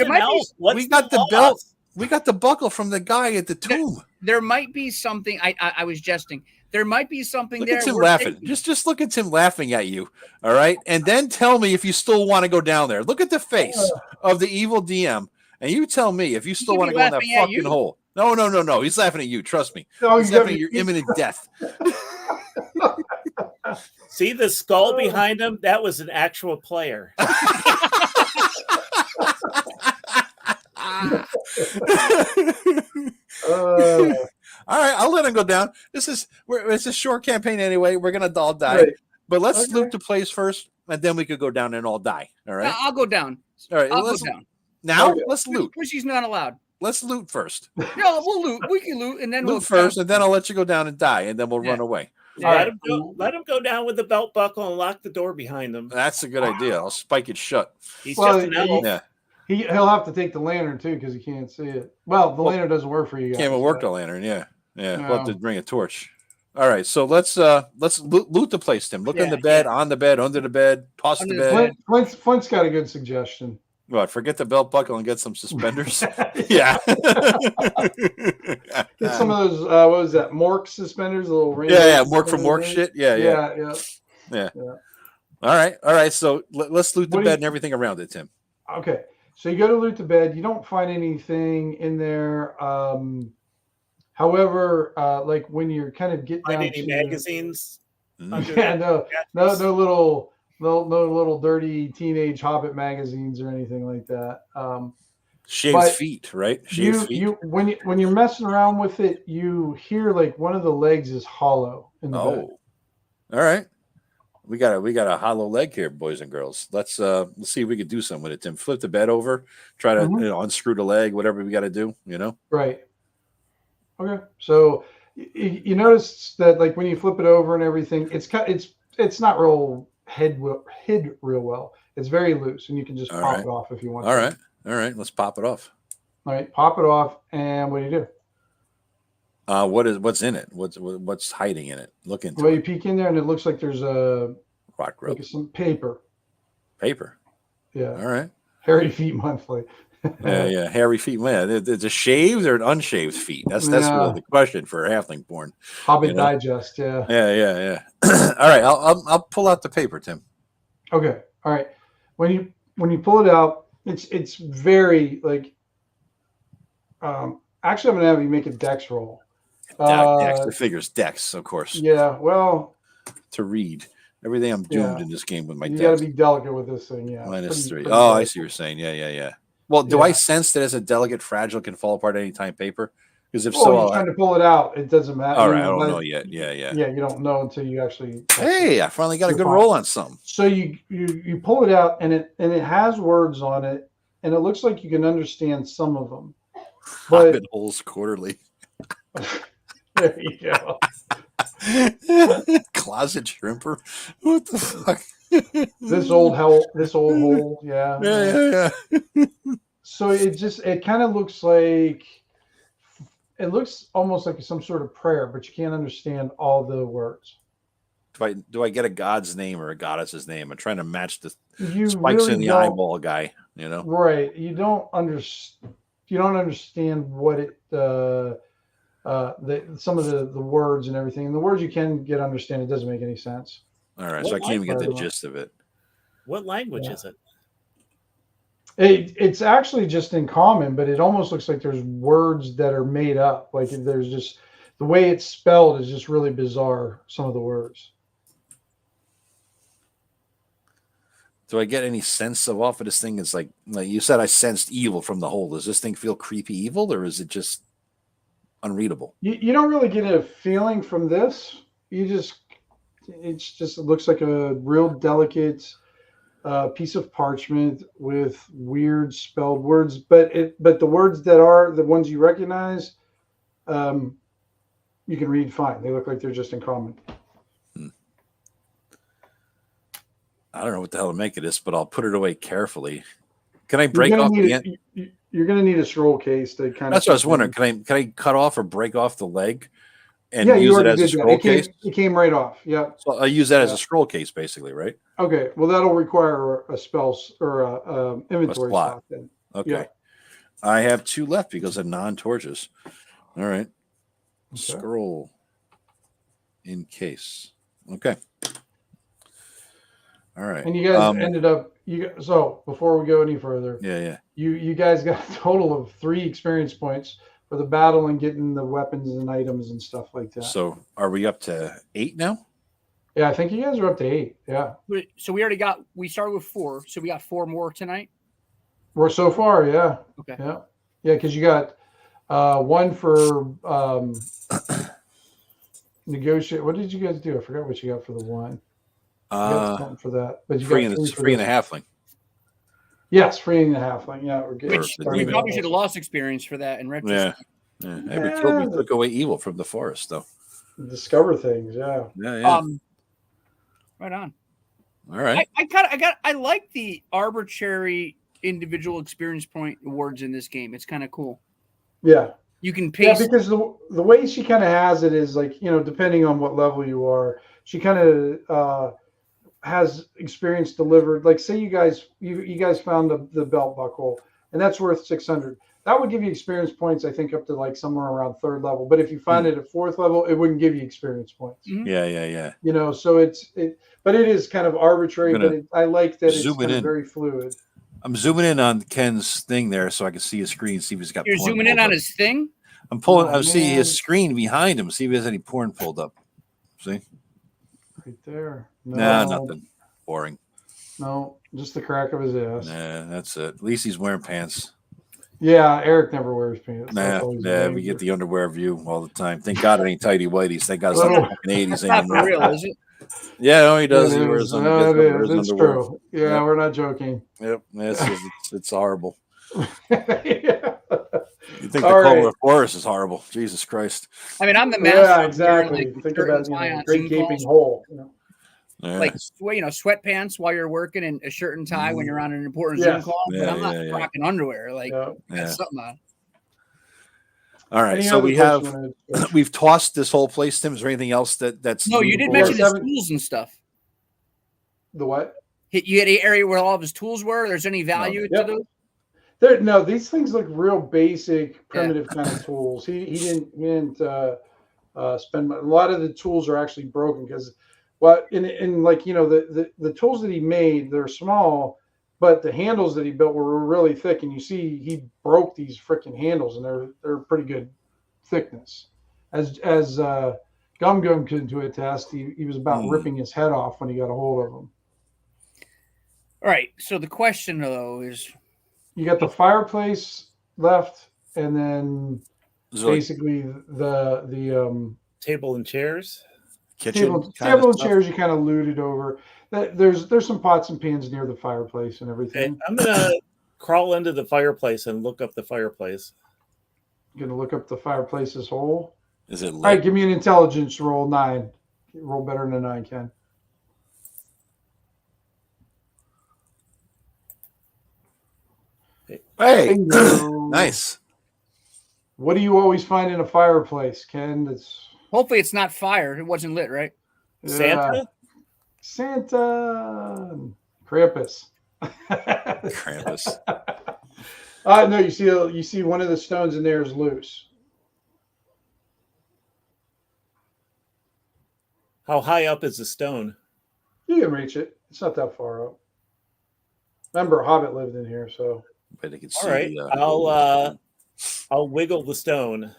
got the belt. We got the buckle from the guy at the tomb. There might be something. I was jesting. There might be something look there. Look at Tim laughing. Just look at Tim laughing at you. All right. And then tell me if you still want to go down there. Look at the face of the evil DM. And you tell me if you still want to go in that fucking hole. No. He's laughing at you. Trust me. He's laughing at your imminent death. See the skull behind him? That was an actual player. All right, I'll let him go down. It's a short campaign anyway. We're gonna all die, right. But let's loot the place first, and then we could go down and all die. All right, I'll go down. All right, I'll go down. Now let's loot. Pussy's not allowed. Let's loot first. No, we'll loot. We can loot, and then loot first, and then I'll let you go down and die, and then we'll run away. Let him go down with the belt buckle and lock the door behind him. That's a good idea. I'll spike it shut. He's just an elf. Yeah. He'll have to take the lantern too because he can't see it. Well, the lantern doesn't work for you guys. Can't even work the lantern. Yeah. No. We'll have to bring a torch. All right, so let's loot the place, Tim. Look in the bed, on the bed, under the bed, toss the bed. Flint's got a good suggestion. What? Forget the belt buckle and get some suspenders. Yeah. Get some of those. What was that? Mork suspenders, a little ring. Yeah. Mork from Mork shit. Yeah. All right. So let's loot the bed and everything around it, Tim. Okay. So you go to loot the bed. You don't find anything in there. However, like when you're kind of getting down any magazines. Yeah, no little dirty teenage Hobbit magazines or anything like that. Shaved feet, right? Shaved feet. When you're messing around with it, you hear like one of the legs is hollow in the bed. All right. We got a hollow leg here, boys and girls. Let's see if we can do something with it, Tim. Flip the bed over, try to unscrew the leg, whatever we got to do, Right. Okay. So you notice that like when you flip it over and everything, it's not real hid real well. It's very loose, and you can just pop it off if you want. All right. Let's pop it off. All right, pop it off, and what do you do? What's in it? What's hiding in it? Look into it. Well, you peek in there, and it looks like there's rock grub. Like some paper. Paper. Yeah. All right. Hairy Feet Monthly. Yeah. Hairy feet. Man, it's a shaved or an unshaved feet. That's really the question for halfling porn. Hobbit Digest. Yeah. Yeah. All right. I'll pull out the paper, Tim. Okay. All right. When you pull it out, it's very like. Actually, I'm gonna have you make a dex roll. Dex. The figures dex, of course. Yeah. Well. To read. Everything I'm doomed in this game with my dex. You got to be delicate with this thing. Yeah. -3. Pretty I see what you're saying. Yeah. Well, do I sense that as a delicate, fragile, can fall apart at any time paper? Because if you're trying to pull it out, it doesn't matter. All right, I don't know yet. Yeah. Yeah, you don't know until you actually. Hey, I finally got a good roll on something. So you pull it out, and it has words on it, and it looks like you can understand some of them. But Hobbit Holes Quarterly. There you go. Closet shrimper. What the fuck? This old hole, yeah. Yeah. So it kind of looks like it looks almost like some sort of prayer, but you can't understand all the words. Do I get a god's name or a goddess's name? I'm trying to match the you spikes really in the eyeball guy, Right. You don't understand. understand what it some of the words and everything. And the words you can get understand, it doesn't make any sense. All right, so I can't even get the gist of it. What language is it? It's actually just in common, but it almost looks like there's words that are made up. Like there's just the way it's spelled is just really bizarre. Some of the words. Do I get any sense of off of this thing? It's like you said, I sensed evil from the hole. Does this thing feel creepy evil, or is it just unreadable? You don't really get a feeling from this. It looks like a real delicate piece of parchment with weird spelled words, but the words that are the ones you recognize, you can read fine. They look like they're just in common. I don't know what the hell to make of this, but I'll put it away carefully. Can I break off the end? You're going to need a scroll case to kind of. That's what I was wondering. Can I cut off or break off the leg and you use it as did a scroll case? It came right off. Yeah. So I use that as a scroll case, basically, right? Okay. Well, that'll require a spell or a inventory slot then. Okay. Yeah. I have 2 left because of non-torches. All right. Okay. Scroll in case. Okay. All right. And you guys ended up. So before we go any further, you guys got a total of 3 experience points for the battle and getting the weapons and items and stuff like that. So are we up to 8 now? Yeah, I think you guys are up to 8. Yeah. So we started with 4, so we got 4 more tonight. We're so far, yeah. Okay. Yeah, because you got 1 for negotiate. What did you guys do? I forgot what you got for the 1. You got something for that, but you free got free and a halfling. Yes, freeing the halfling. Yeah, we're good. We probably should have lost experience for that in retrospect. Yeah. We took away evil from the forest, though. Discover things, yeah. Yeah. Right on. All right. I like the arbitrary individual experience point awards in this game. It's kind of cool. Yeah. You can pace. Yeah, because the way she kind of has it is like, depending on what level you are, she kind of has experience delivered. Like, say you guys found the belt buckle, and that's worth 600. That would give you experience points, I think, up to like somewhere around 3rd level. But if you find it at 4th level, it wouldn't give you experience points. Mm-hmm. Yeah. So but it is kind of arbitrary. But I like that it's kind of very fluid. I'm zooming in on Ken's thing there so I can see his screen. See if he's got. You're zooming in on his thing. I'm pulling. I see his screen behind him. See if he has any porn pulled up. See. Right there. No, nothing. Boring. No, just the crack of his ass. Nah, that's it. At least he's wearing pants. Yeah, Eric never wears pants. We get the underwear view all the time. Thank God it ain't tighty whities. Thank God it's not the fucking 80s anymore. Not for real, is it? Yeah, no, he does. He wears it's underwear. True. Yeah, we're not joking. Yep, it's horrible. Yeah. You think the Komor Forest is horrible? Jesus Christ! I mean, I'm the master. Yeah, exactly. Think about great gaping hole. Yeah. Like sweatpants while you're working and a shirt and tie when you're on an important Zoom call. But I'm not rocking underwear. Like that's something on. All right, so we've tossed this whole place, Tim. Is there anything else that's no? You did mention his tools and stuff. The what? You had an area where all of his tools were. There's any value to those? These things look real basic, primitive kind of tools. He didn't spend a lot of the tools are actually broken because the tools that he made, they're small, but the handles that he built were really thick, and you see he broke these freaking handles, and they're pretty good thickness. As Gum to attest, he was about ripping his head off when he got a hold of them. All right. So the question though is, you got the fireplace left, and then basically the table and chairs. Table and chairs you kind of looted over. There's some pots and pans near the fireplace and everything. Okay, I'm gonna crawl into the fireplace and look up the fireplace. You're gonna look up the fireplace's hole. Is it lit? All right, give me an intelligence roll 9. Roll better than a 9, Ken. Hey, nice. What do you always find in a fireplace, Ken? Hopefully it's not fire. It wasn't lit, right? Santa, Krampus. Krampus. No, you see one of the stones in there is loose. How high up is the stone? You can reach it. It's not that far up. Remember, a hobbit lived in here, so. But they can All see right, I'll wiggle the stone.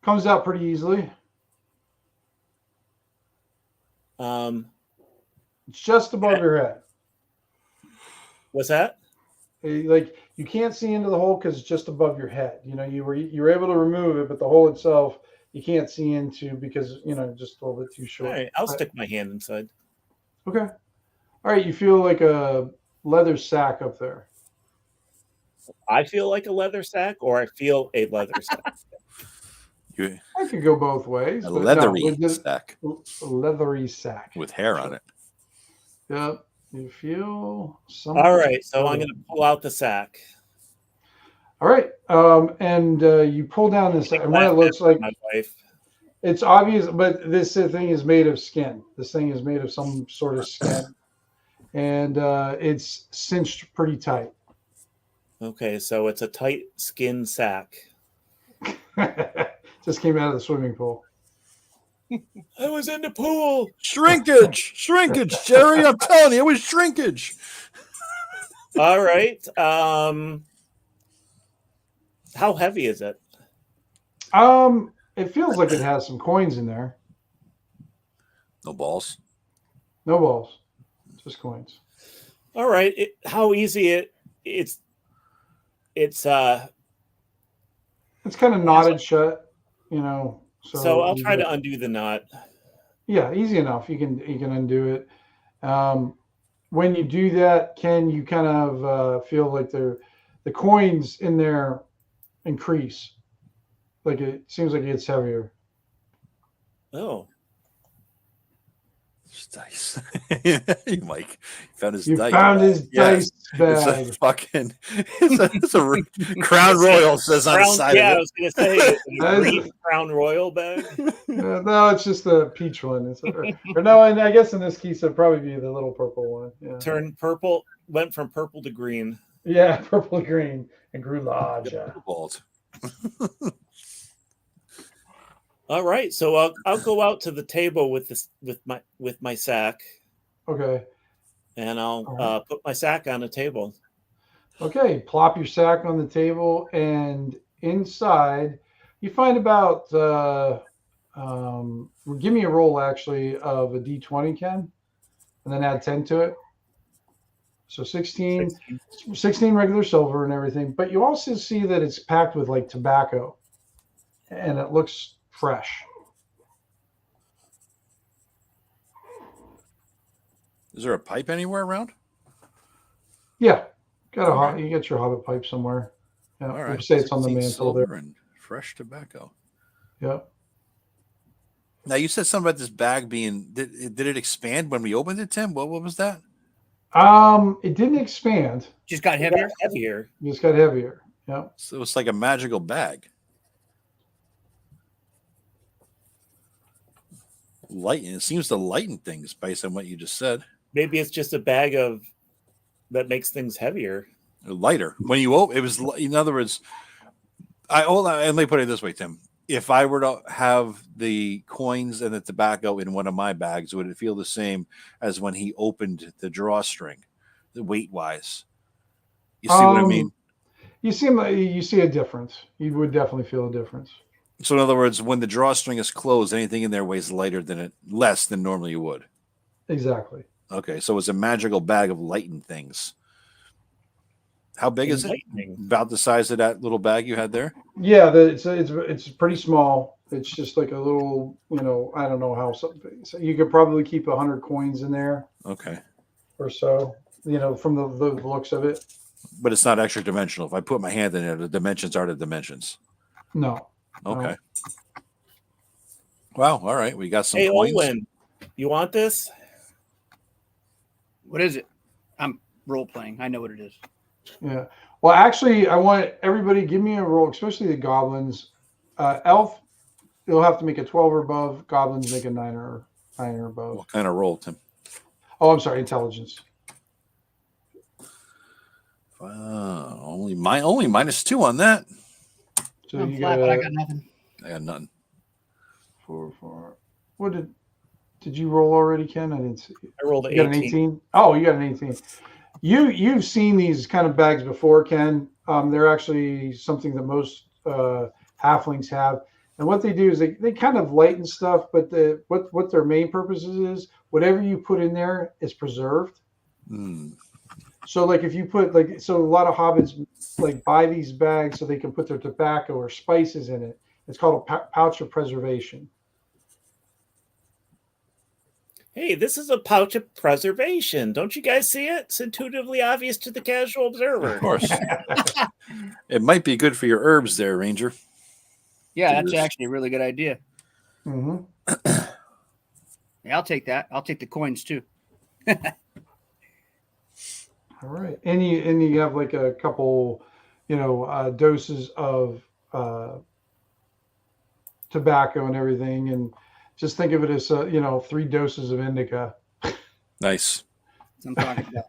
Comes out pretty easily. It's just above your head. What's that? Like you can't see into the hole because it's just above your head. You know, you were able to remove it, but the hole itself you can't see into because just a little bit too short. All right, I'll stick my hand inside. Okay. All right, you feel like a leather sack up there. I feel like a leather sack, or I feel a leather sack. I could go both ways. A leathery sack. A leathery sack with hair on it. Yep. You feel some. All right, so I'm going to pull out the sack. All right, and you pull down this, and what it looks like. My wife. It's obvious, but this thing is made of skin. This thing is made of some sort of skin, and it's cinched pretty tight. Okay, so it's a tight skin sack. Just came out of the swimming pool. I was in the pool. Shrinkage, Jerry. I'm telling you, it was shrinkage. All right. How heavy is it? It feels like it has some coins in there. No balls. No balls, just coins. All right. How easy it's kind of knotted shut, So I'll try to undo the knot. Yeah, easy enough. You can undo it. When you do that, Ken, you kind of feel like the coins in there increase. Like it seems like it gets heavier. Oh. It's dice. Mike found his you dice. Found his dice bag. It's a fucking it's a Crown Royal says on the side of it. I was gonna say a green Crown Royal bag. No, it's just the peach one. Or no, and I guess in this case it'd probably be the little purple one. Yeah. Turned purple, went from purple to green. Yeah, purple to green and grew larger. All right, so I'll go out to the table with my sack. Okay. And I'll put my sack on the table. Okay, plop your sack on the table, and inside you find about. Give me a roll actually of a D20, Ken, and then add 10 to it. So 16 regular silver and everything, but you also see that it's packed with like tobacco, and it looks fresh. Is there a pipe anywhere around? Yeah, you got your hobbit pipe somewhere. Yeah, all right. Say it's on the mantle there. And fresh tobacco. Yeah. Now you said something about this bag being. Did it expand when we opened it, Tim? What was that? It didn't expand. Just got heavier. Just got heavier. Yeah. So it's like a magical bag. Lighten. It seems to lighten things based on what you just said. Maybe it's just a bag that makes things heavier, lighter. When you open, it was. In other words, let me put it this way, Tim. If I were to have the coins and the tobacco in one of my bags, would it feel the same as when he opened the drawstring, the weight wise? You see what I mean? You see a difference. You would definitely feel a difference. So in other words, when the drawstring is closed, anything in there weighs less than normally you would. Exactly. Okay, so it's a magical bag of lightened things. How big is it? About the size of that little bag you had there? Yeah, it's pretty small. It's just like a little, I don't know how something. So you could probably keep 100 coins in there. Okay. Or so, from the looks of it. But it's not extra dimensional. If I put my hand in there, the dimensions are the dimensions. No. Okay. Wow. All right. We got some coins. Hey, Olwen, you want this? What is it? I'm role playing. I know what it is. Yeah. Well, actually, I want everybody give me a roll, especially the goblins. Elf, you'll have to make a 12 or above. Goblins make a 9 or above. What kind of roll, Tim? Oh, I'm sorry, intelligence. Only -2 on that. So I'm you flat, but I got nothing. I got nothing. 4. What did you roll already, Ken? I didn't see. I rolled an You got an 18. Oh, you got an 18. You've seen these kind of bags before, Ken. They're actually something that most halflings have. And what they do is they kind of lighten stuff, but what their main purpose is whatever you put in there is preserved. So like if you put a lot of hobbits like buy these bags so they can put their tobacco or spices in it. It's called a pouch of preservation. Hey, this is a pouch of preservation. Don't you guys see it? It's intuitively obvious to the casual observer. Of course. It might be good for your herbs there, Ranger. Yeah, that's actually a really good idea. Mm-hmm. Yeah, I'll take that. I'll take the coins too. All right, and you have like a couple, doses of tobacco and everything, and just think of it as 3 doses of indica. Nice. I'm talking about.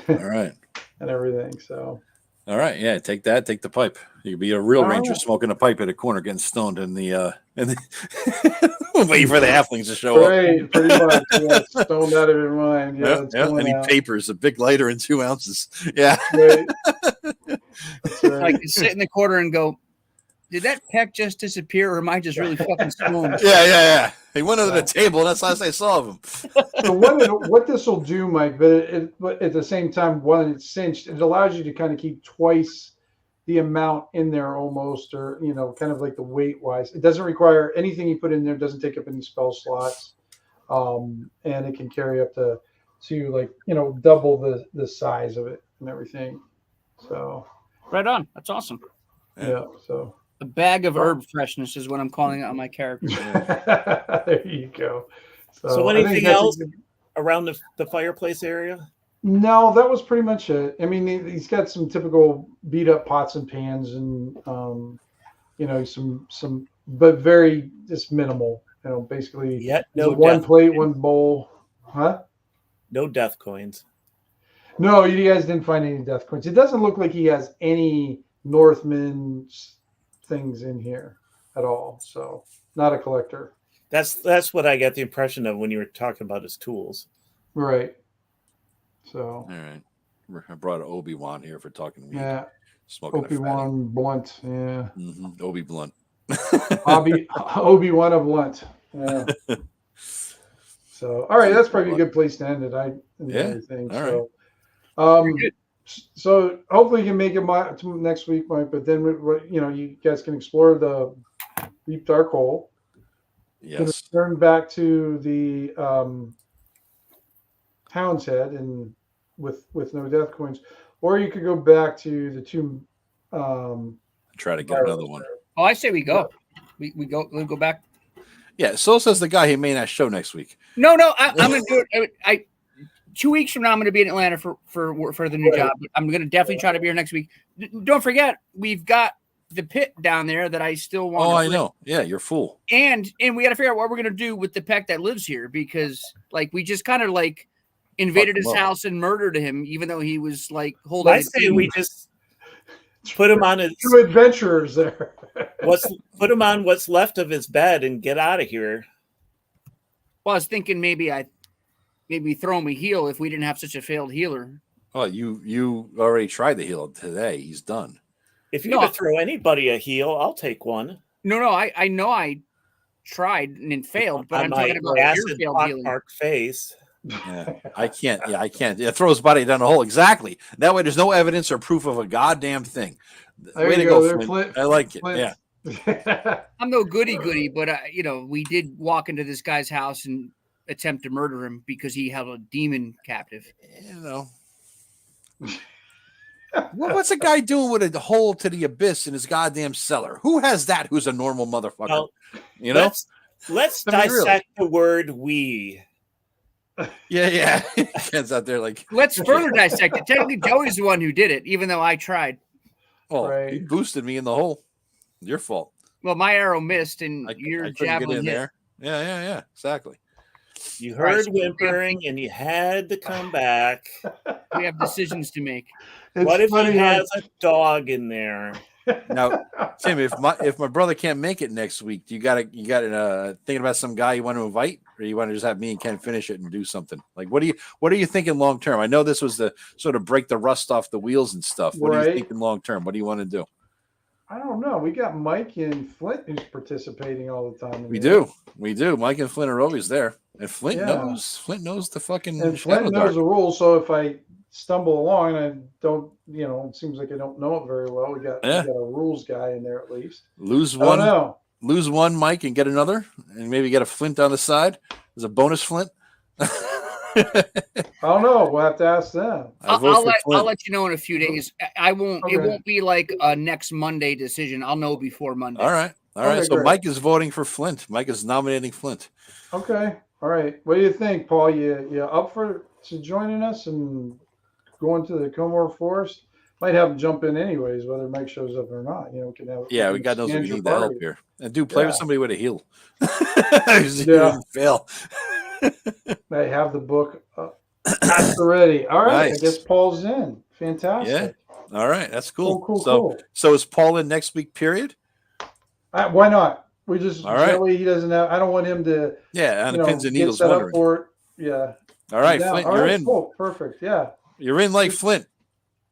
All right. And everything. So. All right, yeah, take that. Take the pipe. You could be a real ranger right. smoking a pipe at a corner, getting stoned, and waiting for the halflings to show up. Right, pretty much. Yeah, stoned out of your mind. Yeah, Any papers, a big lighter, and 2 ounces. Yeah. Right. That's right. Like to sit in the corner and go, did that peck just disappear, or am I just really fucking stoned? Yeah. He went under the table, and that's the last I saw of him. So what this will do, Mike, but at the same time, when it's cinched, it allows you to kind of keep twice the amount in there almost, or kind of like the weight wise. It doesn't require anything you put in there. Doesn't take up any spell slots, and it can carry up to double the size of it and everything. So Right on. That's awesome. yeah. So. A bag of herb freshness is what I'm calling it on my character. There you go. So anything else around the fireplace area? No, that was pretty much it. I mean, he's got some typical beat up pots and pans and, some, but very just minimal, basically one plate, one bowl. Huh? No death coins. No, you guys didn't find any death coins. It doesn't look like he has any Northman things in here at all. So not a collector. That's what I get the impression of when you were talking about his tools. Right. So. All right. I brought an Obi-Wan here for talking weed. Yeah. Smoking Obi-Wan Blunt. Yeah. Mm-hmm. Obi Blunt. Obi-Wan of Blunt. Yeah. So, all right. That's probably a good place to end it. Everything. All right. So hopefully you can make it next week, Mike. But then you guys can explore the deep dark hole. Yes. Turn back to the Hound's Head and with no death coins, or you could go back to the 2. Try to get another one. Oh, I say we go. We go back. Yeah. So says the guy who may not show next week. No. I'm gonna do it. 2 weeks from now, I'm going to be in Atlanta for the new job. I'm going to definitely try to be here next week. Don't forget, we've got the pit down there that I still want. Oh, I know. Yeah, you're full. And we got to figure out what we're going to do with the peck that lives here, because we just kind of invaded his house and murdered him, even though he was holding. I say we just put him on his 2 adventurers there. Put him on what's left of his bed and get out of here. Well, I was thinking maybe throw him a heal if we didn't have such a failed healer. Oh, you already tried the heal today. He's done. If you're going to throw anybody a heal, I'll take one. No, I know I tried and failed, but I'm talking about your failed healing. Mark face. Yeah, I can't. Yeah, I can't. Yeah, throw his body down the hole. Exactly. That way, there's no evidence or proof of a goddamn thing. There way to go, Flint. I like it. Flint. Yeah. I'm no goody, but we did walk into this guy's house and attempt to murder him because he held a demon captive. What's a guy doing with a hole to the abyss in his goddamn cellar? Who has that? Who's a normal motherfucker? Well, let's dissect the word "we." Yeah. Ken's out there let's further dissect it. Technically, Joey's the one who did it, even though I tried. Oh, right. He boosted me in the hole. Your fault. Well, my arrow missed, and your javelin hit. There. Yeah, exactly. You heard whimpering, and you had to come back. We have decisions to make. What if he has a dog in there? Now, Tim, if my brother can't make it next week, you got thinking about some guy you want to invite, or you want to just have me and Ken finish it and do something? Like, what are you thinking long term? I know this was the sort of break the rust off the wheels and stuff. What are you thinking long term? What do you want to do? I don't know. We got Mike and Flint who's participating all the time. We do. Mike and Flint are always there, and Flint knows the fucking. And Flint knows the rules. So if I stumble along and I don't, it seems like I don't know it very well. We got a rules guy in there at least. Lose one, Mike, and get another, and maybe get a Flint on the side as a bonus Flint. I don't know. We'll have to ask them. I'll let you know in a few days. I won't. Okay. It won't be like a next Monday decision. I'll know before Monday. All right. So great. Mike is voting for Flint. Mike is nominating Flint. Okay. All right. What do you think, Paul? You up for joining us and going to the Komor Forest? Might have him jump in anyways, whether Mike shows up or not. We can have. Yeah, we got those. We need the help here. And play with somebody with a heal. Fail. I have the book already. All right. Nice. I guess Paul's in. Fantastic. Yeah. All right. That's cool. Cool. So is Paul in next week, period? Why not? We just, all right. That way he doesn't have, I don't want him to, on the pins and needles. Set up for it. Yeah. All right, Flint, you're in. Cool. Perfect. Yeah. You're in like Flint.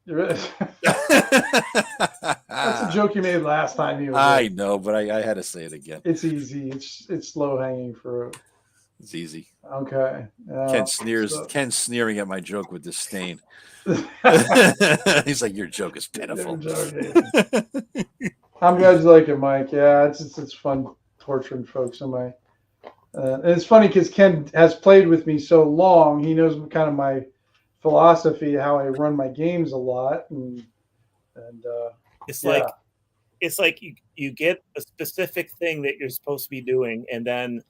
You're in. That's a joke you made last time. I know, but I had to say it again. It's easy. It's low hanging fruit. It's easy. Okay. Ken's sneering at my joke with disdain. He's like, your joke is pitiful. I'm glad you like it, Mike. Yeah, it's fun torturing folks. And it's funny because Ken has played with me so long. He knows kind of my philosophy, how I run my games a lot, and it's like you get a specific thing that you're supposed to be doing, and then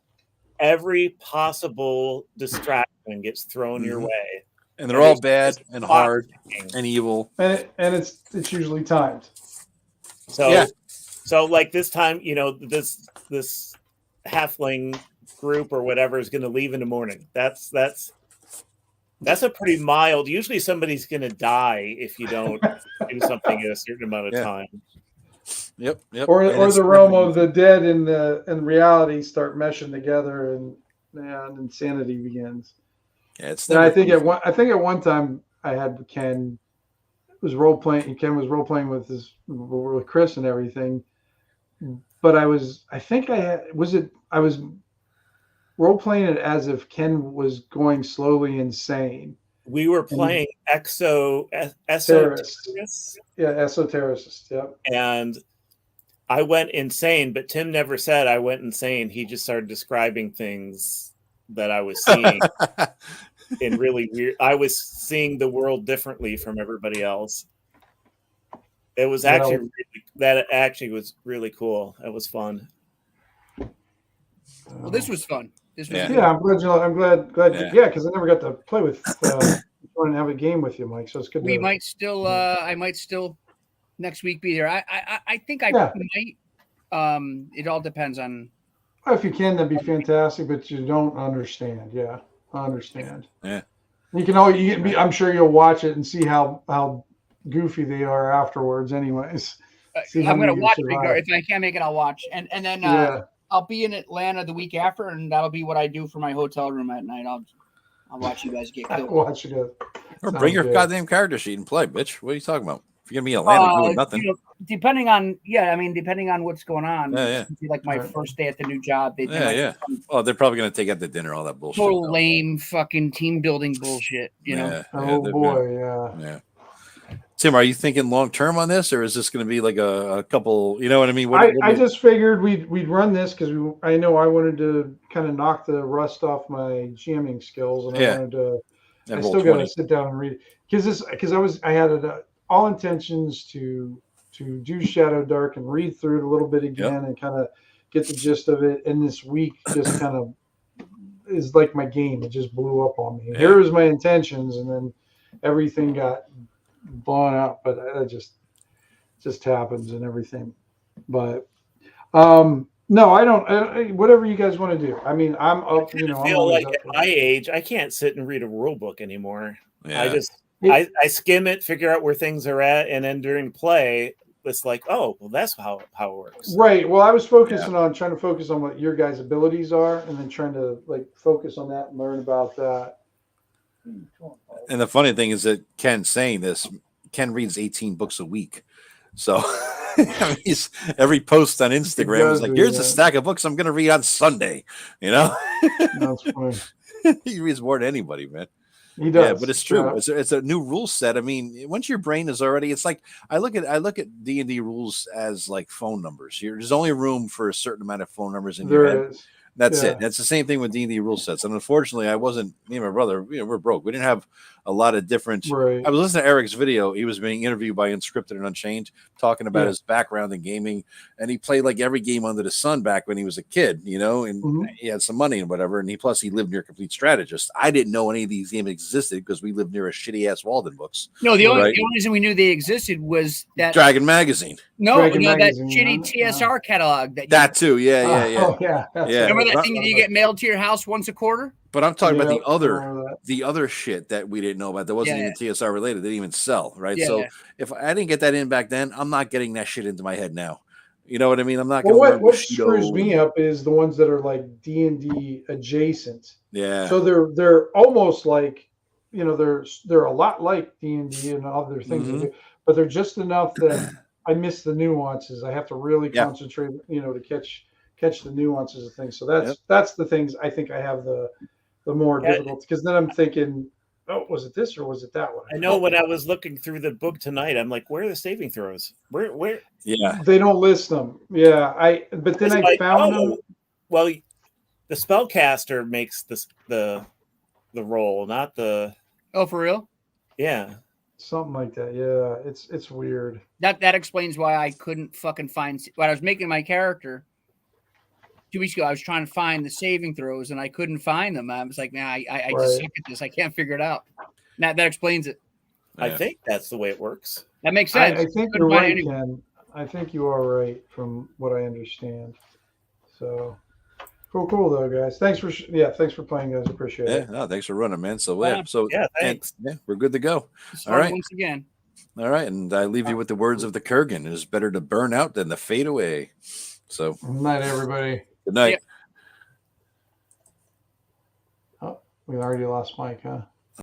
every possible distraction gets thrown your way, and they're all bad and hard and evil, and it's usually timed. So like this time, this halfling group or whatever is going to leave in the morning. That's a pretty mild. Usually somebody's going to die if you don't do something in a certain amount of time. Yep. Or the realm of the dead and reality start meshing together, and insanity begins. Yeah, I think at one time I had Ken was role playing. Ken was role playing with Chris and everything, but I was role playing it as if Ken was going slowly insane. We were playing esoterrorist. Yeah, esoterrorist. Yep. And I went insane, but Tim never said I went insane. He just started describing things that I was seeing in really weird. I was seeing the world differently from everybody else. It was actually was really cool. It was fun. Well, this was fun. I'm glad. Because I never got to play with. And have a game with you, Mike. So it's good. We might still. I might still next week be there. I think I might. It all depends on. If you can, that'd be fantastic. But you don't understand. Yeah, I understand. Yeah. I'm sure you'll watch it and see how goofy they are afterwards. Anyways, I'm going to watch it. If I can't make it, I'll watch. And then I'll be in Atlanta the week after, and that'll be what I do for my hotel room at night. I'll watch you guys get killed. Watch you or bring your goddamn character sheet and play, bitch. What are you talking about? If you're gonna be in Atlanta doing nothing. Depending on what's going on. Yeah. Like my first day at the new job. Well, they're probably gonna take out the dinner, all that bullshit. Total lame fucking team building bullshit. Yeah. Tim, are you thinking long term on this, or is this going to be like a couple? You know what I mean? I just figured we'd run this because I know I wanted to kind of knock the rust off my GMing skills, and I wanted to. I still got to sit down and read because I had all intentions to do Shadowdark and read through it a little bit again and kind of get the gist of it. And this week just kind of is like my game; it just blew up on me. Yeah. Here was my intentions, and then everything got blown up, but it just happens and everything. But no, I don't. Whatever you guys want to do. I mean, I'm up. I feel like at my age, I can't sit and read a rule book anymore. Yeah. I skim it, figure out where things are at, and then during play, it's like, oh, well, that's how it works. Right. Well, I was trying to focus on what your guys' abilities are, and then trying to like focus on that and learn about that. And the funny thing is that Ken saying this, Ken reads 18 books a week. So I mean, every post on Instagram is like, here's a stack of books I'm going to read on Sunday. You know, that's funny. He reads more than anybody, man. He does. Yeah, but it's true. It's a new rule set. I mean, once your brain is already, it's like I look at D&D rules as like phone numbers. There's only room for a certain amount of phone numbers in your head. That's it. That's the same thing with D&D rule sets. And unfortunately, me and my brother, we're broke. We didn't have a lot of different. Right. I was listening to Eric's video. He was being interviewed by Unscripted and Unchained, talking about his background in gaming. And he played like every game under the sun back when he was a kid, you know, and he had some money and whatever. And he lived near Complete Strategist. I didn't know any of these games existed because we lived near a shitty ass Walden Books. No, the only reason we knew they existed was that Dragon Magazine. That shitty TSR catalog. That too. Yeah. Oh, yeah. Remember that thing that you get mailed to your house once a quarter? But I'm talking about the other shit that we didn't know about that wasn't even TSR related. They didn't even sell, right? Yeah. So if I didn't get that in back then, I'm not getting that shit into my head now. You know what I mean? I'm not. Well, what screws me up is the ones that are like D&D adjacent. Yeah. So they're almost like, you know, they're a lot like D&D and other things, but they're just enough that I miss the nuances. I have to really concentrate, you know, to catch the nuances of things. So that's the things I think I have the more difficult, because then I'm thinking, oh, was it this or was it that one? I know when I was looking through the book tonight, I'm like, where are the saving throws? Where? Yeah, they don't list them. Yeah, but then I found them. Well, the spellcaster makes the roll, not the. Oh, for real? Yeah. Something like that. Yeah, it's weird. That explains why I couldn't fucking find when I was making my character. 2 weeks ago, I was trying to find the saving throws and I couldn't find them. I was like, "Nah, I just suck at this. I can't figure it out." That explains it. I think that's the way it works. That makes sense. I think you're right, Ken. I think you are right from what I understand. So cool though, guys. Thanks for playing, guys. Appreciate it. No, thanks for running, man. So thanks. We're good to go. All right, once again. All right, and I leave you with the words of the Kurgan: "It is better to burn out than to fade away." So good night, everybody. Good night. Oh, we already lost Mike, huh?